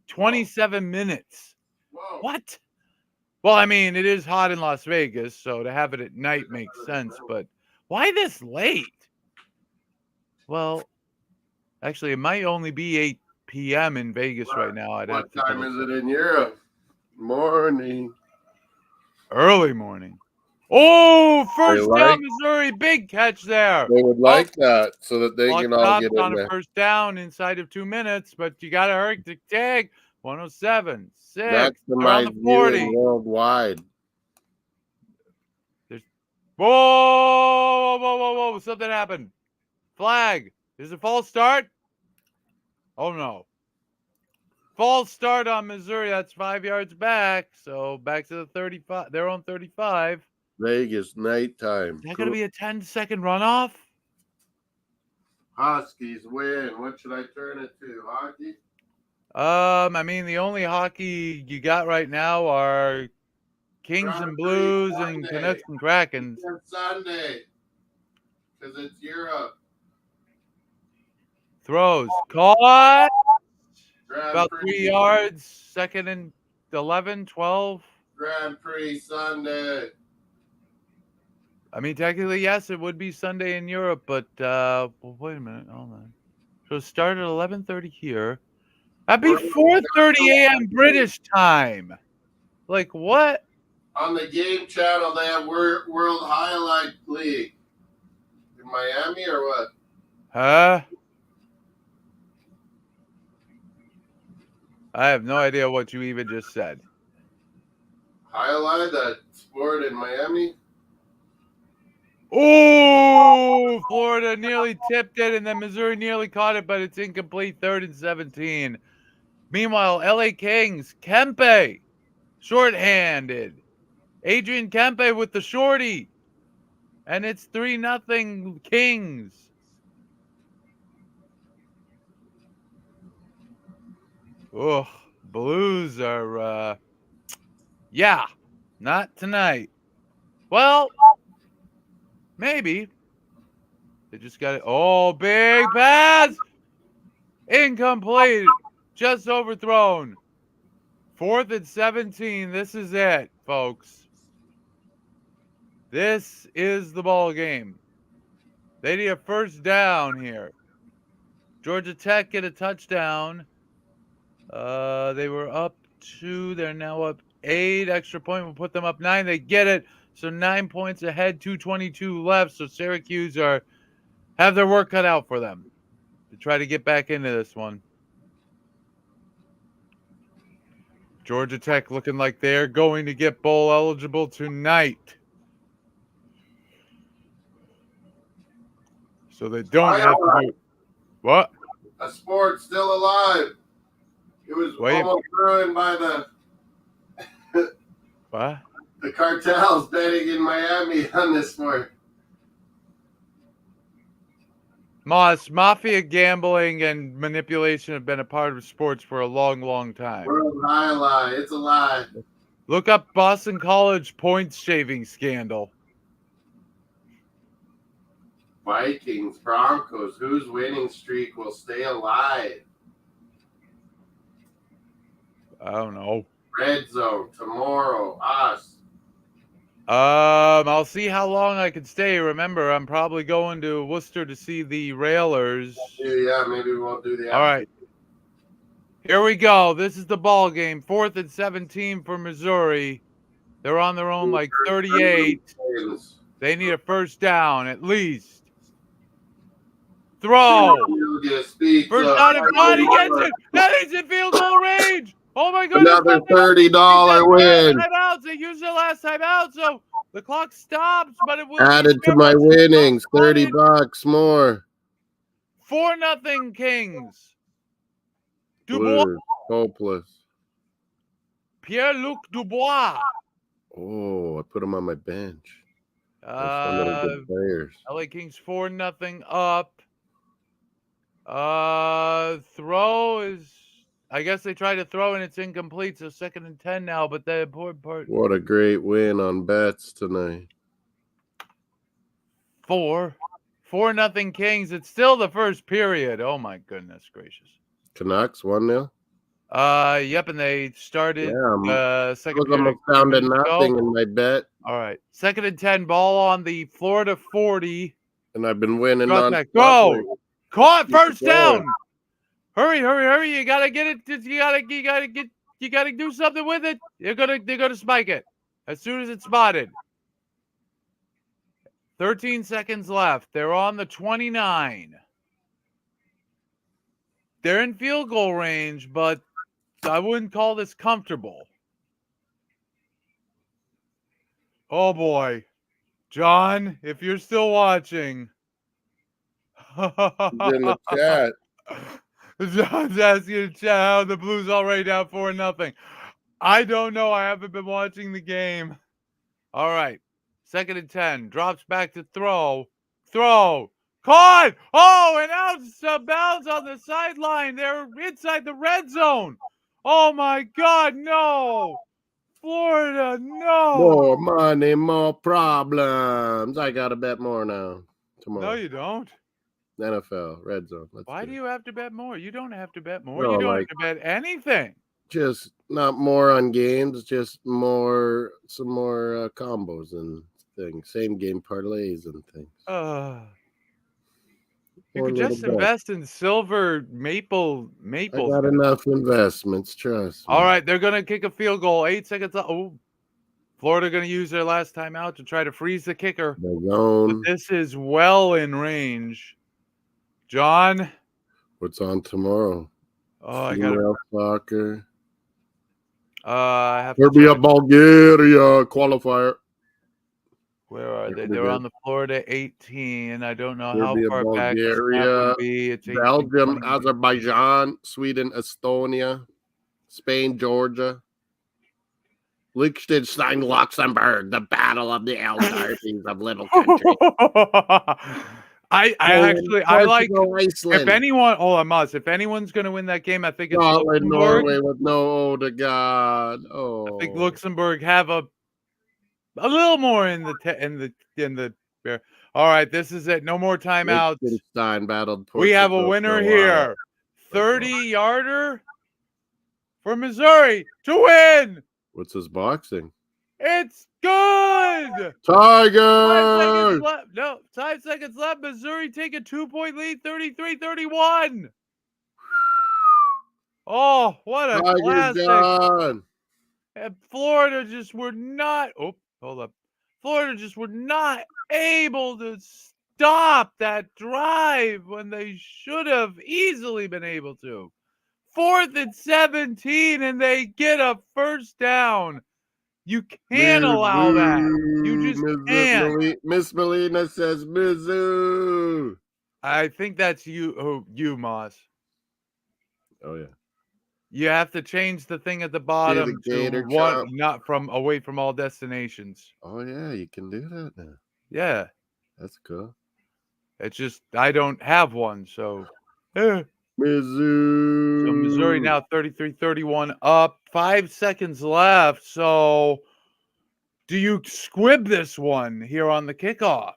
27 minutes. Whoa. What? Well, I mean, it is hot in Las Vegas, so to have it at night makes sense, but why this late? Well, actually, it might only be 8 p.m. in Vegas right now. What time is it in Europe? Morning. Early morning. Oh, first down, Missouri. Big catch there. They would like that so that they can all get in on there. a first down inside of 2 minutes, but you got to hurry to tag. 107, 6. That's the my the 40. Worldwide. Whoa. Something happened. Flag. Is it false start? Oh, no. False start on Missouri. That's 5 yards back. So back to the 35. They're on 35. Vegas nighttime. Is that going to be a 10-second runoff? Huskies win. What should I turn it to? Hockey? I mean, the only hockey you got right now are Kings and Blues and Canucks and Krakens. Sunday. Because it's Europe. Throws. Caught. About Prix. 3 yards. 2nd and 11, 12. Grand Prix Sunday. I mean, technically, yes, it would be Sunday in Europe, but well, wait a minute. Hold on. So it started at 11:30 here. That'd be 4:30 a.m. British time. Like what? On the game channel, they have World Highlight League. In Miami or what? Huh? I have no idea what you even just said. Highlight that sport in Miami? Oh, Florida nearly tipped it, and then Missouri nearly caught it, but it's incomplete. 3rd and 17. Meanwhile, LA Kings, Kempe, shorthanded. Adrian Kempe with the shorty. And it's 3-0 Kings. Ugh, Blues are, yeah, not tonight. Well, maybe. They just got it. Oh, big pass. Incomplete. Just overthrown. 4th and 17. This is it, folks. This is the ball game. They need a first down here. Georgia Tech get a touchdown. They were up 2. They're now up 8. Extra point will put them up 9. They get it. So 9 points ahead, 2:22 left. So Syracuse have their work cut out for them to try to get back into this one. Georgia Tech looking like they're going to get bowl eligible tonight. So they don't have to do what? A sport still alive. It was almost ruined by the what? The cartels betting in Miami on this sport. Moss, mafia gambling and manipulation have been a part of sports for a long, long time. World highlight. It's a lie. Look up Boston College points shaving scandal. Vikings, Broncos. Whose winning streak will stay alive? I don't know. Red zone tomorrow. Us. I'll see how long I can stay. Remember, I'm probably going to Worcester to see the Railers. Yeah, maybe we'll do the. All right. Here we go. This is the ball game. 4th and 17 for Missouri. They're on their own like 38. They need a first down at least. Throw. First down and 5. He gets it. That is in field goal range. Oh my goodness. Another $30 win. They used their last time out, so the clock stops, but it will added to my winnings. $30 more. 4-0 Kings. Dubois. Blues, hopeless. Pierre-Luc Dubois. Oh, I put him on my bench. Good players. LA Kings 4-0 up. Throw is, I guess they tried to throw and it's incomplete, so 2nd and 10 now, but the important part. What a great win on bets tonight. 4-0 Kings. It's still the first period. Oh my goodness gracious. Canucks 1-0. Yep, and they started second period. Almost down to nothing in my bet. All right. 2nd and 10, ball on the Florida 40. And I've been winning on go. Caught, first down. Hurry. You gotta get it. You gotta do something with it. They're gonna spike it as soon as it's spotted. 13 seconds left. They're on the 29. They're in field goal range, but I wouldn't call this comfortable. Oh boy. John, if you're still watching. He's in the chat. John's asking in chat how the Blues already down 4-0. I don't know. I haven't been watching the game. All right. 2nd and 10. Drops back to throw. Caught! Oh, and out of bounds on the sideline. They're inside the red zone. Oh, my God, no. Florida, no. More money, more problems. I got to bet more now. Tomorrow. No, you don't. NFL, red zone. Why do you have to bet more? You don't have to bet more. No, you don't have to bet anything. Just not more on games, just some more combos and things. Same game parlays and things. You could just invest in silver maples. I got enough investments, trust me. All right, they're going to kick a field goal. 8 seconds left. Oh, Florida going to use their last timeout to try to freeze the kicker. But this is well in range. John? What's on tomorrow? Oh, I got it. Soccer. I have Serbia, Bulgaria qualifier. Where are they? They're on the Florida 18. I don't know Serbia, how far Bulgaria, back would be. It's Belgium, Azerbaijan, Sweden, Estonia, Spain, Georgia, Liechtenstein, Luxembourg. The battle of the Eldarties of little country. I like Iceland. If anyone, if anyone's going to win that game, I think it's Scotland, Norway with no Odegaard. I think Luxembourg have a little more in the. All right, this is it. No more timeouts. Liechtenstein battled Portugal. We have a winner here. 30-yarder for Missouri to win. What's his boxing? It's good. Tigers. 5 seconds left. Missouri take a 2-point lead, 33-31. Oh, what a classic. Done. And Florida just were not. Oh, hold up. Florida just were not able to stop that drive when they should have easily been able to. 4th and 17, and they get a first down. You can't allow that. You just can't. Miss Melina says Mizzou. I think that's you, Moss. Oh, yeah. You have to change the thing at the bottom to one, not from away from all destinations. Oh, yeah, you can do that now. Yeah. That's cool. It's just, I don't have one, so. Mizzou. So Missouri now 33-31 up. 5 seconds left. So do you squib this one here on the kickoff?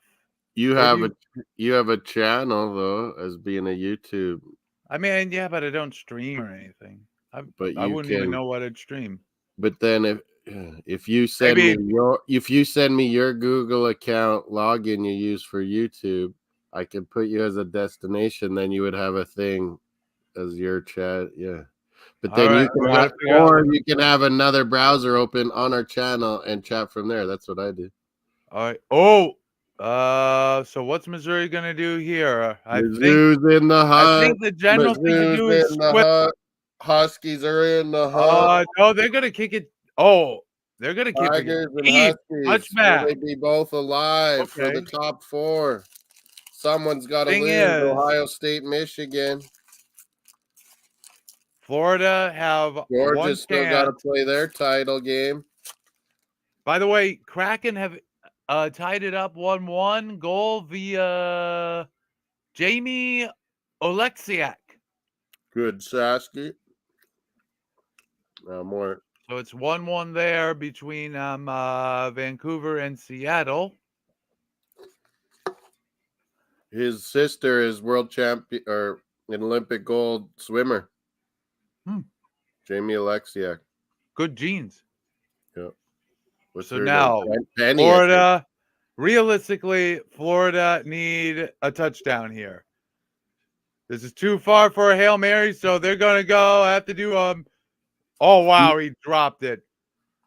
You Or have a channel though, as being a YouTube. I mean, yeah, but I don't stream or anything. But I you wouldn't even can. know what I'd stream. But then if you send me your Google account login you use for YouTube, I could put you as a destination. Then you would have a thing as your chat. Yeah. But then you can have, or you can have another browser open on our channel and chat from there. That's what I do. All right. Oh, so what's Missouri gonna do here? Mizzou's in the hut. I think the general thing to do is in the hut. Huskies are in the hut. no, they're gonna kick it. Oh, they're gonna keep Tigers it and deep. Huskies. Will Touchback. they be both alive for the Okay. top 4? Someone's got to Thing lose. is, Ohio State, Michigan. Florida have one Georgia's still got to chance. play their title game. By the way, Kraken have tied it up 1-1 goal via Jamie Oleksiak. Good, Sasky. Now more. So it's 1-1 there between Vancouver and Seattle. His sister is world champion or an Olympic gold swimmer. Jamie Oleksiak. Good genes. Yeah. What's So her now, name? Penny, Florida, realistically, Florida need a touchdown here. This is too far for a Hail Mary, so they're going to go have to do oh, wow, he dropped it.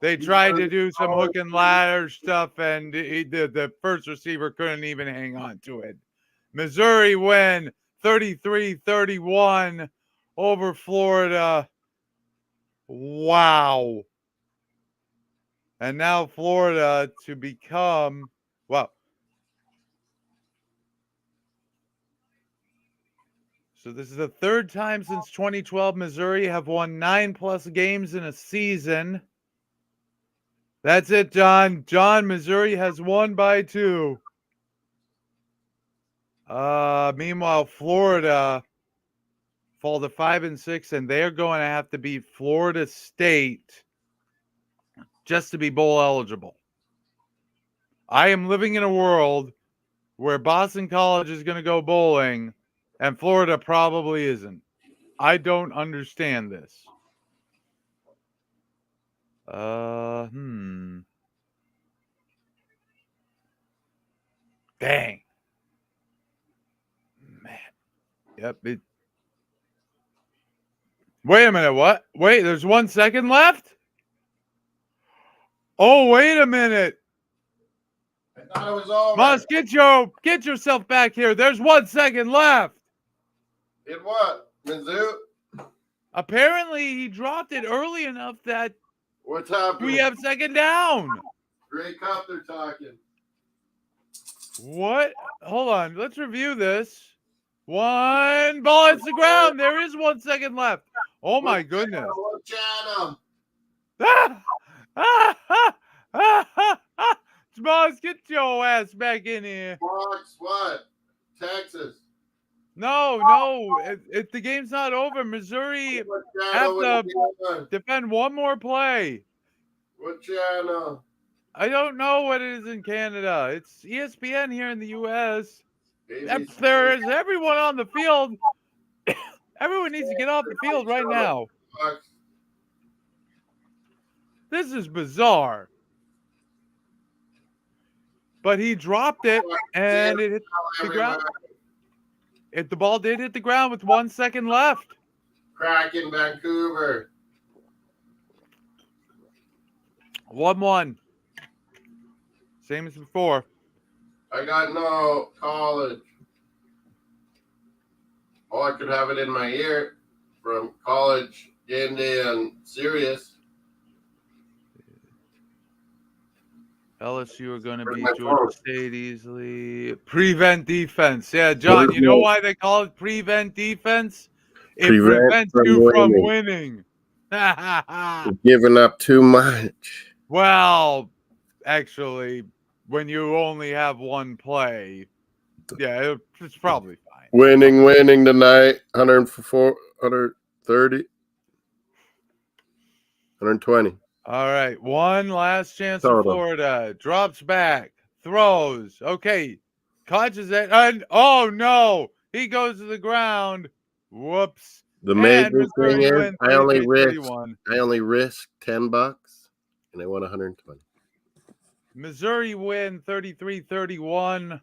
They tried to do some hook and ladder stuff, and the first receiver couldn't even hang on to it. Missouri win 33-31 over Florida. Wow. And now Florida to become, well, so this is the third time since 2012 Missouri have won 9+ games in a season. That's it, John. John, Missouri has won by 2. Meanwhile, Florida fall to 5-6, and they're going to have to beat Florida State just to be bowl eligible. I am living in a world where Boston College is going to go bowling and Florida probably isn't. I don't understand this. Dang. Man. Yep. Wait a minute. What? Wait, there's 1 second left? Oh, wait a minute. I thought it was over. Moss, get yourself back here. There's 1 second left. In what? Mizzou? Apparently, he dropped it early enough that What's happening? we have second down. Great Cup, they're talking. What? Hold on. Let's review this. 1 ball hits the ground. There is 1 second left. Oh, my goodness. What channel? Smalls, get your ass back in here. Fox, what? Texas. No. If the game's not over, Missouri have to defend one more play. What channel? I don't know what it is in Canada. It's ESPN here in the U.S. ABC. There is everyone on the field. Everyone needs to get off the field right now. Fox. This is bizarre. But he dropped it, and it hit the ground. If the ball did hit the ground with 1 second left. Kraken, Vancouver. 1-1. Same as before. I got no college. Oh, I could have it in my ear from college game day and Sirius. LSU are going to beat Georgia State easily. Prevent defense. Yeah, John, you know why they call it prevent defense? It prevents you from winning. Giving up too much. Well, actually, when you only have one play, yeah, it's probably fine. Winning tonight. 104, 130, 120. All right. One last chance for Total. Florida. Drops back. Throws. Okay. Catches it. And oh no. He goes to the ground. Whoops. The And major thing Missouri is win I only 33-31. risked $10 and I won 120. Missouri win 33-31.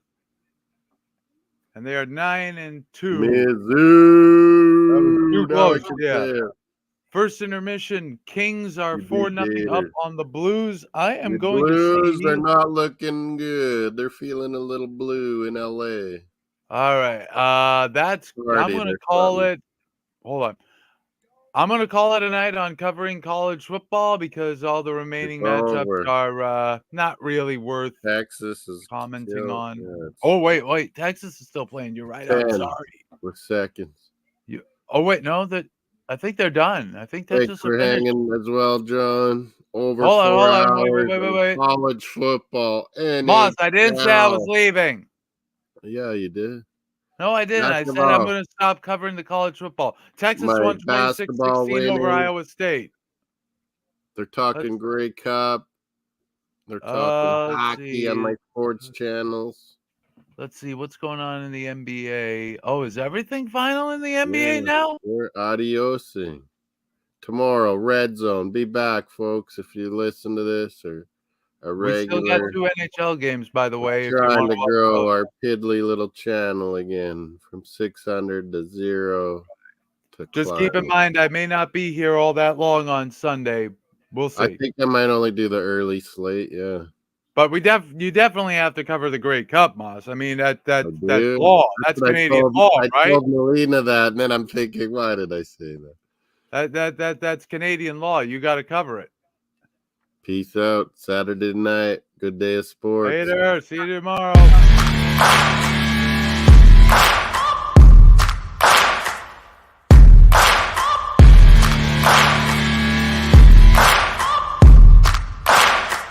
And they are 9-2. Mizzou. That was too Now I close. can Yeah. say it. First intermission. Kings are You 4-0 up Gators. on the Blues. I am The going Blues to are see. not looking good. They're feeling a little blue in LA. All right. I'm going to call it. Hold on. I'm going to call it a night on covering college football because all the remaining matchups are not really worth Texas is commenting still, on. yeah, Oh, wait. Texas is still playing. You're right. I'm 10 sorry. with seconds. No, I think they're done. I think Thanks Texas for are finished. hanging as well, John. Over Hold 4 on. hours Wait. of college football. Moss, I didn't say I was leaving. Yeah, you did. No, I didn't. I said I'm going to stop covering the college football. Texas won 26-16 over Iowa State. They're talking Grey Cup. They're talking hockey on my sports channels. Let's see what's going on in the NBA. Oh, is everything final in the NBA now? We're adiosing. Tomorrow, Red Zone. Be back, folks, if you listen to this or a regular. We still got 2 NHL games, by the way. We're trying to grow our piddly little channel again from 600 to 0 to Just keep in mind, I may not be here all that long on Sunday. We'll see. I think I might only do the early slate, yeah. But you definitely have to cover the Grey Cup, Moss. I mean that's law. That's Canadian law, right? I told Melina that, and then I'm thinking, why did I say that? That's Canadian law. You got to cover it. Peace out. Saturday night. Good day of sports. Later. See you tomorrow.